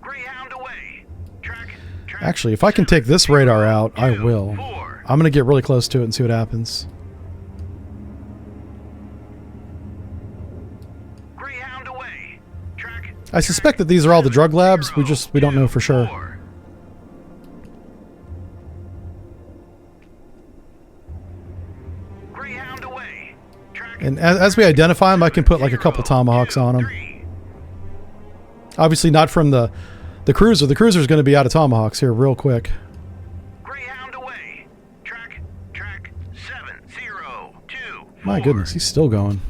Greyhound away. Actually, if I can take this radar out, I will. I'm going to get really close to it and see what happens. Greyhound away. I suspect that these are all the drug labs. We don't know for sure. Greyhound away. And as we identify them, I can put like a couple tomahawks on them. Obviously not from the cruiser. The cruiser's going to be out of tomahawks here real quick. Greyhound away. Track 702. My goodness, he's still going.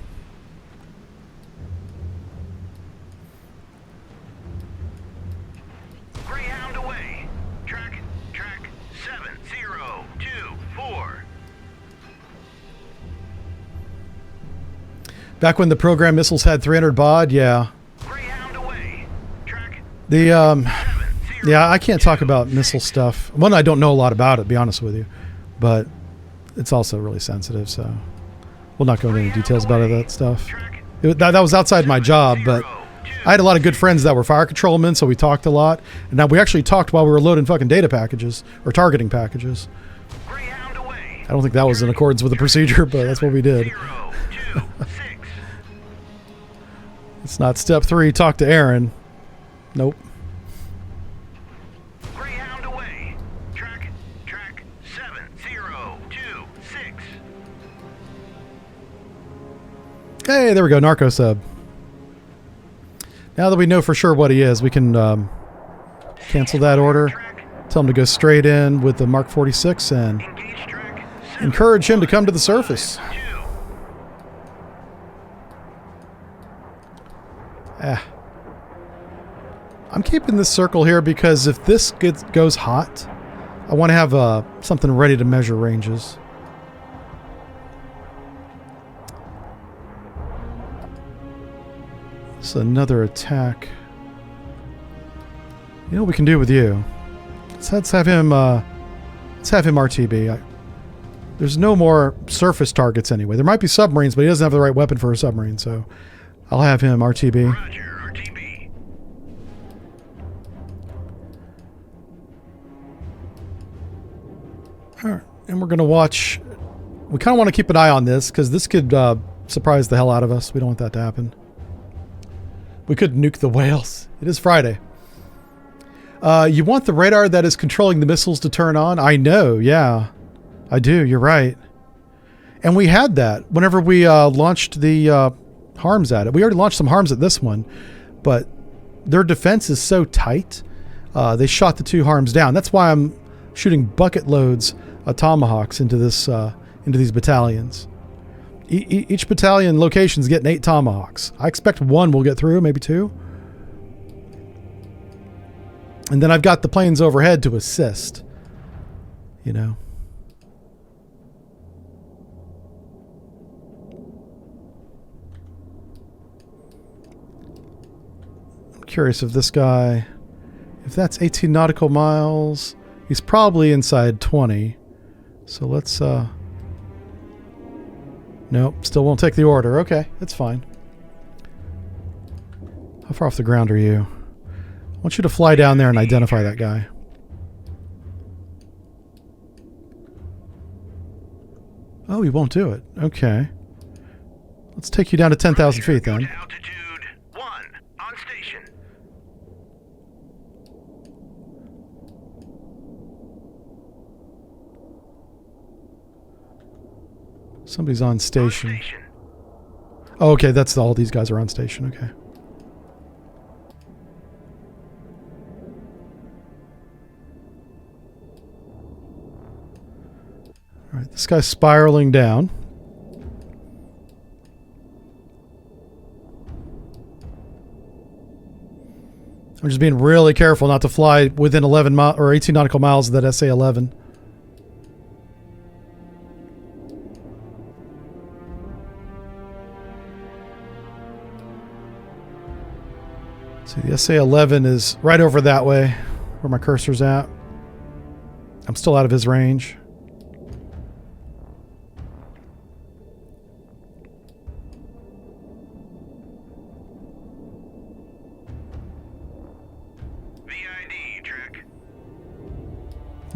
Greyhound away. Track 7024. Back when the program missiles had 300 baud, yeah. Greyhound away. Track Yeah, I can't talk about missile stuff. One, I don't know a lot about it, to be honest with you. But it's also really sensitive, so we'll not go into any details about that stuff. That was outside my job, but I had a lot of good friends that were fire controlmen, so we talked a lot. And now we actually talked while we were loading fucking data packages, or targeting packages. I don't think that was in accordance with the procedure, but that's what we did. It's not step 3, talk to Aaron. Nope. Greyhound away. Track 7026. Hey, there we go, narco sub. Now that we know for sure what he is, we can cancel that order. Tell him to go straight in with the Mark 46 and encourage him to come to the surface. I'm keeping this circle here because if this goes hot, I want to have something ready to measure ranges. This is another attack. You know what we can do with you? Let's have him RTB. There's no more surface targets anyway. There might be submarines, but he doesn't have the right weapon for a submarine, so I'll have him RTB. Roger, RTB. All right, and we're going to watch. We kind of want to keep an eye on this because this could surprise the hell out of us. We don't want that to happen. We could nuke the whales. It is Friday. You want the radar that is controlling the missiles to turn on? I know, yeah. I do, you're right. And we had that whenever we launched the harms at it. We already launched some harms at this one, but their defense is so tight, they shot the 2 harms down. That's why I'm shooting bucket loads of tomahawks into this into these battalions. Each battalion location's getting 8 tomahawks. I expect 1 will get through, maybe 2. And then I've got the planes overhead to assist. You know. I'm curious if this guy, if that's 18 nautical miles, he's probably inside 20. So let's nope, still won't take the order. Okay, that's fine. How far off the ground are you? I want you to fly down there and identify that guy. Oh, he won't do it. Okay. Let's take you down to 10,000 feet then. Altitude 1 on station. Somebody's on station. On station. Oh, okay, that's all these guys are on station. Okay. All right, this guy's spiraling down. I'm just being really careful not to fly within 11 or 18 nautical miles of that SA-11. See, the SA-11 is right over that way, where my cursor's at. I'm still out of his range.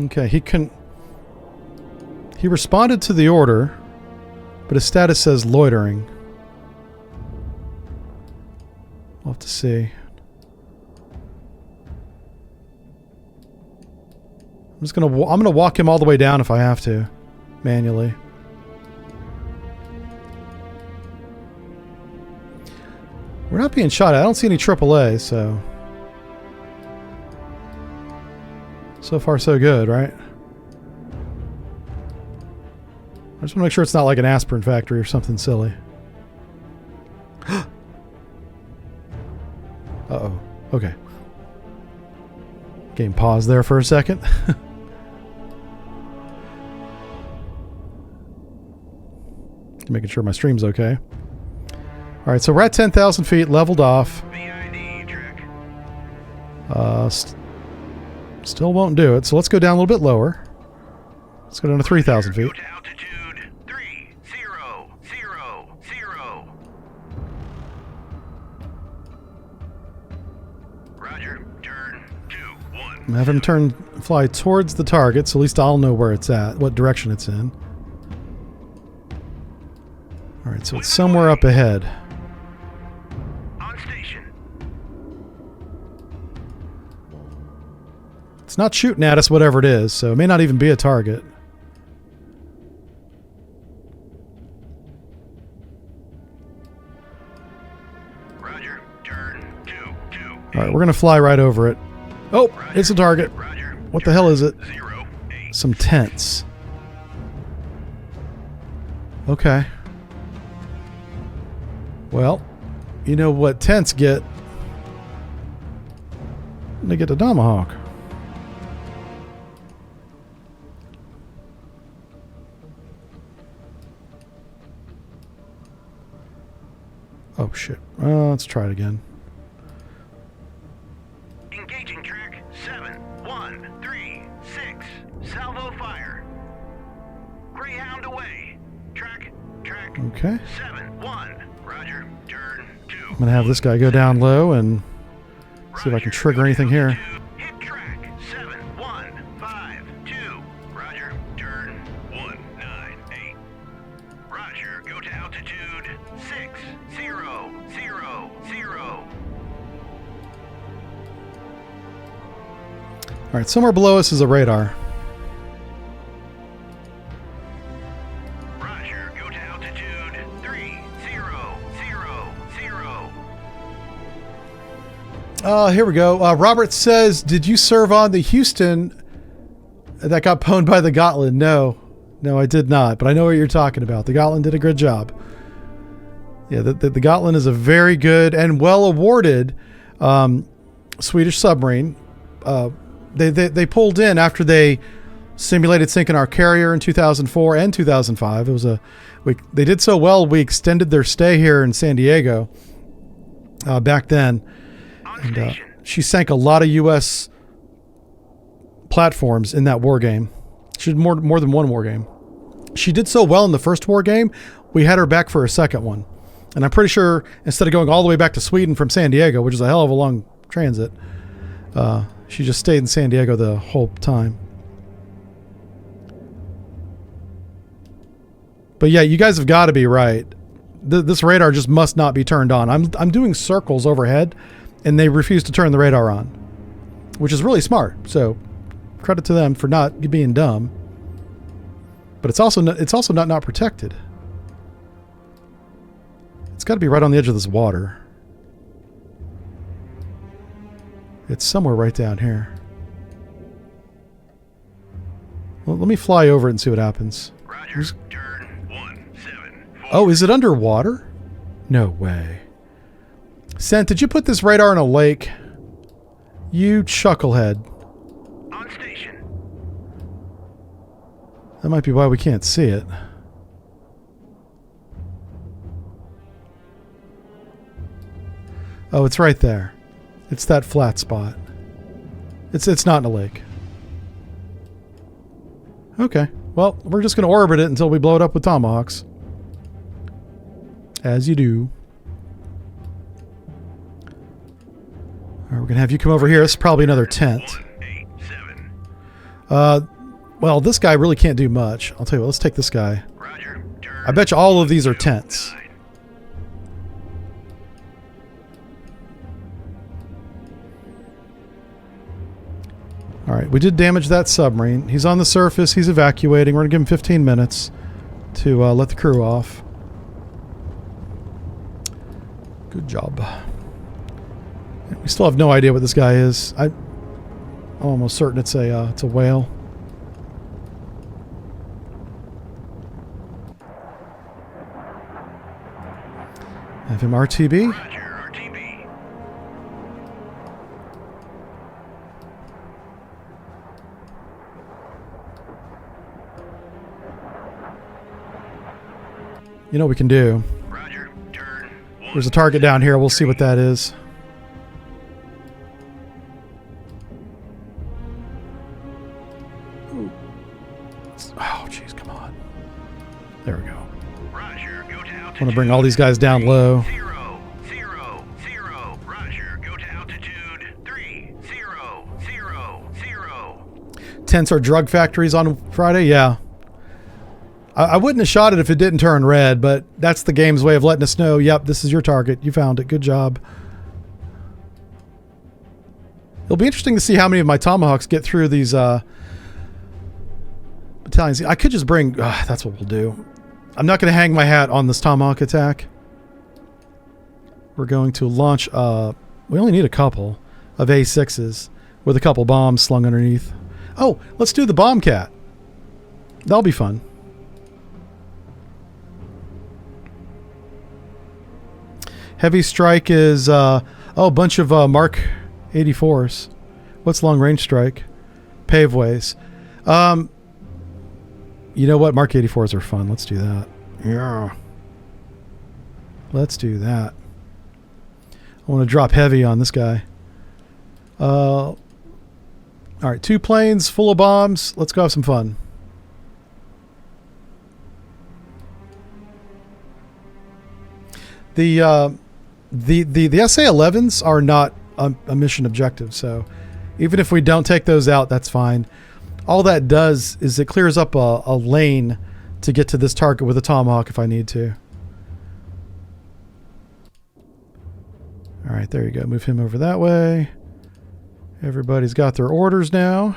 Okay, he responded to the order, but his status says loitering. We'll have to see. I'm gonna walk him all the way down if I have to, manually. We're not being shot at. I don't see any AAA, so... So far, so good, right? I just want to make sure it's not like an aspirin factory or something silly. Uh-oh. Okay. Game paused there for a second. Making sure my stream's okay. Alright, so we're at 10,000 feet, leveled off. Still won't do it, so let's go down a little bit lower. Let's go down to 3,000 feet. Go to altitude 3000. Roger, turn 21. I'm having him fly towards the target, so at least I'll know where it's at, what direction it's in. Alright, so it's somewhere up ahead. On station. It's not shooting at us, whatever it is, so it may not even be a target. Roger, turn 22. Alright, we're going to fly right over it. Oh, Roger, it's a target. Roger, What the hell is it? 08. Some tents. Okay. Well, you know what tents get? They get a Tomahawk. Oh shit. Let's try it again. Engaging track 7136. Salvo fire. Greyhound away. Track Okay. 71. Roger, turn 2. I'm gonna have this guy go down low and see if I can trigger anything here. Hit track 7152. Roger, turn 198. Roger, go to altitude 6000. Alright, somewhere below us is a radar. Roger, go to altitude 3000. Here we go. Robert says, did you serve on the Houston that got pwned by the Gotland? No, I did not, but I know what you're talking about. The Gotland did a good job. Yeah, the Gotland is a very good and well awarded Swedish submarine. They pulled in after they simulated sinking our carrier in 2004 and 2005. It was they did so well, we extended their stay here in San Diego back then. And she sank a lot of U.S. platforms in that war game. She did more than one war game. She did so well in the first war game, we had her back for a second one. And I'm pretty sure instead of going all the way back to Sweden from San Diego, which is a hell of a long transit, she just stayed in San Diego the whole time. But yeah, you guys have got to be right. This radar just must not be turned on. I'm doing circles overhead, and they refuse to turn the radar on, which is really smart. So credit to them for not being dumb. But it's also not protected. got to be right on the edge of this water. It's somewhere right down here. Well, let me fly over it and see what happens. Roger. Turn 174. Oh, is it underwater? No way. Sent, did you put this radar in a lake? You chucklehead. On station. That might be why we can't see it. Oh, it's right there. It's that flat spot. It's not in a lake. Okay. Well, we're just going to orbit it until we blow it up with tomahawks. As you do. All right, we're going to have you come over here. This is probably another tent. 187. Well, this guy really can't do much. I'll tell you what, let's take this guy. Roger. Turn I bet you all of these are tents. 9. All right, we did damage that submarine. He's on the surface. He's evacuating. We're going to give him 15 minutes to let the crew off. Good job. We still have no idea what this guy is. I'm almost certain it's a whale. Have him RTB. Roger. RTB. You know what we can do. Roger. Turn 1. There's a target down here. We'll see what that is. Ooh. Oh, jeez, come on. There we go. Roger. Go to altitude. I want to bring all these guys down low. 0, 0, 0. Roger. Go to altitude. 3, 0, 0, 0. Tents are drug factories on Friday? Yeah. I wouldn't have shot it if it didn't turn red, but that's the game's way of letting us know, yep, this is your target. You found it. Good job. It'll be interesting to see how many of my tomahawks get through these battalions. I could just bring... that's what we'll do. I'm not going to hang my hat on this tomahawk attack. We're going to launch... we only need a couple of A6s with a couple bombs slung underneath. Oh, let's do the Bombcat. That'll be fun. Heavy strike is, a bunch of Mark 84s. What's long range strike? Paveways. You know what? Mark 84s are fun. Let's do that. Yeah. Let's do that. I want to drop heavy on this guy. All right, 2 planes full of bombs. Let's go have some fun. The SA-11s are not a mission objective, so even if we don't take those out, that's fine. All that does is it clears up a lane to get to this target with a tomahawk if I need to. All right, there you go. Move him over that way. Everybody's got their orders now.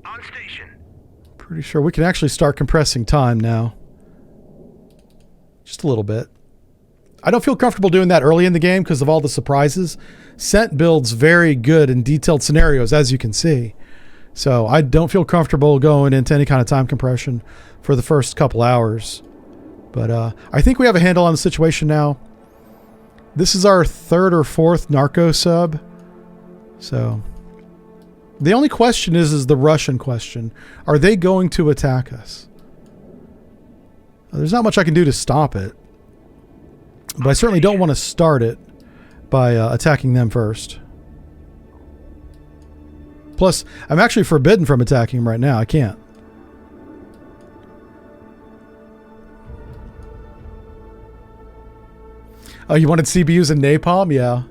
On station. Pretty sure we can actually start compressing time now. Just a little bit. I don't feel comfortable doing that early in the game because of all the surprises. Scent builds very good and detailed scenarios, as you can see. So I don't feel comfortable going into any kind of time compression for the first couple hours. But I think we have a handle on the situation now. This is our 3rd or 4th narco sub. So the only question is the Russian question. Are they going to attack us? There's not much I can do to stop it. But I certainly don't want to start it by attacking them first. Plus, I'm actually forbidden from attacking them right now. I can't. Oh, you wanted CBUs and napalm? Yeah.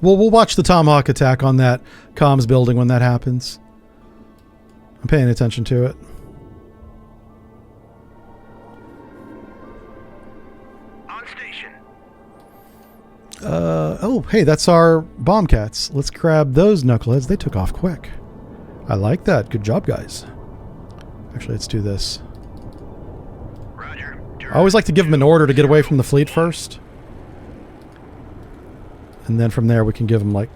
Well, we'll watch the Tomahawk attack on that comms building when that happens. I'm paying attention to it. On station. Oh, hey, that's our bomb cats. Let's grab those knuckleheads. They took off quick. I like that. Good job, guys. Actually, let's do this. Roger. I always like to give them an order to get away from the fleet first. And then from there we can give them, like,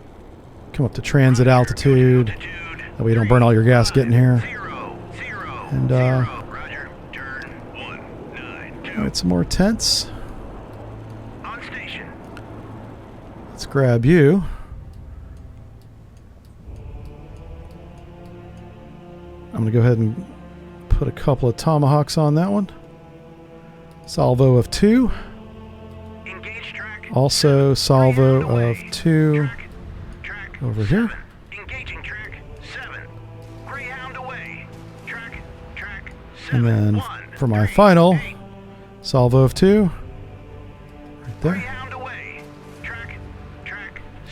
come up to transit altitude. That way you don't burn all your gas getting here. And, Roger. Turn 192. alright, some more tents. On station. Let's grab you. I'm going to go ahead and put a couple of tomahawks on that one. Salvo of 2. Engage track. Also salvo of 2 Track. over here. 7. Engaging track 7. Greyhound away. Track 7. And then 1, for my 3, final 8. salvo of 2. Right there. Greyhound away. Track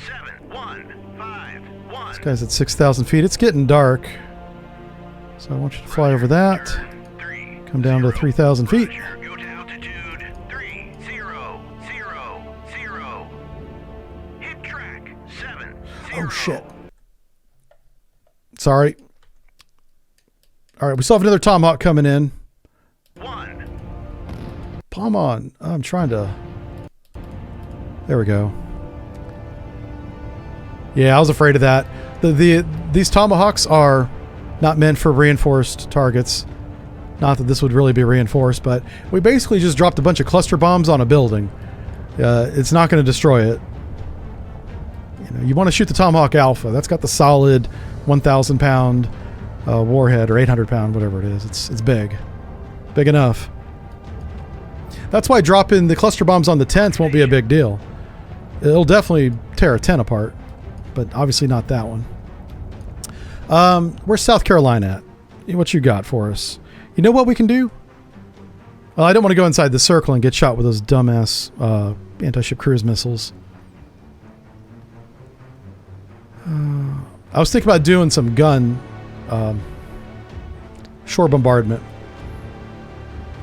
7. 1, 5, 1. This guy's at 6,000 feet. It's getting dark. So I want you to fly over that. Come down to 3,000 feet. Roger, go to altitude 3000. Hit track 7. Oh, shit. Sorry. Alright, we still have another Tomahawk coming in. 1. Palm on. I'm trying to... There we go. Yeah, I was afraid of that. These Tomahawks are not meant for reinforced targets. Not that this would really be reinforced, but we basically just dropped a bunch of cluster bombs on a building. It's not going to destroy it. You want to shoot the Tomahawk Alpha. That's got the solid 1,000 pound warhead, or 800 pound, whatever it is. It's big. Big enough. That's why dropping the cluster bombs on the tents won't be a big deal. It'll definitely tear a tent apart, but obviously not that one. Where's South Carolina at? What you got for us? You know what we can do? Well, I don't want to go inside the circle and get shot with those dumbass anti-ship cruise missiles. I was thinking about doing some gun shore bombardment.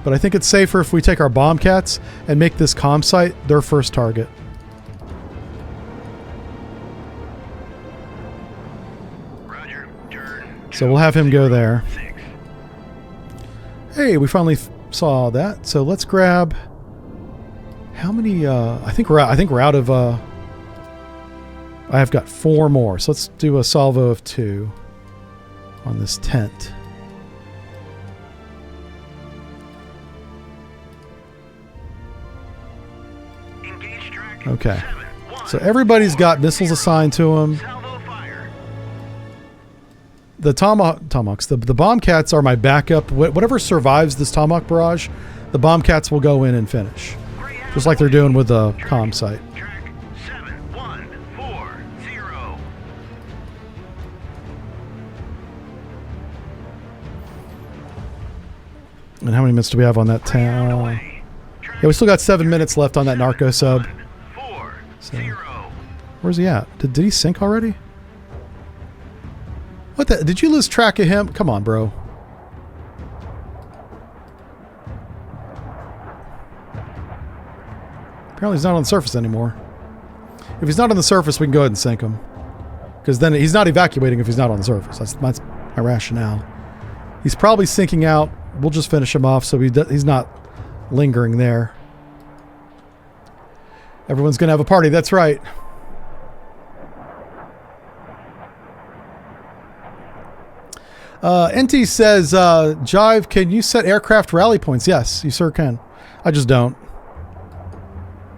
But I think it's safer if we take our bombcats and make this comm site their first target. Roger, turn. So we'll have him go there. 6. Hey, we finally saw that. So let's grab... How many... I think we're out of... I have got 4 more. So let's do a salvo of 2 on this tent. Engage track Okay. 7. 1. So everybody's got missiles assigned to them. Salvo fire. The Tomahawks, the bombcats are my backup. Whatever survives this Tomahawk barrage, the bombcats will go in and finish. Just like they're doing with the comm site. Track 7140. And how many minutes do we have on that town? Yeah, we still got 7 minutes left on that narco sub. 4 So, 0. where's he at? Did he sink already? What the? Did you lose track of him? Come on, bro. Apparently he's not on the surface anymore. If he's not on the surface, we can go ahead and sink him. Because then he's not evacuating if he's not on the surface. That's my rationale. He's probably sinking out. We'll just finish him off so he's not lingering there. Everyone's going to have a party. That's right. NT says, Jive, can you set aircraft rally points? Yes, you sure can. I just don't.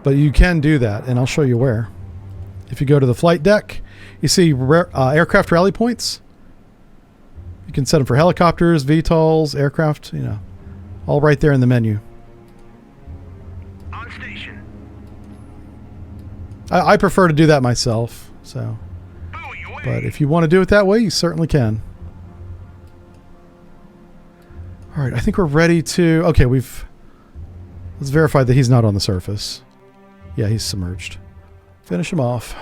But you can do that, and I'll show you where. If you go to the flight deck, you see aircraft rally points. You can set them for helicopters, VTOLs, aircraft, all right there in the menu. On station. I prefer to do that myself, so. Buoy away. But if you want to do it that way, you certainly can. All right, I think we're ready to... Okay, let's verify that he's not on the surface. Yeah, he's submerged. Finish him off.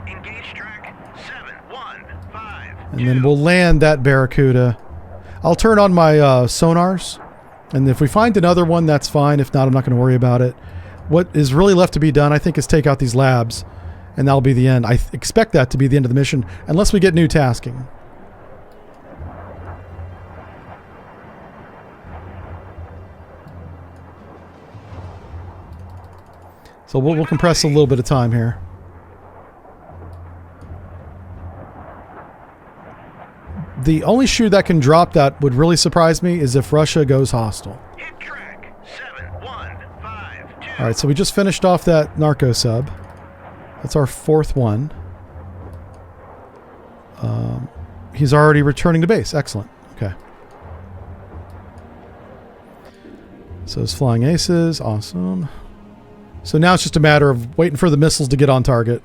Engage track 715. And then we'll land that Barracuda. I'll turn on my sonars And if we find another one, that's fine. If not, I'm not going to worry about it. What is really left to be done, I think, is take out these labs. And that'll be the end. I expect that to be the end of the mission, unless we get new tasking. So we'll compress a little bit of time here. The only shoe that can drop that would really surprise me is if Russia goes hostile. Hit track 7152. All right, so we just finished off that narco sub. That's our fourth one. He's already returning to base. Excellent. Okay. So it's flying aces. Awesome. So now it's just a matter of waiting for the missiles to get on target.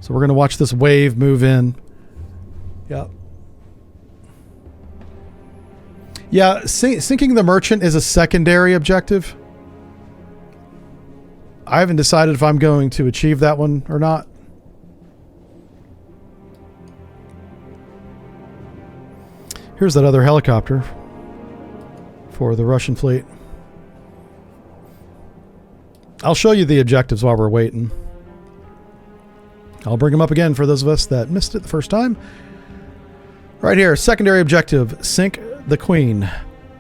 So we're going to watch this wave move in. Yep. Yeah, sinking the merchant is a secondary objective. I haven't decided if I'm going to achieve that one or not. Here's that other helicopter for the Russian fleet. I'll show you the objectives while we're waiting. I'll bring them up again for those of us that missed it the first time. Right here, secondary objective, sink the Queen.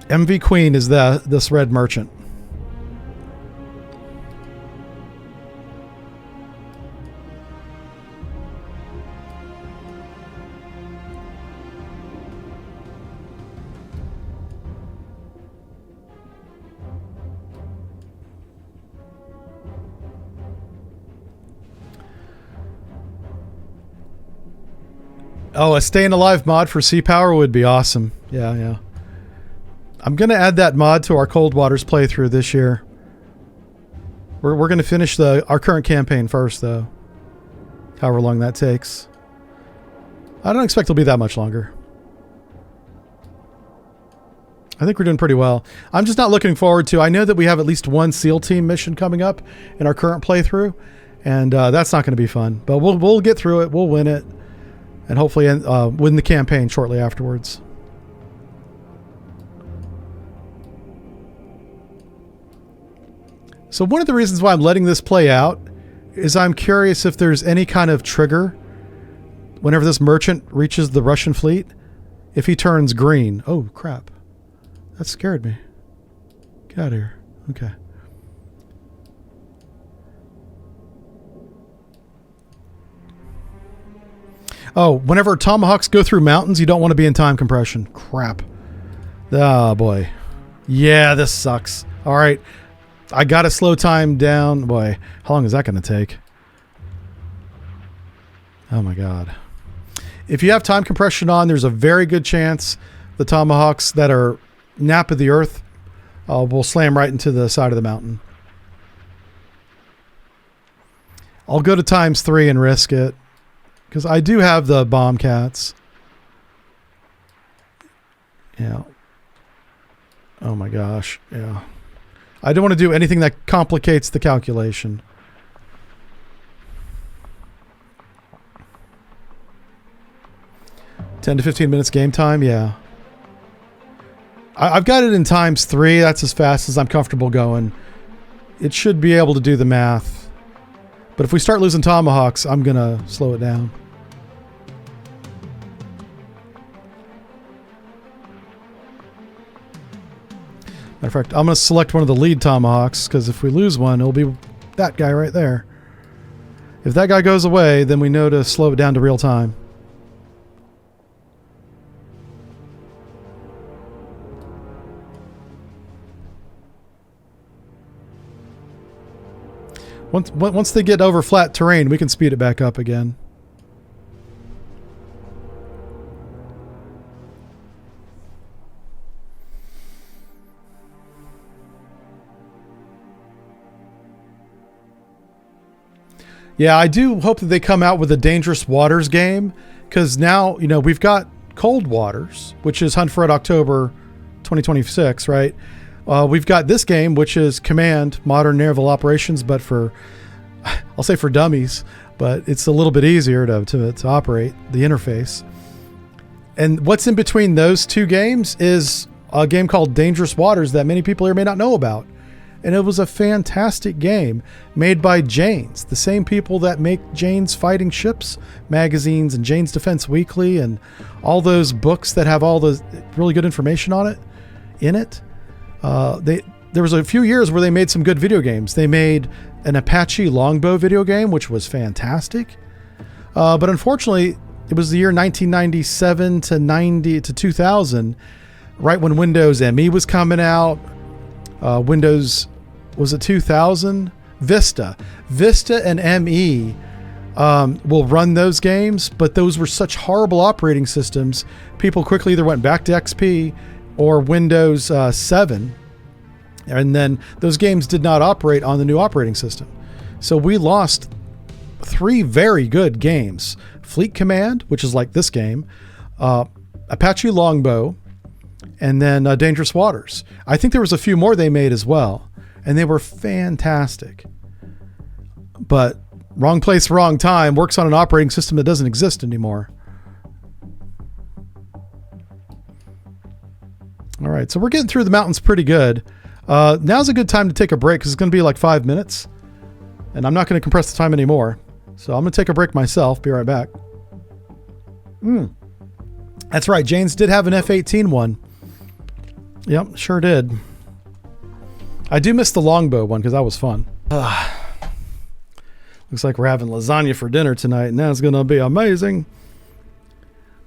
MV Queen is this red merchant. Oh, a staying alive mod for sea power would be awesome. Yeah, yeah. I'm going to add that mod to our Cold Waters playthrough this year. We're going to finish our current campaign first, though. However long that takes. I don't expect it'll be that much longer. I think we're doing pretty well. I'm just not looking forward to... I know that we have at least one SEAL team mission coming up in our current playthrough. And that's not going to be fun. But we'll get through it. We'll win it. And hopefully win the campaign shortly afterwards. So one of the reasons why I'm letting this play out is I'm curious if there's any kind of trigger whenever this merchant reaches the Russian fleet, if he turns green. Oh, crap. That scared me. Get out of here. Okay. Oh, whenever Tomahawks go through mountains, you don't want to be in time compression. Crap. Oh, boy. Yeah, this sucks. All right. I got to slow time down. Boy, how long is that going to take? Oh, my God. If you have time compression on, there's a very good chance the Tomahawks that are nap of the earth will slam right into the side of the mountain. I'll go to ×3 and risk it. Because I do have the bomb cats. Yeah. Oh my gosh. Yeah. I don't want to do anything that complicates the calculation. $10 to 15 minutes game time? Yeah. I've got it in ×3. That's as fast as I'm comfortable going. It should be able to do the math. But if we start losing Tomahawks, I'm going to slow it down. Matter of fact, I'm going to select one of the lead Tomahawks, because if we lose one, it'll be that guy right there. If that guy goes away, then we know to slow it down to real time. Once they get over flat terrain, we can speed it back up again. Yeah, I do hope that they come out with a Dangerous Waters game, because now, you know, we've got Cold Waters, which is Hunt for Red October 2026, right? We've got this game, which is Command Modern Naval Operations, but for, I'll say for dummies, but it's a little bit easier to operate the interface. And what's in between those two games is a game called Dangerous Waters that many people here may not know about. And it was a fantastic game made by Jane's, the same people that make Jane's Fighting Ships magazines and Jane's Defense Weekly and all those books that have all the really good information on it. In it, there was a few years where they made some good video games. They made an Apache Longbow video game, which was fantastic. But unfortunately, it was the year 1997 to 2000, right when Windows ME was coming out. Windows, was it 2000? Vista and ME will run those games, but those were such horrible operating systems. People quickly either went back to XP or Windows 7, and then those games did not operate on the new operating system. So we lost 3 very good games. Fleet Command, which is like this game, Apache Longbow, and then Dangerous Waters. I think there was a few more they made as well, and they were fantastic. But wrong place, wrong time, works on an operating system that doesn't exist anymore. All right, so we're getting through the mountains pretty good. Now's a good time to take a break because it's going to be like 5 minutes, and I'm not going to compress the time anymore. So I'm going to take a break myself. Be right back. That's right, Jane's did have an F-18 one. Yep, sure did. I do miss the longbow one because that was fun. Looks like we're having lasagna for dinner tonight, and that's going to be amazing.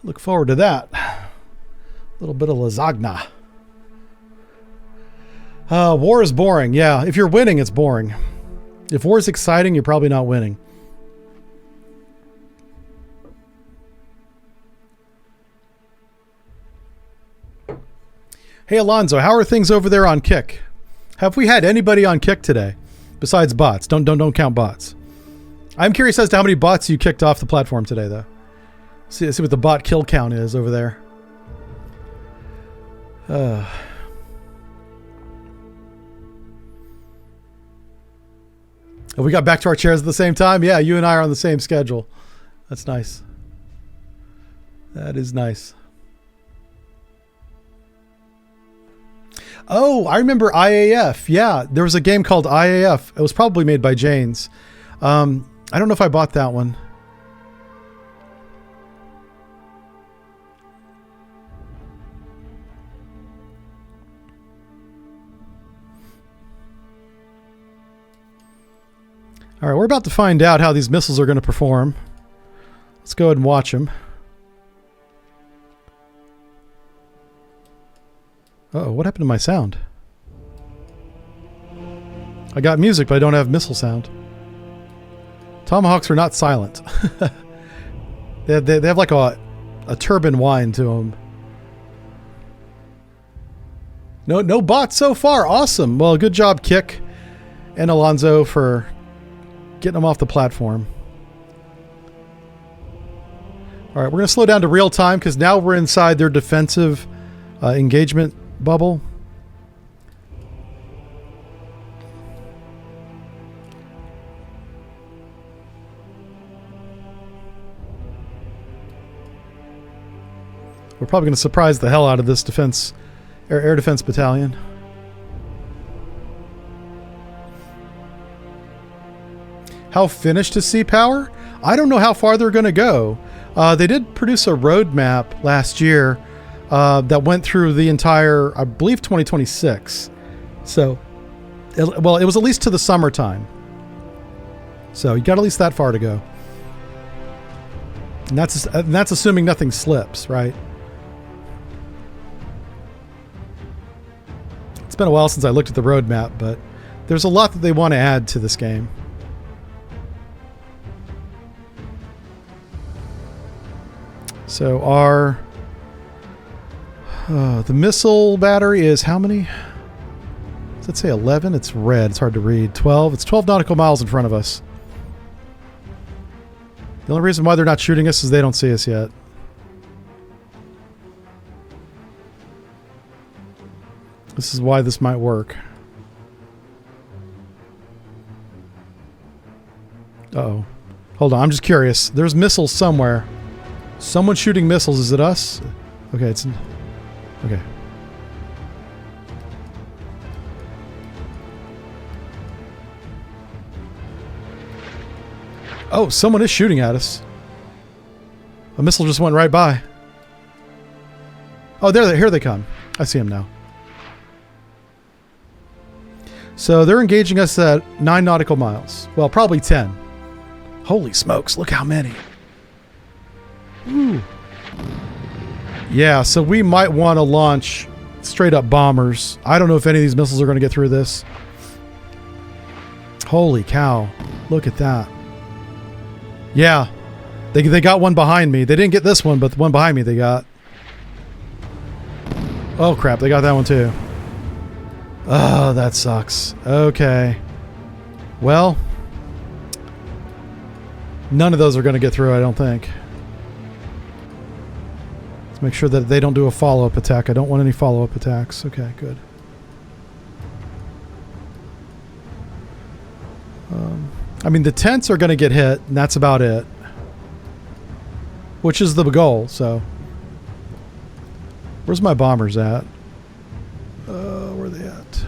Look forward to that. A little bit of lasagna. War is boring. Yeah, if you're winning, it's boring. If war is exciting, you're probably not winning. Hey, Alonzo, how are things over there on Kick? Have we had anybody on Kick today besides bots? Don't count bots. I'm curious as to how many bots you kicked off the platform today, though. See what the bot kill count is over there. We got back to our chairs at the same time? Yeah, you and I are on the same schedule. That's nice. That is nice. Oh, I remember IAF. Yeah, there was a game called IAF. It was probably made by Jane's. I don't know if I bought that one. All right, we're about to find out how these missiles are going to perform. Let's go ahead and watch them. Uh-oh, what happened to my sound? I got music, but I don't have missile sound. Tomahawks are not silent. they have like a turbine whine to them. No bots so far. Awesome. Well, good job, Kick and Alonzo, for getting them off the platform. All right, we're going to slow down to real time because now we're inside their defensive engagement bubble. We're probably going to surprise the hell out of this air defense battalion. How finished is Sea Power? I don't know how far they're going to go. They did produce a roadmap last year that went through the entire, I believe, 2026. So, it was at least to the summertime. So you got at least that far to go. And that's assuming nothing slips, right? It's been a while since I looked at the roadmap, but there's a lot that they want to add to this game. So our the missile battery is how many? Does it say 11? It's red. It's hard to read. 12. It's 12 nautical miles in front of us. The only reason why they're not shooting us is they don't see us yet. This is why this might work. Uh-oh. Hold on. I'm just curious. There's missiles somewhere. Someone shooting missiles. Is it us? Okay, it's... Okay. Oh, someone is shooting at us. A missile just went right by. Oh, here they come. I see them now. So they're engaging us at 9 nautical miles. Well, probably 10. Holy smokes, look how many. Ooh. Yeah, so we might want to launch straight up bombers. I don't know if any of these missiles are going to get through this. Holy cow. Look at that. Yeah. They got one behind me. They didn't get this one, but the one behind me they got. Oh crap, they got that one too. Oh, that sucks. Okay. Well, none of those are going to get through, I don't think. Let's make sure that they don't do a follow-up attack. I don't want any follow-up attacks. Okay, good. I mean, the tents are going to get hit, and that's about it. Which is the goal, so. Where's my bombers at? Where are they at?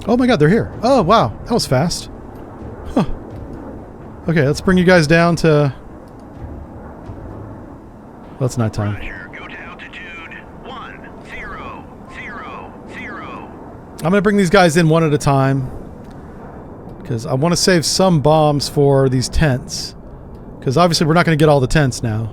Oh my god, they're here. Oh, wow. That was fast. Huh. Okay, let's bring you guys down to... Well, it's nighttime. Roger, go to altitude 1000. I'm going to bring these guys in one at a time. Because I want to save some bombs for these tents. Because obviously we're not going to get all the tents now.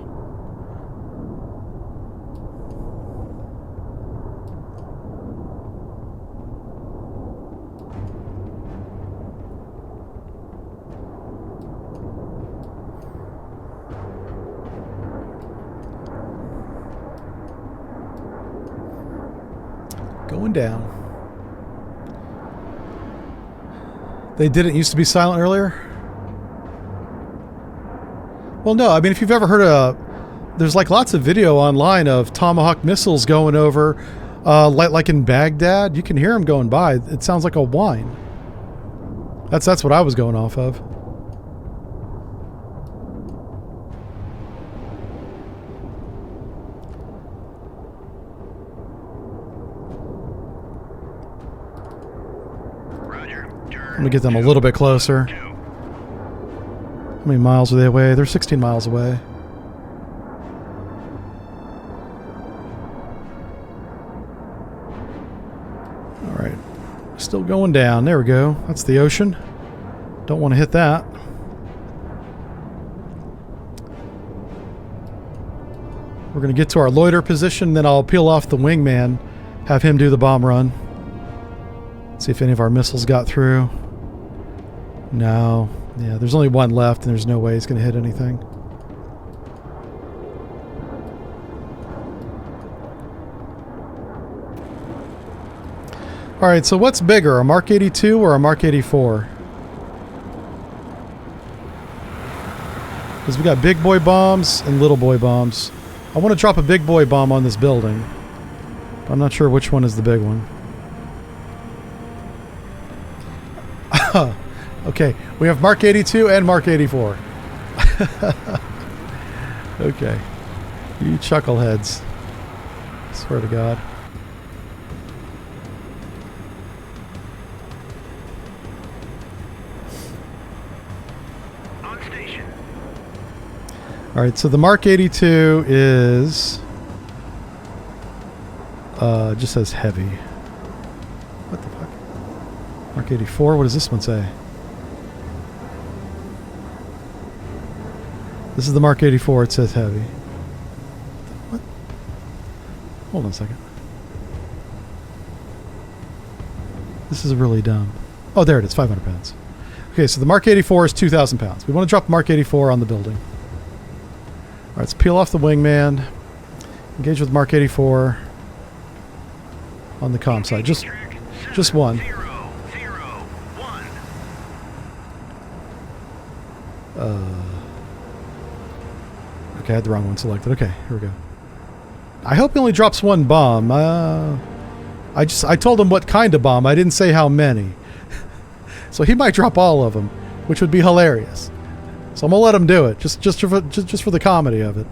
Going down. They didn't used to be silent earlier? Well, no. I mean, if you've ever heard of... There's like lots of video online of Tomahawk missiles going over, like in Baghdad. You can hear them going by. It sounds like a whine. That's what I was going off of. I'm gonna get them a little bit closer. How many miles are they away? They're 16 miles away. Alright. Still going down. There we go. That's the ocean. Don't want to hit that. We're gonna get to our loiter position, then I'll peel off the wingman, have him do the bomb run. See if any of our missiles got through. No. Yeah, there's only one left, and there's no way he's going to hit anything. Alright, so what's bigger, a Mark 82 or a Mark 84? Because we got big boy bombs and little boy bombs. I want to drop a big boy bomb on this building. I'm not sure which one is the big one. Okay, we have Mark 82 and Mark 84. Okay. You chuckleheads. Swear to God. On station. Alright, so the Mark 82 is... it just says heavy. What the fuck? Mark 84, what does this one say? This is the Mark 84, it says heavy. What? Hold on a second. This is really dumb. Oh, there it is, 500 pounds. Okay, so the Mark 84 is 2,000 pounds. We want to drop Mark 84 on the building. Alright, let's peel off the wingman. Engage with Mark 84 on the comm side. Just one. 001. Okay, I had the wrong one selected. Okay, here we go. I hope he only drops one bomb. I told him what kind of bomb. I didn't say how many. So he might drop all of them, which would be hilarious. So I'm gonna let him do it, just for the comedy of it.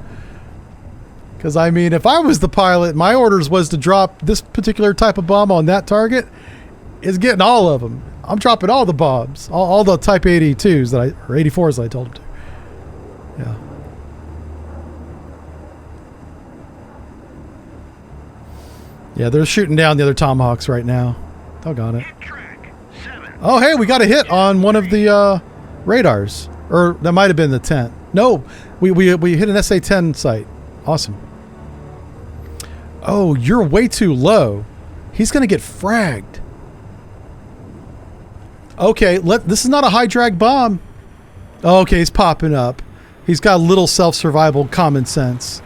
Because, I mean, if I was the pilot, my orders was to drop this particular type of bomb on that target. It's getting all of them. I'm dropping all the bombs. All the Type 82s or 84s that I told him to. Yeah. Yeah, they're shooting down the other Tomahawks right now. Doggone it. Oh, hey, we got a hit on one of the radars. Or that might have been the tent. No, we hit an SA-10 site. Awesome. Oh, you're way too low. He's going to get fragged. Okay, this is not a high drag bomb. Oh, okay, he's popping up. He's got a little self-survival common sense.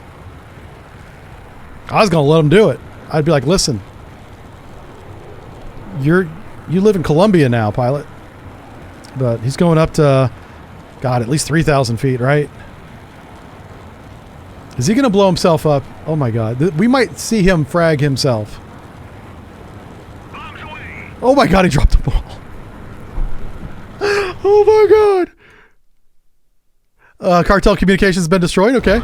I was going to let him do it. I'd be like, listen. You live in Colombia now, pilot. But he's going up to, God, at least 3,000 feet, right? Is he going to blow himself up? Oh my God. We might see him frag himself. Oh my God, he dropped the ball. Oh my God. Cartel communications has been destroyed. Okay.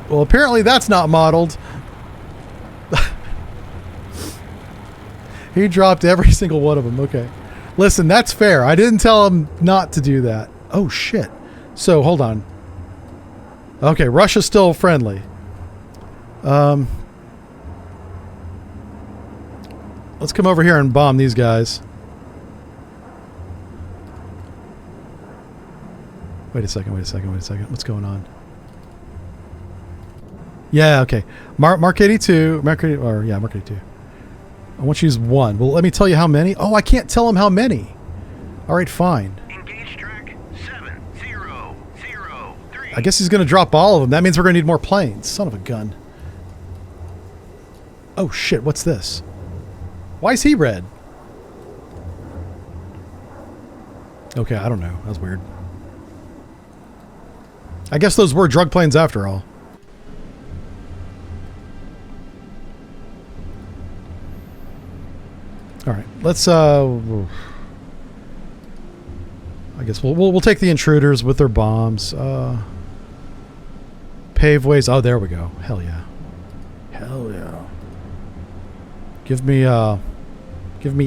Well, apparently that's not modeled. He dropped every single one of them. Okay. Listen, that's fair. I didn't tell him not to do that. Oh, shit. So, hold on. Okay, Russia's still friendly. Let's come over here and bomb these guys. Wait a second. What's going on? Yeah, okay. Mark 82. Mark 82. I want you to use one. Well, let me tell you how many. Oh, I can't tell him how many. All right, fine. Engage track 7003. I guess he's going to drop all of them. That means we're going to need more planes. Son of a gun. Oh, shit. What's this? Why is he red? Okay, I don't know. That was weird. I guess those were drug planes after all. All right, let's. I guess we'll take the intruders with their bombs. Pave ways. Oh, there we go. Hell yeah. Hell yeah. Give me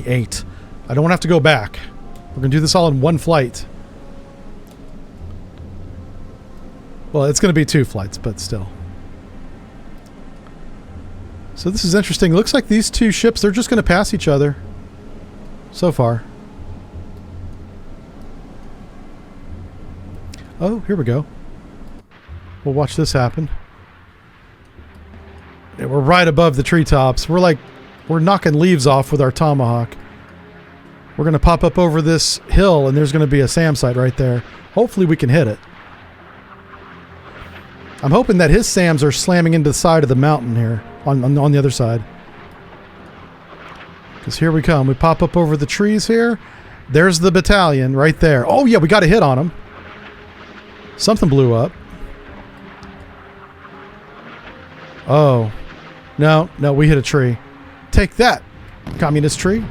8. I don't want to have to go back. We're gonna do this all in one flight. Well, it's gonna be 2 flights, but still. So this is interesting. It looks like these 2 ships, they're just gonna pass each other. So far. Oh, here we go. We'll watch this happen. Yeah, we're right above the treetops. We're knocking leaves off with our Tomahawk. We're going to pop up over this hill, and there's going to be a SAM site right there. Hopefully we can hit it. I'm hoping that his SAMs are slamming into the side of the mountain here, on the other side. Because here we come. We pop up over the trees here. There's the battalion right there. Oh, yeah, we got a hit on him. Something blew up. Oh. No, we hit a tree. Take that, communist tree.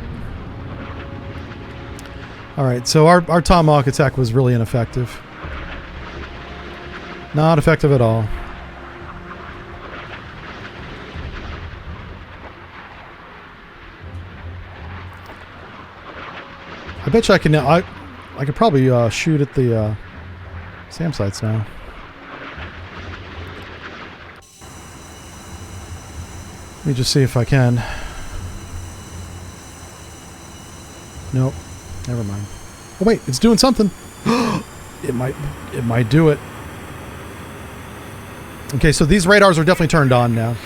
Alright, so our Tomahawk attack was really ineffective. Not effective at all. I bet you I can now. I could probably shoot at the SAM sites now. Let me just see if I can. Nope. Never mind. Oh wait, it's doing something. It might do it. Okay, so these radars are definitely turned on now.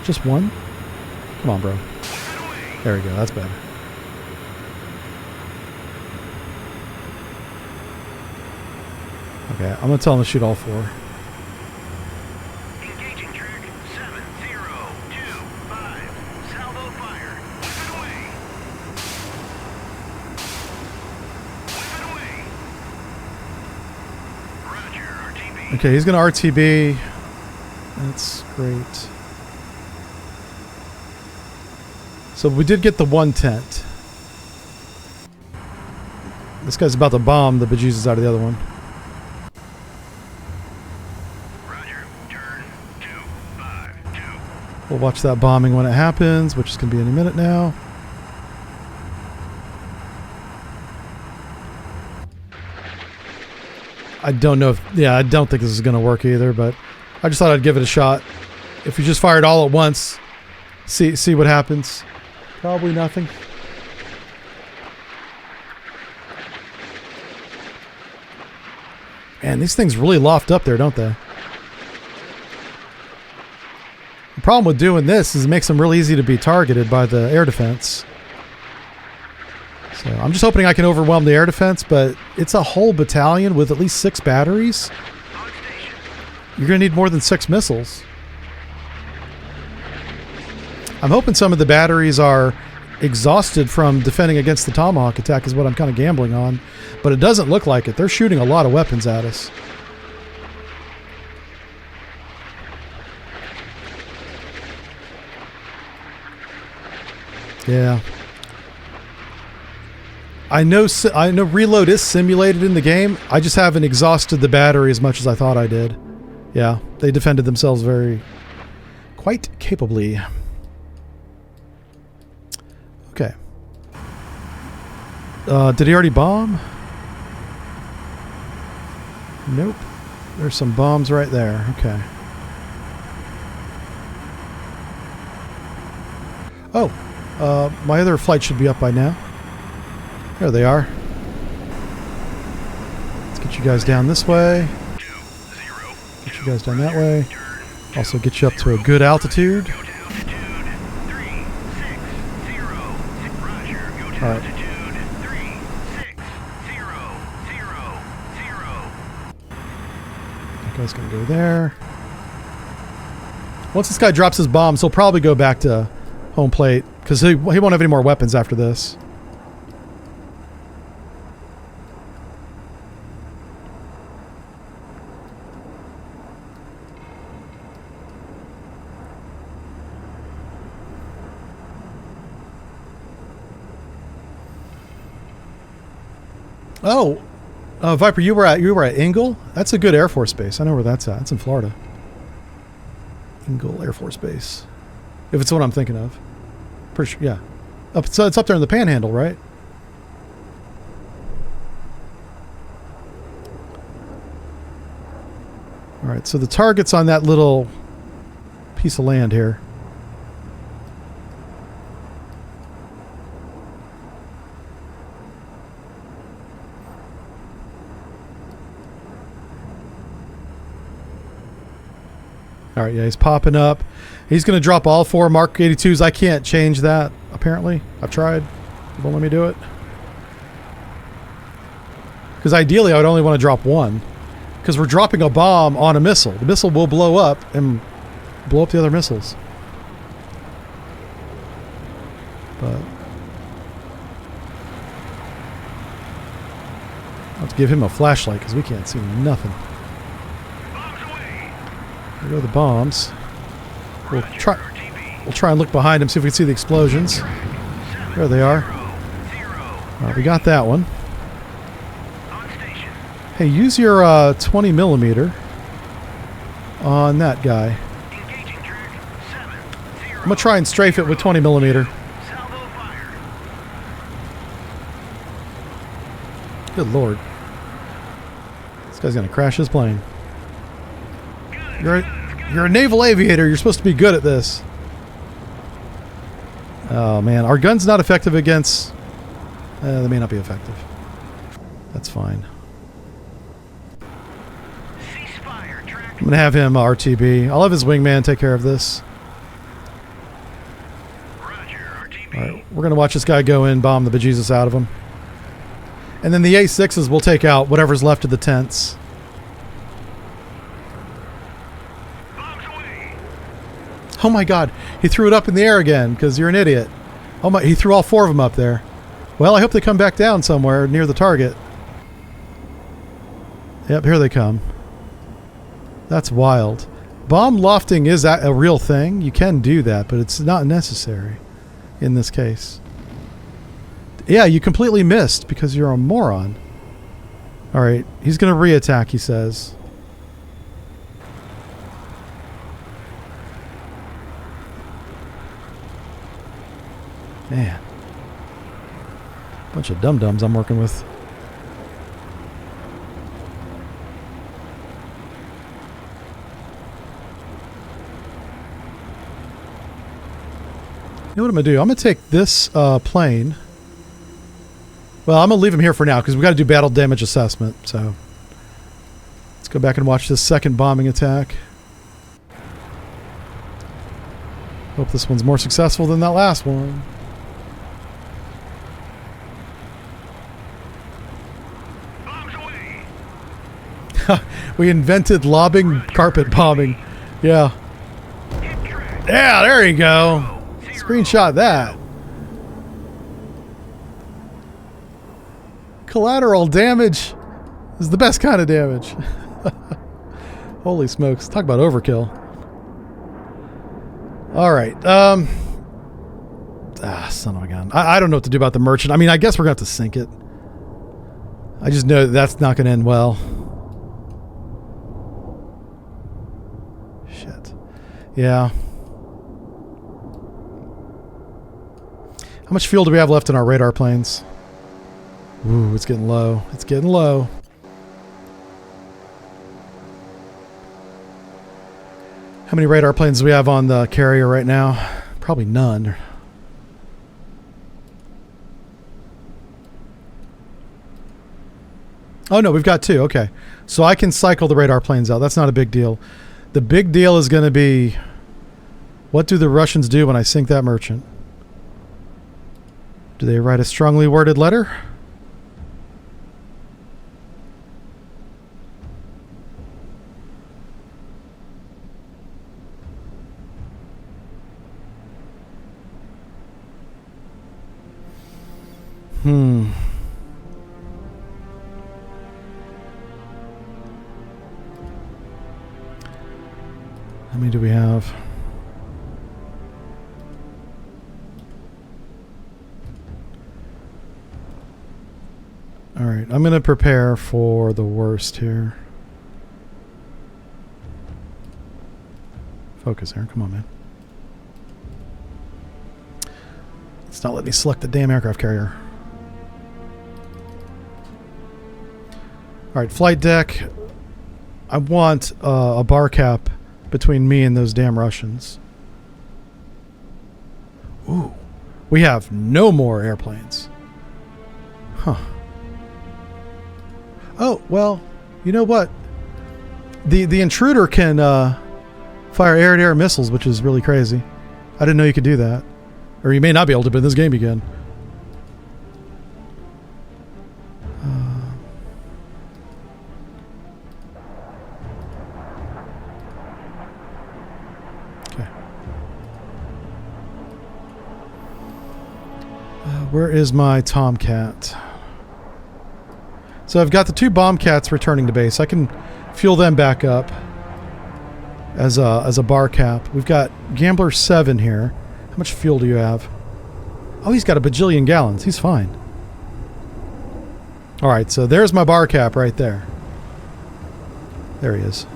Just one? Come on, bro. There we go. That's better. Okay, I'm gonna tell him to shoot all 4. Engaging track 7025. Salvo fire. Weapon away. Weapon away. Roger, RTB. Okay, he's gonna RTB. That's great. So we did get the one tent. This guy's about to bomb the bejesus out of the other one. Roger. Turn 252. We'll watch that bombing when it happens, which is going to be any minute now. I don't know if... Yeah, I don't think this is going to work either, but I just thought I'd give it a shot. If you just fire it all at once, see what happens. Probably nothing. Man, these things really loft up there, don't they? The problem with doing this is it makes them really easy to be targeted by the air defense. So I'm just hoping I can overwhelm the air defense, but it's a whole battalion with at least 6 batteries. You're going to need more than 6 missiles. I'm hoping some of the batteries are exhausted from defending against the Tomahawk attack is what I'm kind of gambling on. But it doesn't look like it. They're shooting a lot of weapons at us. Yeah. I know reload is simulated in the game. I just haven't exhausted the battery as much as I thought I did. Yeah, they defended themselves quite capably. Okay. Did he already bomb? Nope. There's some bombs right there. Okay. Oh, my other flight should be up by now. There they are. Let's get you guys down this way. Get you guys down that way. Also get you up to a good altitude. Alright. That guy's gonna go there. Once this guy drops his bombs, he'll probably go back to home plate, because he won't have any more weapons after this. Oh, Viper, you were at Ingle? That's a good Air Force base. I know where that's at. It's in Florida. Ingle Air Force Base. If it's what I'm thinking of. Pretty sure, yeah. So it's up there in the Panhandle, right? Alright, so the target's on that little piece of land here. Alright, yeah, he's popping up. He's going to drop all 4 Mark 82s. I can't change that, apparently. I've tried. It won't let me do it. Because ideally, I would only want to drop 1. Because we're dropping a bomb on a missile. The missile will blow up and blow up the other missiles. But I'll have to give him a flashlight because we can't see nothing. There go the bombs. We'll try and look behind him, see if we can see the explosions. There they are. We got that one. Hey, use your 20 millimeter on that guy. I'm gonna try and strafe it with 20 millimeter. Good lord. This guy's gonna crash his plane. You're a naval aviator. You're supposed to be good at this. Oh man, our gun's not effective against... they may not be effective. That's fine. I'm going to have him RTB. I'll have his wingman take care of this. Alright, we're going to watch this guy go in, bomb the bejesus out of him. And then the A6s will take out whatever's left of the tents. Oh my god, he threw it up in the air again, because you're an idiot. Oh my, he threw all 4 of them up there. Well, I hope they come back down somewhere near the target. Yep, here they come. That's wild. Bomb lofting is a real thing. You can do that, but it's not necessary in this case. Yeah, you completely missed because you're a moron. Alright, he's going to re-attack, he says. Man. Bunch of dum-dums I'm working with. You know what I'm going to do? I'm going to take this plane. Well, I'm going to leave him here for now because we've got to do battle damage assessment. So let's go back and watch this second bombing attack. Hope this one's more successful than that last one. Bombs away. We invented lobbing carpet bombing. Yeah. Incorrect. Yeah, there you go. 0, Screenshot that. Collateral damage is the best kind of damage. Holy smokes. Talk about overkill. Alright. Son of a gun. I don't know what to do about the merchant. I mean, I guess we're going to have to sink it. I just know that's not going to end well. Shit. Yeah. How much fuel do we have left in our radar planes? Ooh, it's getting low. It's getting low. How many radar planes do we have on the carrier right now? Probably none. Oh no, we've got 2. Okay. So I can cycle the radar planes out. That's not a big deal. The big deal is going to be, what do the Russians do when I sink that merchant? Do they write a strongly worded letter? How many do we have? All right, I'm going to prepare for the worst here. Focus here. Come on, man. It's not letting me select the damn aircraft carrier. All right, flight deck. I want a bar cap between me and those damn Russians. Ooh. We have no more airplanes. Huh. Oh, well, you know what? The intruder can fire air-to-air missiles, which is really crazy. I didn't know you could do that. Or you may not be able to, but this game you can. Okay. Where is my Tomcat? So I've got the 2 Bombcats returning to base. I can fuel them back up as a bar cap. We've got Gambler 7 here. How much fuel do you have? Oh, he's got a bajillion gallons. He's fine. Alright, so there's my bar cap right there. There he is.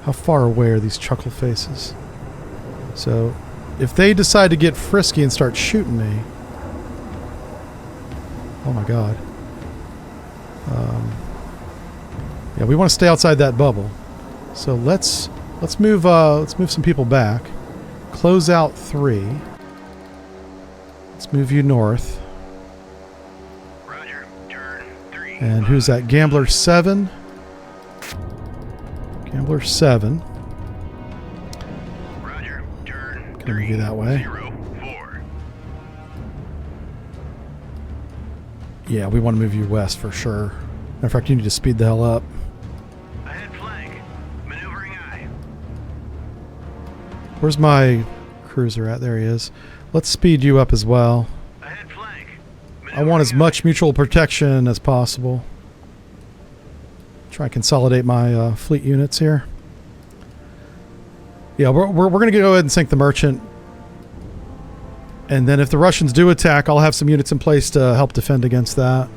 How far away are these chuckle faces? So, if they decide to get frisky and start shooting me... Oh my god. Yeah, we want to stay outside that bubble. So let's move some people back. Close out 3. Let's move you north. Roger, turn 3. And who's that? Gambler 7. Gambler 7. Roger, turn Gonna move you that way. 4. Yeah, we want to move you west for sure. Matter of fact, you need to speed the hell up. Ahead flank. Maneuvering eye. Where's my cruiser at? There he is. Let's speed you up as well. Ahead flank. I want as much mutual protection as possible. Try and consolidate my fleet units here. Yeah, we're going to go ahead and sink the merchant. And then if the Russians do attack, I'll have some units in place to help defend against that.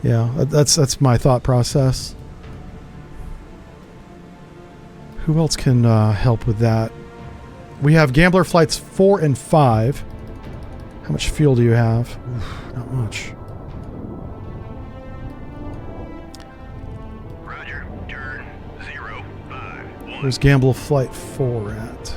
Yeah, that's my thought process. Who else can help with that? We have Gambler Flights 4 and 5. How much fuel do you have? Oof, not much. Roger. Turn 051. Where's Gambler Flight 4 at?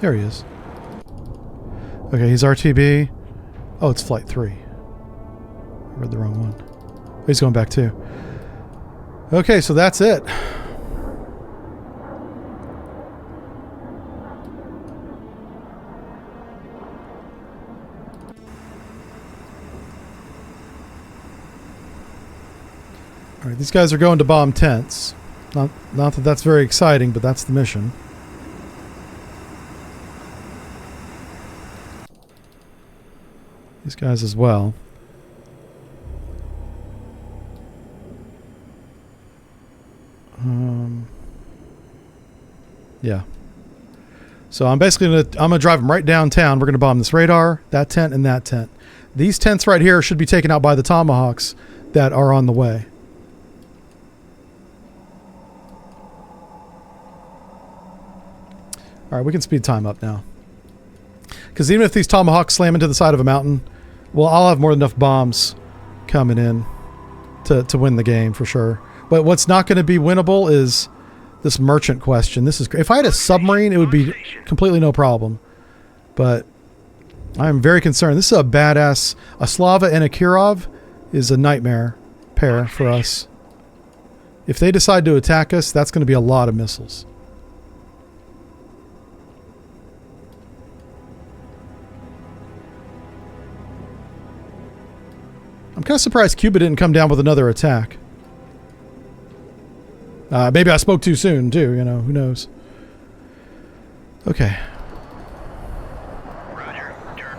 There he is. Okay, he's RTB. Oh, it's Flight 3. I read the wrong one. He's going back too. Okay, so that's it. Alright, these guys are going to bomb tents. Not that that's very exciting, but that's the mission. These guys as well. Yeah. So I'm basically gonna drive them right downtown. We're gonna bomb this radar, that tent, and that tent. These tents right here should be taken out by the Tomahawks that are on the way. All right, we can speed time up now. Because even if these Tomahawks slam into the side of a mountain, well, I'll have more than enough bombs coming in to win the game for sure. But what's not going to be winnable is this merchant question. This is if I had a submarine, it would be completely no problem. But I'm very concerned. This is a badass. A Slava and a Kirov is a nightmare pair for us. If they decide to attack us, that's going to be a lot of missiles. I'm kind of surprised Cuba didn't come down with another attack. Maybe I spoke too soon, too. You know, who knows? Okay. Roger. Turn.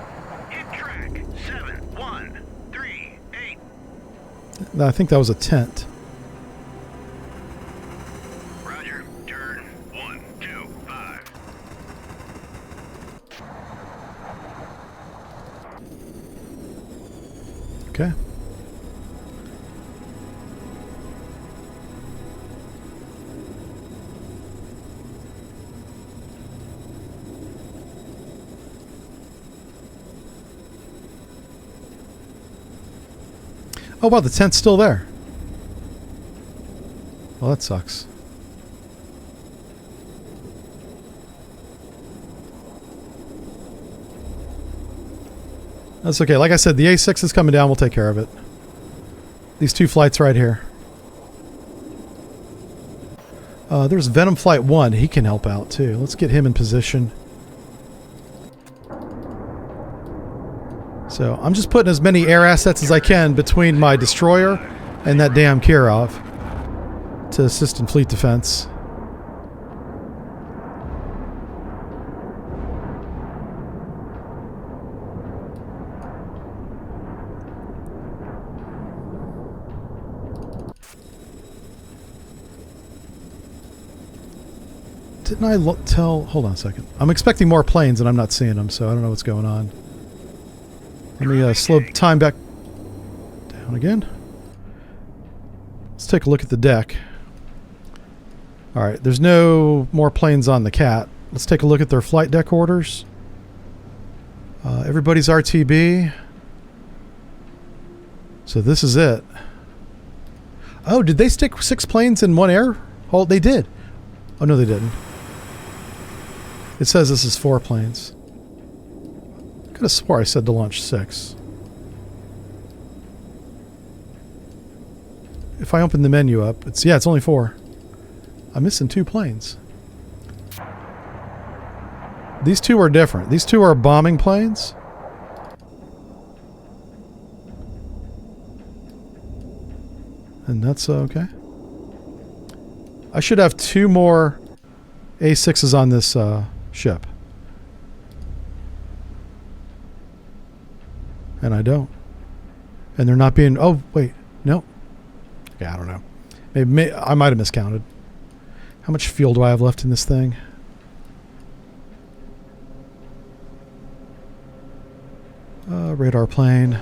Hit track 7138. I think that was a tent. Roger. Turn 125. Okay. Oh wow, the tent's still there. Well, that sucks. That's okay. Like I said, the A6 is coming down. We'll take care of it. These two flights right here. There's Venom Flight 1. He can help out too. Let's get him in position. So I'm just putting as many air assets as I can between my destroyer and that damn Kirov to assist in fleet defense. Didn't I tell... Hold on a second. I'm expecting more planes and I'm not seeing them, so I don't know what's going on. Let me slow time back down again. Let's take a look at the deck. Alright, there's no more planes on the Cat. Let's take a look at their flight deck orders. Everybody's RTB. So this is it. Oh, did they stick 6 planes in one air? Oh, they did. Oh, no, they didn't. It says this is 4 planes. I could have swore I said to launch 6. If I open the menu up, it's only 4. I'm missing 2 planes. These 2 are different. These 2 are bombing planes. And that's okay. I should have 2 more A6s on this ship. And I don't. And they're not being... Oh, wait. No. Yeah, I don't know. Maybe I might have miscounted. How much fuel do I have left in this thing? Radar plane.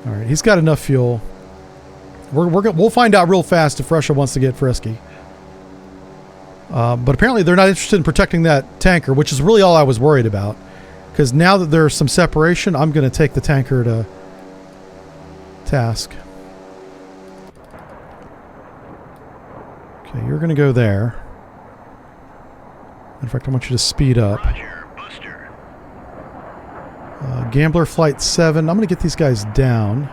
All right, he's got enough fuel. We'll find out real fast if Russia wants to get frisky. But apparently they're not interested in protecting that tanker, which is really all I was worried about. Because now that there's some separation, I'm going to take the tanker to task. Okay, you're going to go there. In fact, I want you to speed up. Roger, Buster. Gambler Flight 7. I'm going to get these guys down.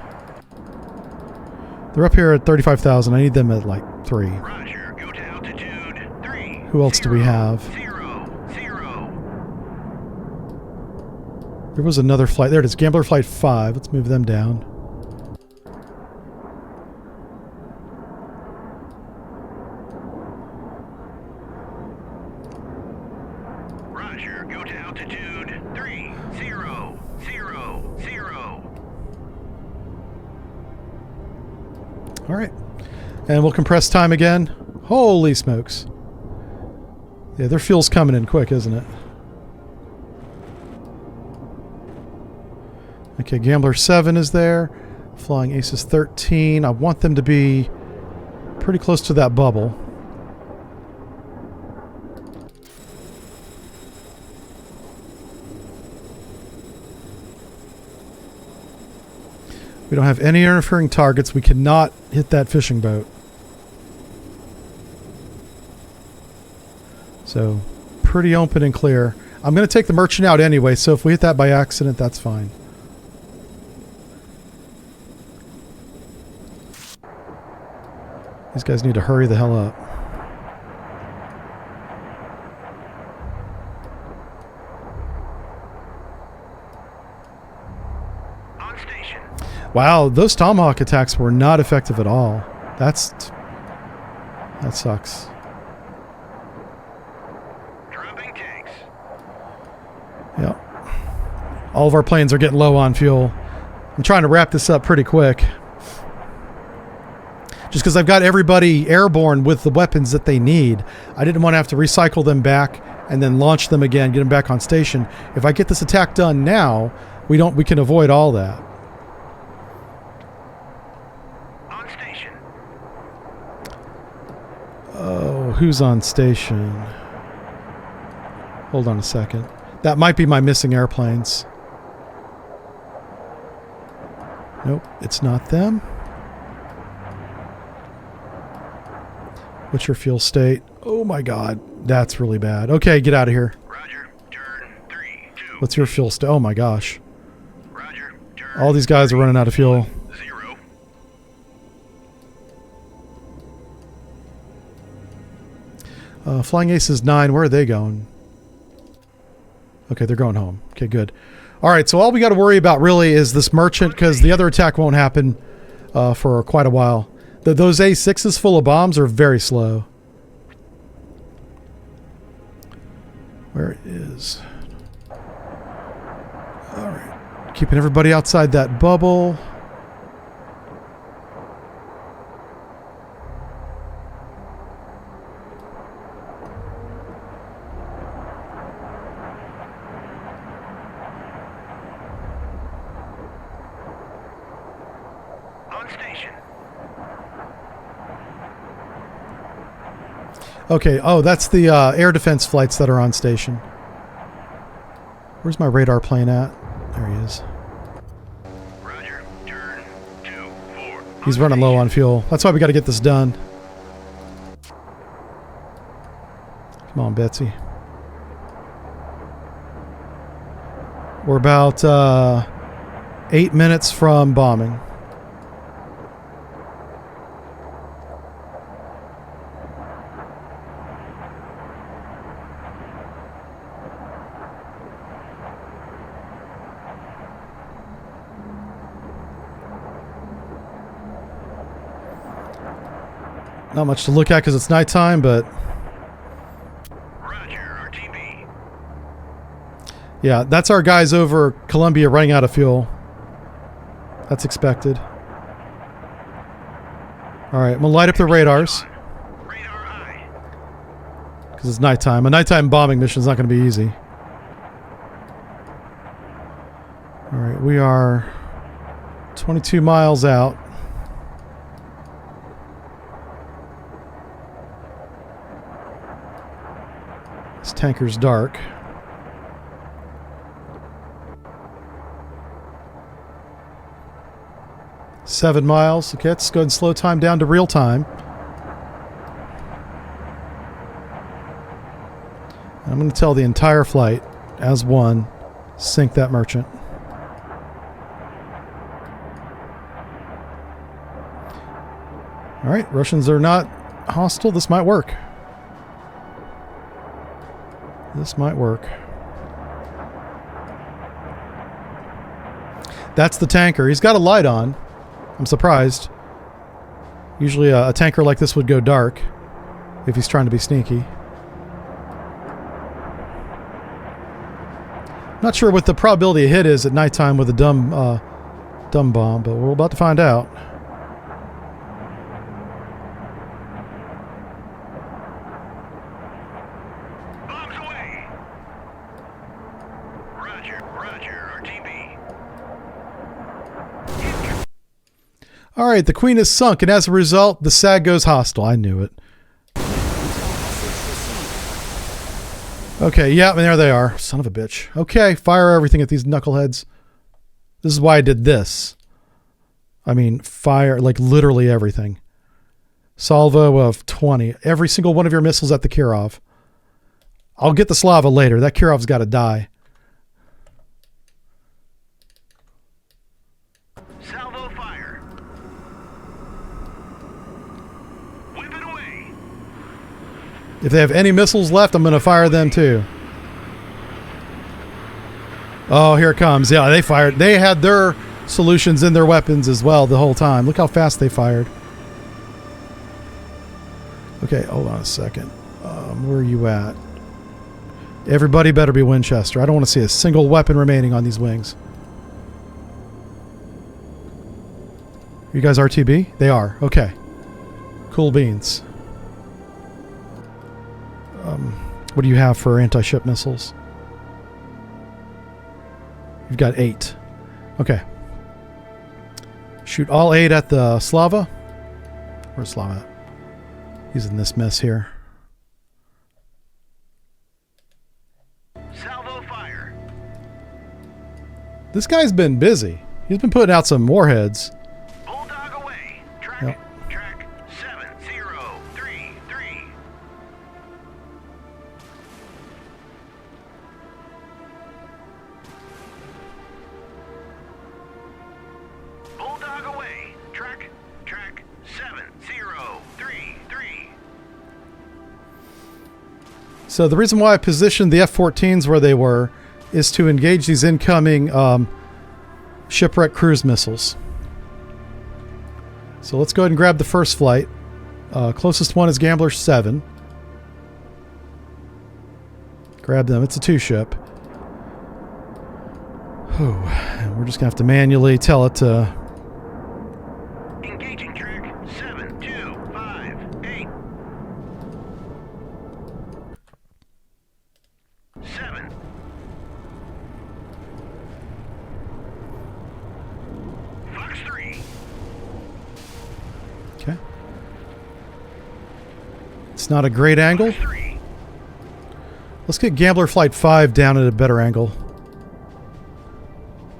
They're up here at 35,000. I need them at like 3. Roger, go to altitude 3. Who else do we have? 0, 0. There was another flight. There it is. Gambler Flight 5. Let's move them down. Roger, go to altitude 3, 0, 0, 0. All right. And we'll compress time again. Holy smokes. Yeah, their fuel's coming in quick, isn't it? Okay, Gambler 7 is there. Flying Aces 13. I want them to be pretty close to that bubble. We don't have any interfering targets. We cannot hit that fishing boat. So, pretty open and clear. I'm going to take the merchant out anyway, so if we hit that by accident, that's fine. These guys need to hurry the hell up. On station. Wow, those Tomahawk attacks were not effective at all. That sucks. Dropping tanks. Yep. All of our planes are getting low on fuel. I'm trying to wrap this up pretty quick. Just because I've got everybody airborne with the weapons that they need. I didn't want to have to recycle them back and then launch them again, get them back on station. If I get this attack done now, we can avoid all that. On station. Oh, who's on station? Hold on a second. That might be my missing airplanes. Nope, it's not them. What's your fuel state? Oh my god, that's really bad. Okay, get out of here. Roger, turn 3, 2. What's your fuel state? Oh my gosh. Roger, turn All these guys are running out of fuel. 0. Flying Aces 9, where are they going? Okay, they're going home. Okay, good. All right, so all we got to worry about really is this merchant, because the other attack won't happen for quite a while. Those A6s full of bombs are very slow. Where is... All right. Keeping everybody outside that bubble. On station. Okay, oh, that's the air defense flights that are on station. Where's my radar plane at? There he is. Roger, turn 2, 4. He's running low on fuel. That's why we got to get this done. Come on, Betsy. We're about 8 minutes from bombing. Not much to look at because it's nighttime, but Roger, RTB. Yeah, that's our guys over Colombia running out of fuel. That's expected. Alright, I'm going to light up the radars. Radar high. Because it's nighttime. A nighttime bombing mission is not going to be easy. Alright, we are 22 miles out. This tanker's dark. Seven miles. Okay, let's go ahead and slow time down to real time. I'm going to tell the entire flight, as one, sink that merchant. Alright, Russians are not hostile. This might work. This might work. That's the tanker. He's got a light on. I'm surprised. Usually a tanker like this would go dark if he's trying to be sneaky. Not sure what the probability of hit is at nighttime with a dumb bomb, but we're about to find out. Bombs away. Roger, roger, RTB. Alright, the Queen is sunk, and as a result, the SAG goes hostile. I knew it. Okay, yeah, and there they are. Son of a bitch. Okay, fire everything at these knuckleheads. This is why I did this. I mean, fire, like, literally everything. Salvo of 20. Every single one of your missiles at the Kirov. I'll get the Slava later. That Kirov's got to die. Salvo fire. Whip it away. If they have any missiles left, I'm going to fire them too. Oh, here it comes. Yeah, they fired. They had their solutions in their weapons as well the whole time. Look how fast they fired. Okay, hold on a second. Where are you at? Everybody better be Winchester. I don't want to see a single weapon remaining on these wings. You guys RTB? They are. Okay. Cool beans. What do you have for anti-ship missiles? You've got 8. Okay. Shoot all 8 at the Slava. Where's Slava at? He's in this mess here. Salvo fire. This guy's been busy. He's been putting out some warheads. Bulldog away. Track Yep. it. Track 7033. Bulldog away. Track 7033. So the reason why I positioned the F-14s where they were is to engage these incoming shipwreck cruise missiles. So let's go ahead and grab the first flight. Closest one is Gambler 7. Grab them. It's a 2-ship. And we're just going to have to manually tell it to... Engaging track 7258. 7. Fox 3. Okay. It's not a great angle. Fox 3. Let's get Gambler Flight 5 down at a better angle.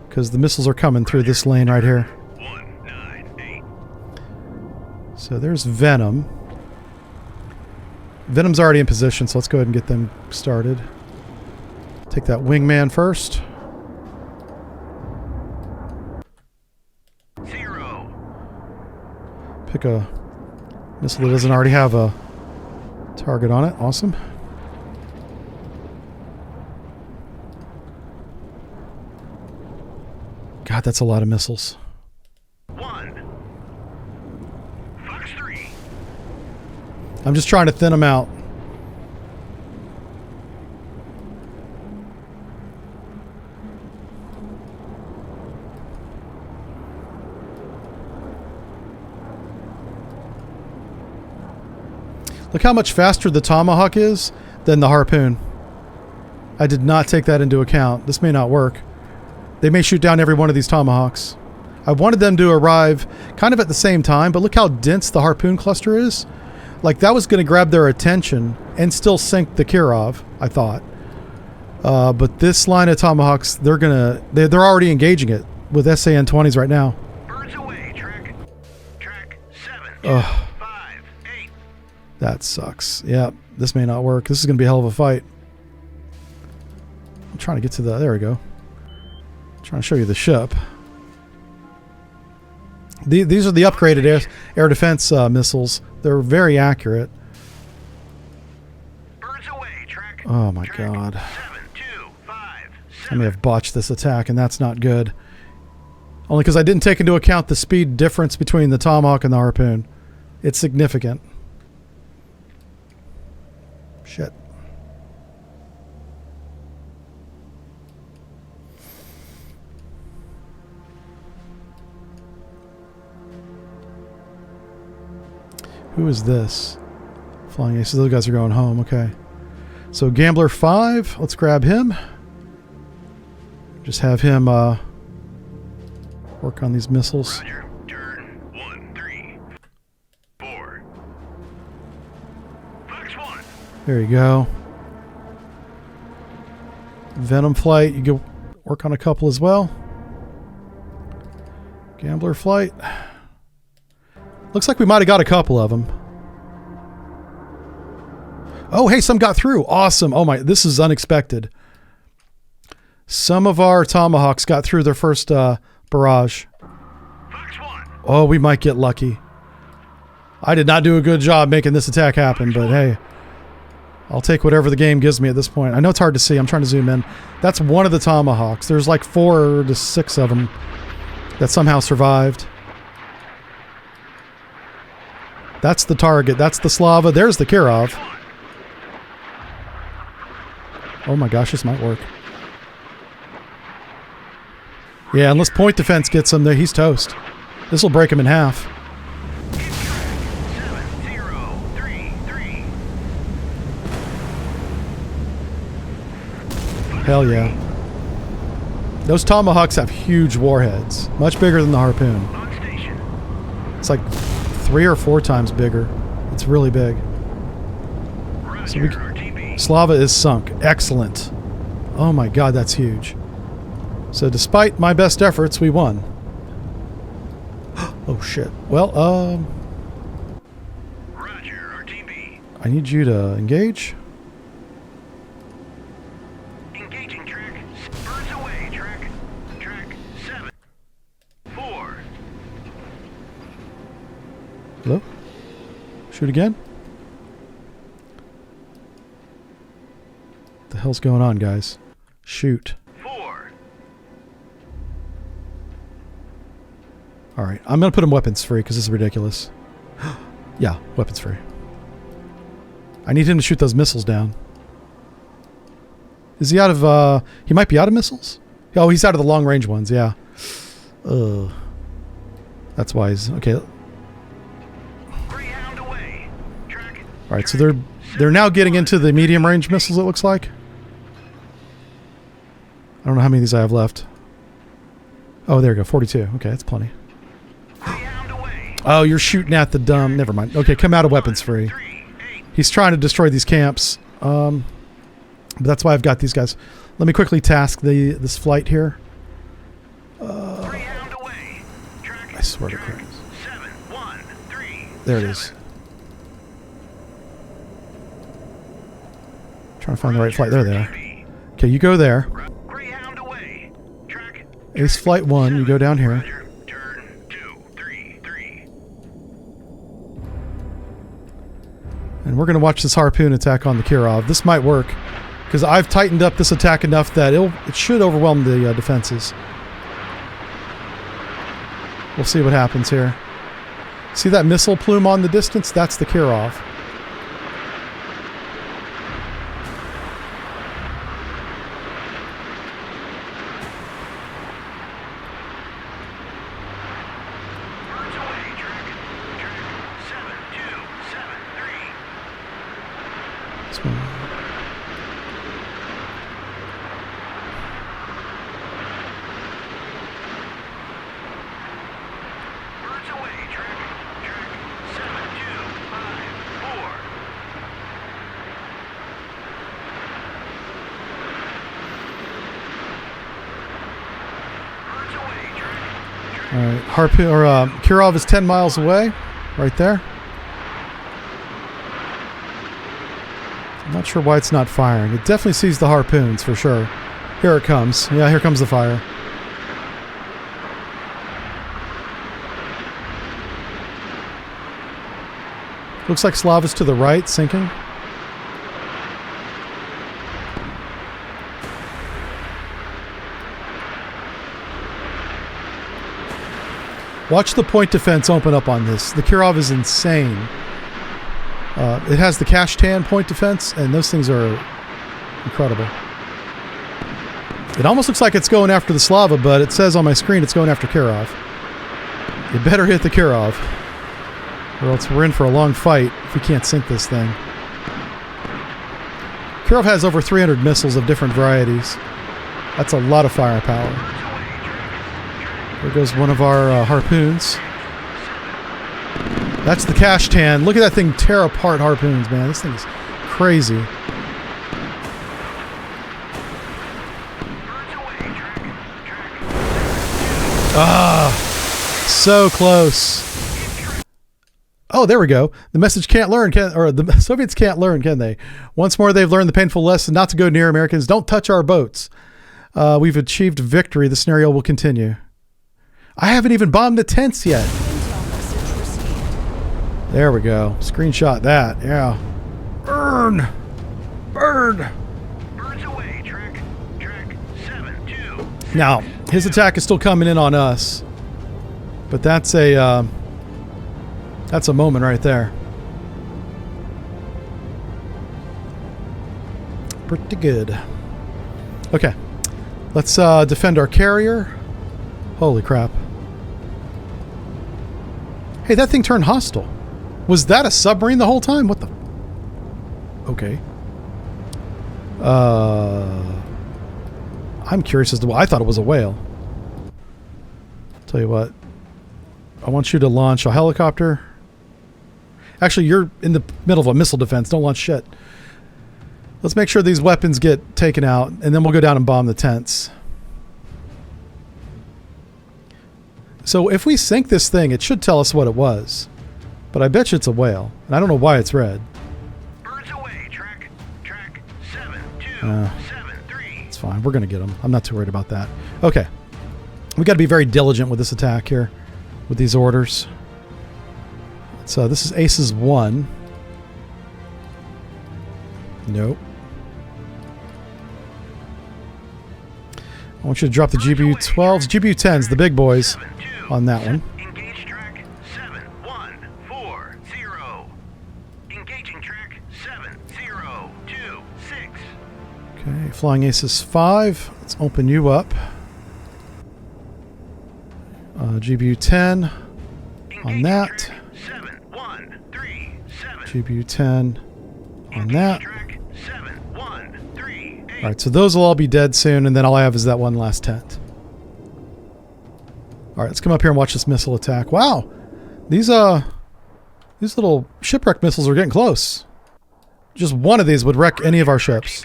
Because the missiles are coming through this lane right here. 198. So there's Venom. Venom's already in position, so let's go ahead and get them started. Take that wingman first. 0. Pick a missile that doesn't already have a target on it. Awesome. God, that's a lot of missiles. 1. Fox 3. I'm just trying to thin them out. Look how much faster the Tomahawk is than the Harpoon. I did not take that into account. This may not work. They may shoot down every one of these Tomahawks. I wanted them to arrive kind of at the same time, but look how dense the Harpoon cluster is. Like, that was going to grab their attention and still sink the Kirov, I thought. But this line of Tomahawks, they're already engaging it with SAN-20s right now. Birds away, track 7, 5, 8. That sucks. Yeah, this may not work. This is going to be a hell of a fight. I'm trying to get to the... There we go. I'm trying to show you the ship. These are the upgraded air defense missiles. They're very accurate. Birds away, track. Oh my god. 7, 2, 5, I may have botched this attack, and that's not good. Only because I didn't take into account the speed difference between the Tomahawk and the Harpoon. It's significant. Shit. Who is this? Flying Aces. Those guys are going home. Okay. So Gambler 5. Let's grab him. Just have him work on these missiles. Roger. Turn 1, 3, 4. Fox 1. There you go. Venom Flight. You go work on a couple as well. Gambler Flight. Looks like we might have got a couple of them. Oh, hey, some got through. Awesome. Oh my, this is unexpected. Some of our Tomahawks got through their first barrage. Fox 1. Oh, we might get lucky. I did not do a good job making this attack happen, but hey, I'll take whatever the game gives me at this point. I know it's hard to see. I'm trying to zoom in. That's one of the Tomahawks. There's like 4 to 6 of them that somehow survived. That's the target. That's the Slava. There's the Kirov. Oh my gosh, this might work. Yeah, unless point defense gets him there, he's toast. This will break him in half. 7, 0, 3, 3. Hell yeah. Those Tomahawks have huge warheads. Much bigger than the Harpoon. On station. It's like 3 or 4 times bigger. It's really big. So Roger, RTB. Slava is sunk. Excellent. Oh my god, that's huge. So despite my best efforts, we won. Oh shit. Well, Roger, RTB. I need you to engage. Engaging track. Birds away, track 7, 4. Hello? Shoot again? What the hell's going on, guys? Shoot. 4. Alright, I'm going to put him weapons free because this is ridiculous. Yeah, weapons free. I need him to shoot those missiles down. Is he out of, he might be out of missiles? Oh, he's out of the long-range ones, yeah. That's wise. Okay. Greyhound away. Track. Alright, so they're now getting into the medium-range missiles, it looks like. I don't know how many of these I have left. Oh, there we go, 42. Okay, that's plenty. Greyhound away. Oh, you're shooting at the dumb... Never mind. Okay, come out of weapons free. 3, 8. He's trying to destroy these camps. But that's why I've got these guys. Let me quickly task this flight here. Greyhound away. Track. I swear to Christ. 7, 1, 3. There it is. Trying to find the right flight. There they are. Okay, you go there. Greyhound away. Track. Ace Flight 1, you go down here. Roger. Turn 2, 3, 3. And we're going to watch this Harpoon attack on the Kirov. This might work. Because I've tightened up this attack enough that it should overwhelm the defenses. We'll see what happens here. See that missile plume on the distance? That's the Kirov. Birds away, track 7, 2, 7, 3. This one. Birds away, track 7254. Birds away, track All right, Harpoon or Kirov is 10 miles away, right there. I'm not sure why it's not firing. It definitely sees the harpoons for sure. Here it comes. Yeah, here comes the fire. Looks like Slava's to the right, sinking. Watch the point defense open up on this. The Kirov is insane. It has the Kashtan point defense, and those things are incredible. It almost looks like it's going after the Slava, but it says on my screen it's going after Kirov. You better hit the Kirov, or else we're in for a long fight if we can't sink this thing. Kirov has over 300 missiles of different varieties. That's a lot of firepower. There goes one of our harpoons. That's the Kashtan. Look at that thing tear apart harpoons, man. This thing is crazy. Ah, so close. Oh, there we go. The message can't learn, or the Soviets can't learn, can they? Once more, they've learned the painful lesson not to go near Americans. Don't touch our boats. We've achieved victory. The scenario will continue. I haven't even bombed the tents yet. There we go. Screenshot that. Yeah. Burn! Burn! Birds away, track 72. Now, his attack is still coming in on us. But that's a moment right there. Pretty good. Okay. Let's defend our carrier. Holy crap. Hey, that thing turned hostile. Was that a submarine the whole time? What the? Okay. I'm curious as to why. I thought it was a whale. Tell you what. I want you to launch a helicopter. Actually, you're in the middle of a missile defense. Don't launch shit. Let's make sure these weapons get taken out, and then we'll go down and bomb the tents. So if we sink this thing, it should tell us what it was. But I bet you it's a whale. And I don't know why it's red. Birds away, track 7273. It's fine. We're going to get them. I'm not too worried about that. Okay. We got to be very diligent with this attack here. With these orders. So this is Aces 1. Nope. I want you to drop the GBU-12s. GBU-10s, the big boys, on that one. Engage track 7140. Engaging track 7026. Okay, Flying Aces 5. Let's open you up. GBU-10 on that. 7137. GBU-10 on that. Track 7138. Alright, so those will all be dead soon, and then all I have is that one last tent. Alright, let's come up here and watch this missile attack. Wow! These little shipwreck missiles are getting close. Just one of these would wreck any of our ships.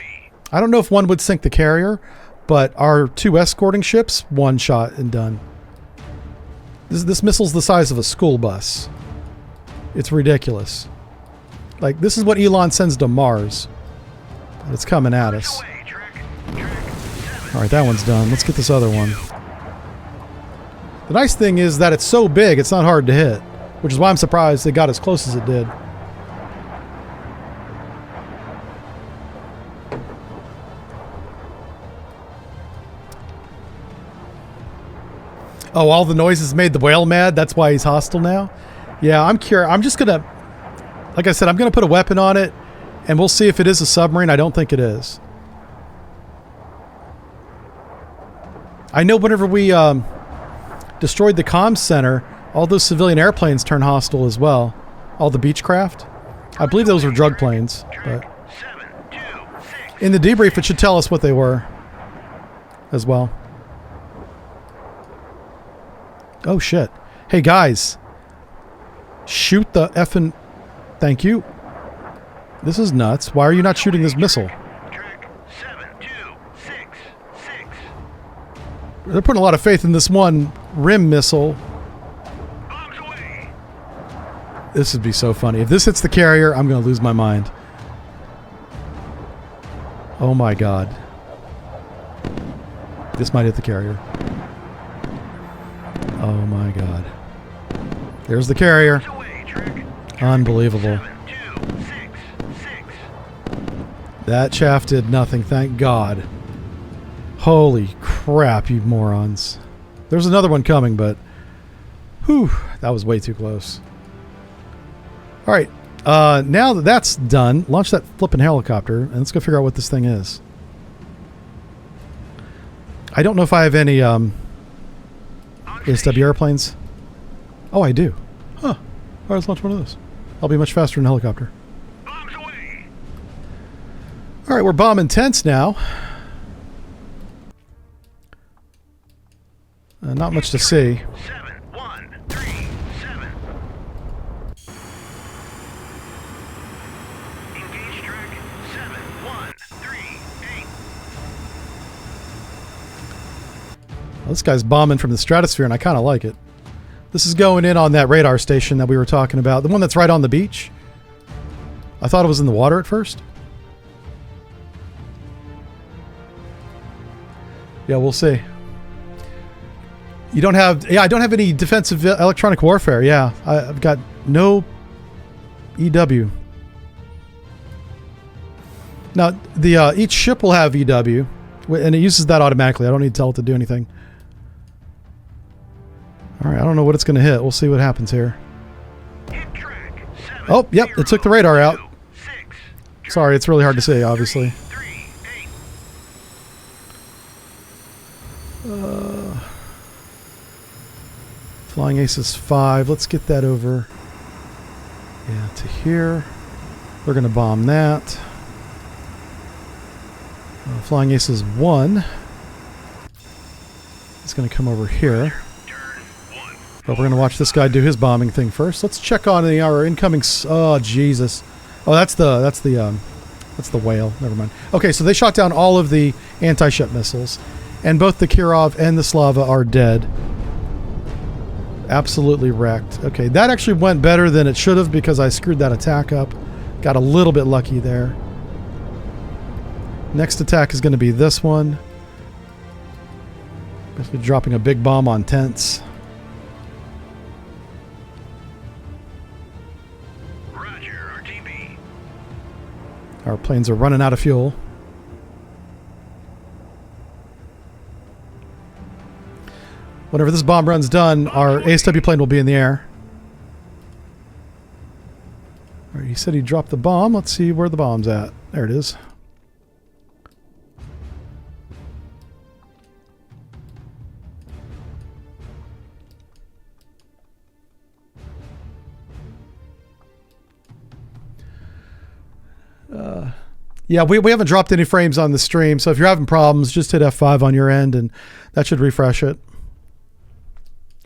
I don't know if one would sink the carrier, but our two escorting ships, one shot and done. This missile's the size of a school bus. It's ridiculous. Like, this is what Elon sends to Mars. But it's coming at us. Alright, that one's done. Let's get this other one. The nice thing is that it's so big, it's not hard to hit. Which is why I'm surprised it got as close as it did. Oh, all the noises made the whale mad? That's why he's hostile now? Yeah, I'm curious. I'm just gonna... Like I said, I'm gonna put a weapon on it, and we'll see if it is a submarine. I don't think it is. I know whenever we destroyed the comms center, all those civilian airplanes turned hostile as well. All the Beechcraft. I believe those were drug planes, but... In the debrief, it should tell us what they were as well. Oh, shit. Hey, guys. Shoot the effing... Thank you. This is nuts. Why are you not shooting this missile? Track 7266. They're putting a lot of faith in this one rim missile. Bombs away. This would be so funny. If this hits the carrier, I'm going to lose my mind. Oh my god. This might hit the carrier. Oh my god. There's the carrier. Bombs away, track. Unbelievable. 7266. That chaff did nothing, thank god. Holy crap, you morons. There's another one coming, but... Whew, that was way too close. Alright, now that that's done, launch that flipping helicopter, and let's go figure out what this thing is. I don't know if I have any ASW airplanes. Oh, I do. Huh. Alright, let's launch one of those. I'll be much faster than a helicopter. Bombs away. Alright, we're bombing tents now. Not much to see. 7137. Engage track 7138. Well, this guy's bombing from the stratosphere, and I kind of like it. This is going in on that radar station that we were talking about. The one that's right on the beach. I thought it was in the water at first. Yeah, we'll see. You don't have... Yeah, I don't have any defensive electronic warfare. Yeah, I've got no EW. Now, the each ship will have EW, and it uses that automatically. I don't need to tell it to do anything. Alright, I don't know what it's going to hit. We'll see what happens here. Hit track Oh, yep, it took the radar out. 706. Sorry, it's really hard to see, obviously. 38. Flying Aces 5. Let's get that over. Yeah, to here. We're going to bomb that. Flying Aces 1. It's going to come over here. But we're going to watch this guy do his bombing thing first. Let's check on our incoming... Oh, Jesus. Oh, that's the whale. Never mind. Okay, so they shot down all of the anti-ship missiles. And both the Kirov and the Slava are dead. Absolutely wrecked. Okay, that actually went better than it should have because I screwed that attack up. Got a little bit lucky there. Next attack is going to be this one. Basically dropping a big bomb on tents. Roger, RTB. Our planes are running out of fuel. Whenever this bomb run's done, our ASW plane will be in the air. Alright, he said he dropped the bomb. Let's see where the bomb's at. There it is. Yeah, we haven't dropped any frames on the stream, so if you're having problems, just hit F5 on your end, and that should refresh it.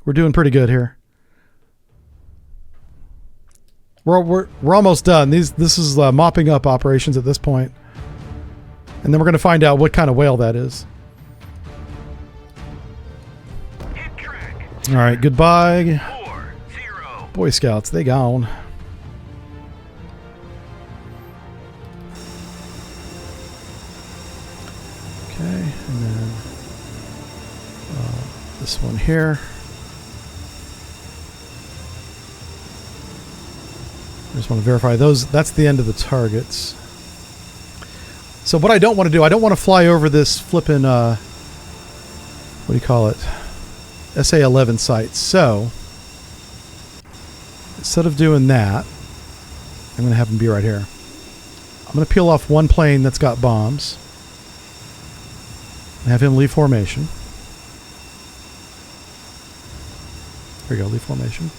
We're doing pretty good here. We're almost done. This is mopping up operations at this point, and then we're going to find out what kind of whale that is. Hit track. All right, goodbye, 40. Boy Scouts. They gone. Okay, and then this one here. I just want to verify those. That's the end of the targets. So what I don't want to do, I don't want to fly over this flippin', what do you call it? SA-11 site. So instead of doing that, I'm going to have them be right here. I'm going to peel off one plane that's got bombs. And have him leave formation. There you go, leave formation.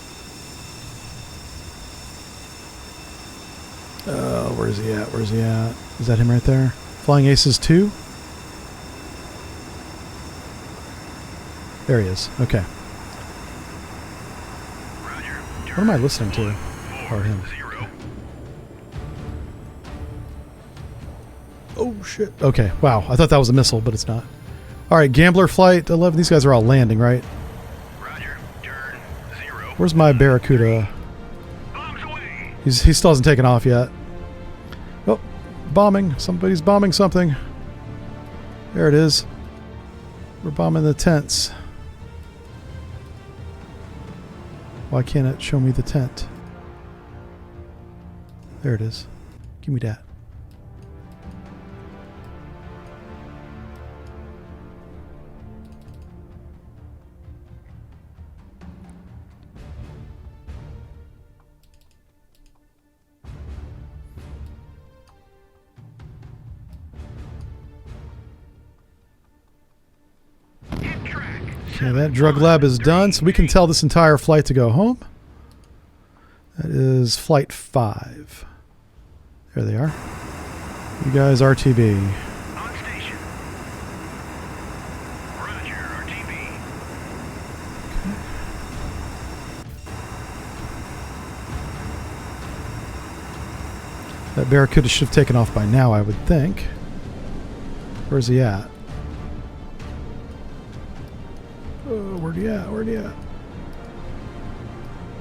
Where's he at? Where's he at? Is that him right there? Flying Aces 2. There he is. Okay. Roger. What am I listening to? Or him. 0. Oh, shit. Okay. Wow. I thought that was a missile, but it's not. All right. Gambler Flight 11. These guys are all landing, right? Roger. Turn 0. Where's my Barracuda? Bombs away. He still hasn't taken off yet. Oh, bombing. Somebody's bombing something. There it is. We're bombing the tents. Why can't it show me the tent? There it is. Give me that. Hit track. Okay, that drug lab is done, so we can tell this entire flight to go home. That is flight 5. There they are. You guys RTB. On station. Roger. RTB. That Barracuda should have taken off by now, I would think. Where's he at? Oh, where'd he at? Where'd he at?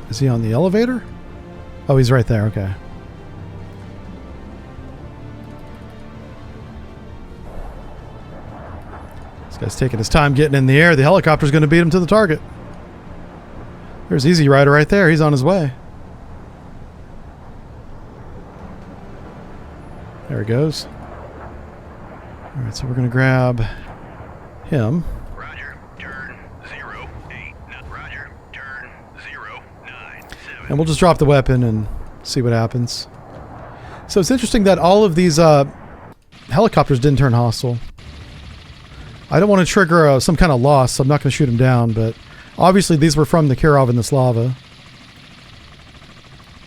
Is he on the elevator? Oh, he's right there. Okay. This guy's taking his time getting in the air. The helicopter's going to beat him to the target. There's Easy Rider right there. He's on his way. There he goes. All right, so we're going to grab him. Roger. Turn 0. 8. Roger. Turn 0. 9. 7. And we'll just drop the weapon and see what happens. So it's interesting that all of these helicopters didn't turn hostile. I don't want to trigger some kind of loss, so I'm not going to shoot them down, but obviously these were from the Kirov and the Slava.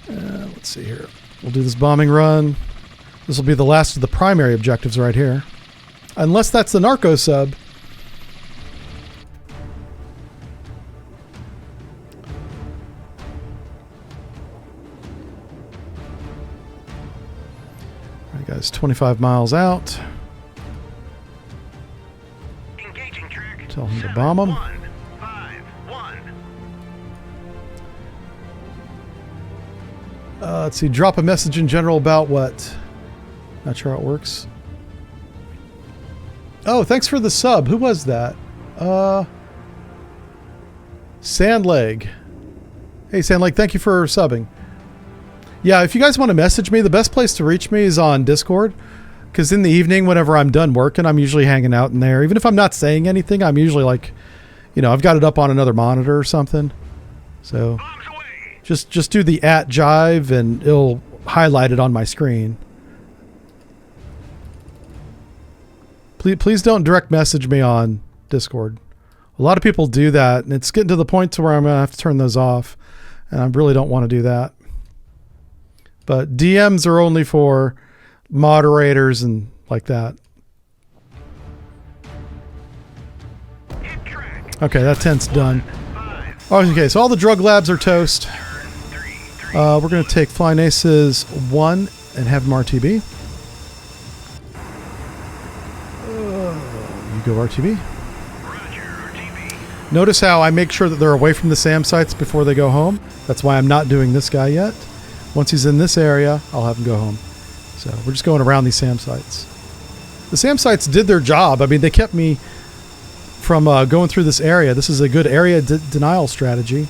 Let's see here. We'll do this bombing run. This will be the last of the primary objectives right here. Unless that's the narco sub. Alright guys, 25 miles out. Engaging track. Tell him to bomb 'em. 1. 5. 1. Let's see, drop a message in general about what? Not sure how it works. Oh, thanks for the sub. Who was that? Sandleg. Hey, Sandleg, thank you for subbing. Yeah, if you guys want to message me, the best place to reach me is on Discord. Because in the evening, whenever I'm done working, I'm usually hanging out in there. Even if I'm not saying anything, I'm usually like, you know, I've got it up on another monitor or something. So Bombs away. just do the @jive and it'll highlight it on my screen. Please don't direct message me on Discord. A lot of people do that, and it's getting to the point to where I'm going to have to turn those off, and I really don't want to do that. But DMs are only for moderators and like that. Hit track. Okay, that tent's done. 5. Okay, so all the drug labs are toast. Turn 3. 3. We're going to take Flying Aces 1 and have them RTB. You go RTB. Roger. RTB. Notice how I make sure that they're away from the SAM sites before they go home. That's why I'm not doing this guy yet. Once he's in this area, I'll have him go home. So we're just going around these SAM sites. The SAM sites did their job. I mean, they kept me from going through this area. This is a good area denial strategy,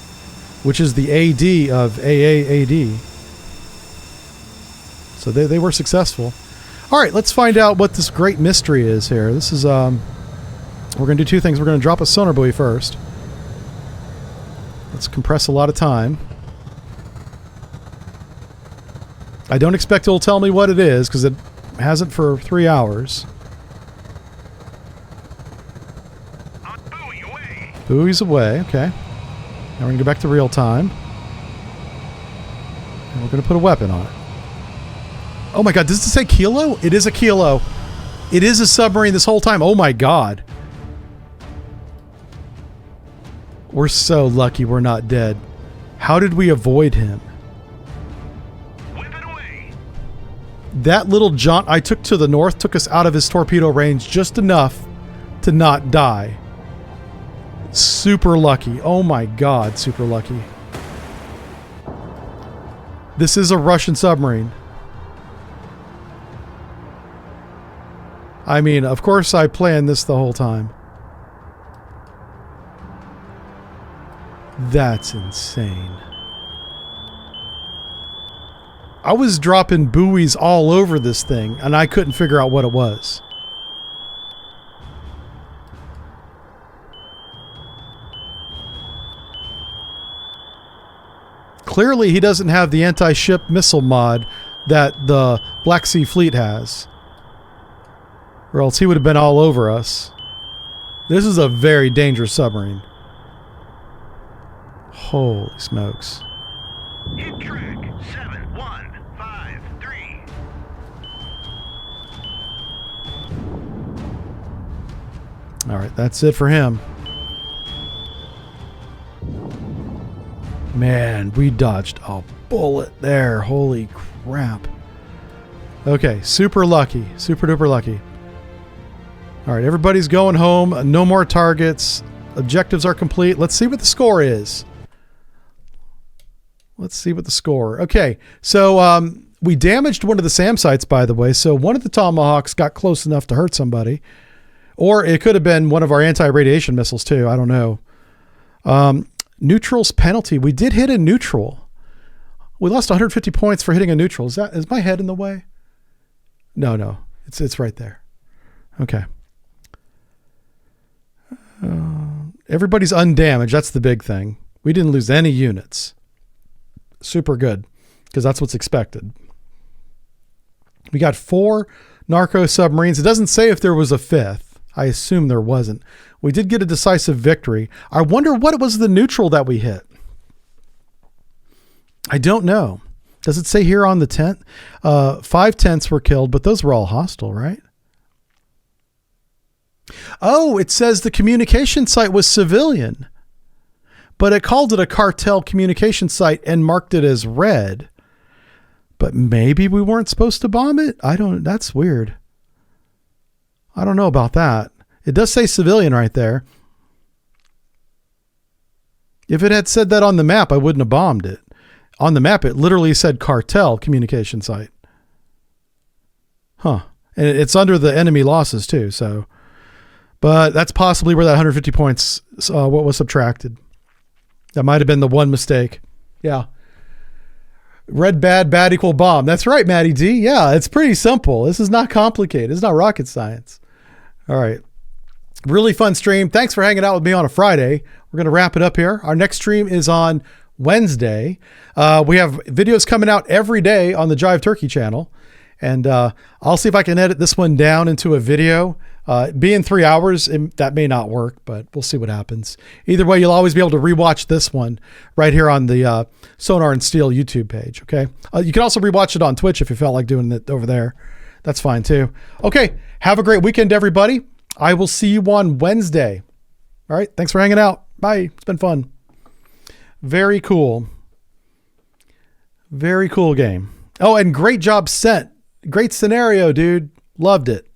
which is the AD of AAAD. So they were successful. All right, let's find out what this great mystery is here. This is, we're going to do two things. We're going to drop a sonar buoy first. Let's compress a lot of time. I don't expect it'll tell me what it is, because it hasn't for 3 hours. Buoy away. Buoy's away, okay. Now we're going to go back to real time. And we're going to put a weapon on it. Oh my god, does it say kilo? It is a kilo. It is a submarine this whole time. Oh my God. We're so lucky we're not dead. How did we avoid him? Whip it away. That little jaunt I took to the north took us out of his torpedo range just enough to not die. Super lucky. Oh my God, super lucky. This is a Russian submarine. I mean, of course I planned this the whole time. That's insane. I was dropping buoys all over this thing, and I couldn't figure out what it was. Clearly, he doesn't have the anti-ship missile mod that the Black Sea Fleet has. Or else he would have been all over us. This is a very dangerous submarine. Holy smokes. Hit track 7153. All right, that's it for him. Man, we dodged a bullet there. Holy crap. Okay, super lucky. Super duper lucky. All right, everybody's going home. No more targets. Objectives are complete. Let's see what the score is. Let's see what the score. Okay, so we damaged one of the SAM sites, by the way. So one of the Tomahawks got close enough to hurt somebody. Or it could have been one of our anti-radiation missiles, too. I don't know. Neutral's penalty. We did hit a neutral. We lost 150 points for hitting a neutral. Is my head in the way? No. It's right there. Okay. Everybody's undamaged. That's the big thing. We didn't lose any units. Super good, because that's what's expected. We got 4 narco submarines. It doesn't say if there was a 5th. I assume there wasn't. We did get a decisive victory. I wonder what it was the neutral that we hit. I don't know. Does it say here on the tent? 5 tents were killed, but those were all hostile, right? Oh, it says the communication site was civilian, but it called it a cartel communication site and marked it as red. But maybe we weren't supposed to bomb it? That's weird. I don't know about that. It does say civilian right there. If it had said that on the map, I wouldn't have bombed it. On the map, it literally said cartel communication site. Huh. And it's under the enemy losses too, so. But that's possibly where that 150 points, what was subtracted. That might have been the one mistake. Yeah. Red bad, bad equal bomb. That's right, Matty D. Yeah, it's pretty simple. This is not complicated. It's not rocket science. All right. Really fun stream. Thanks for hanging out with me on a Friday. We're going to wrap it up here. Our next stream is on Wednesday. We have videos coming out every day on the Jive Turkey channel. And I'll see if I can edit this one down into a video. Being 3 hours, that may not work, but we'll see what happens. Either way, you'll always be able to rewatch this one right here on the Sonar and Steel YouTube page, okay? You can also rewatch it on Twitch if you felt like doing it over there. That's fine too. Okay, have a great weekend, everybody. I will see you on Wednesday. All right, thanks for hanging out. Bye. It's been fun. Very cool. Very cool game. Oh, and great job set. Great scenario, dude. Loved it.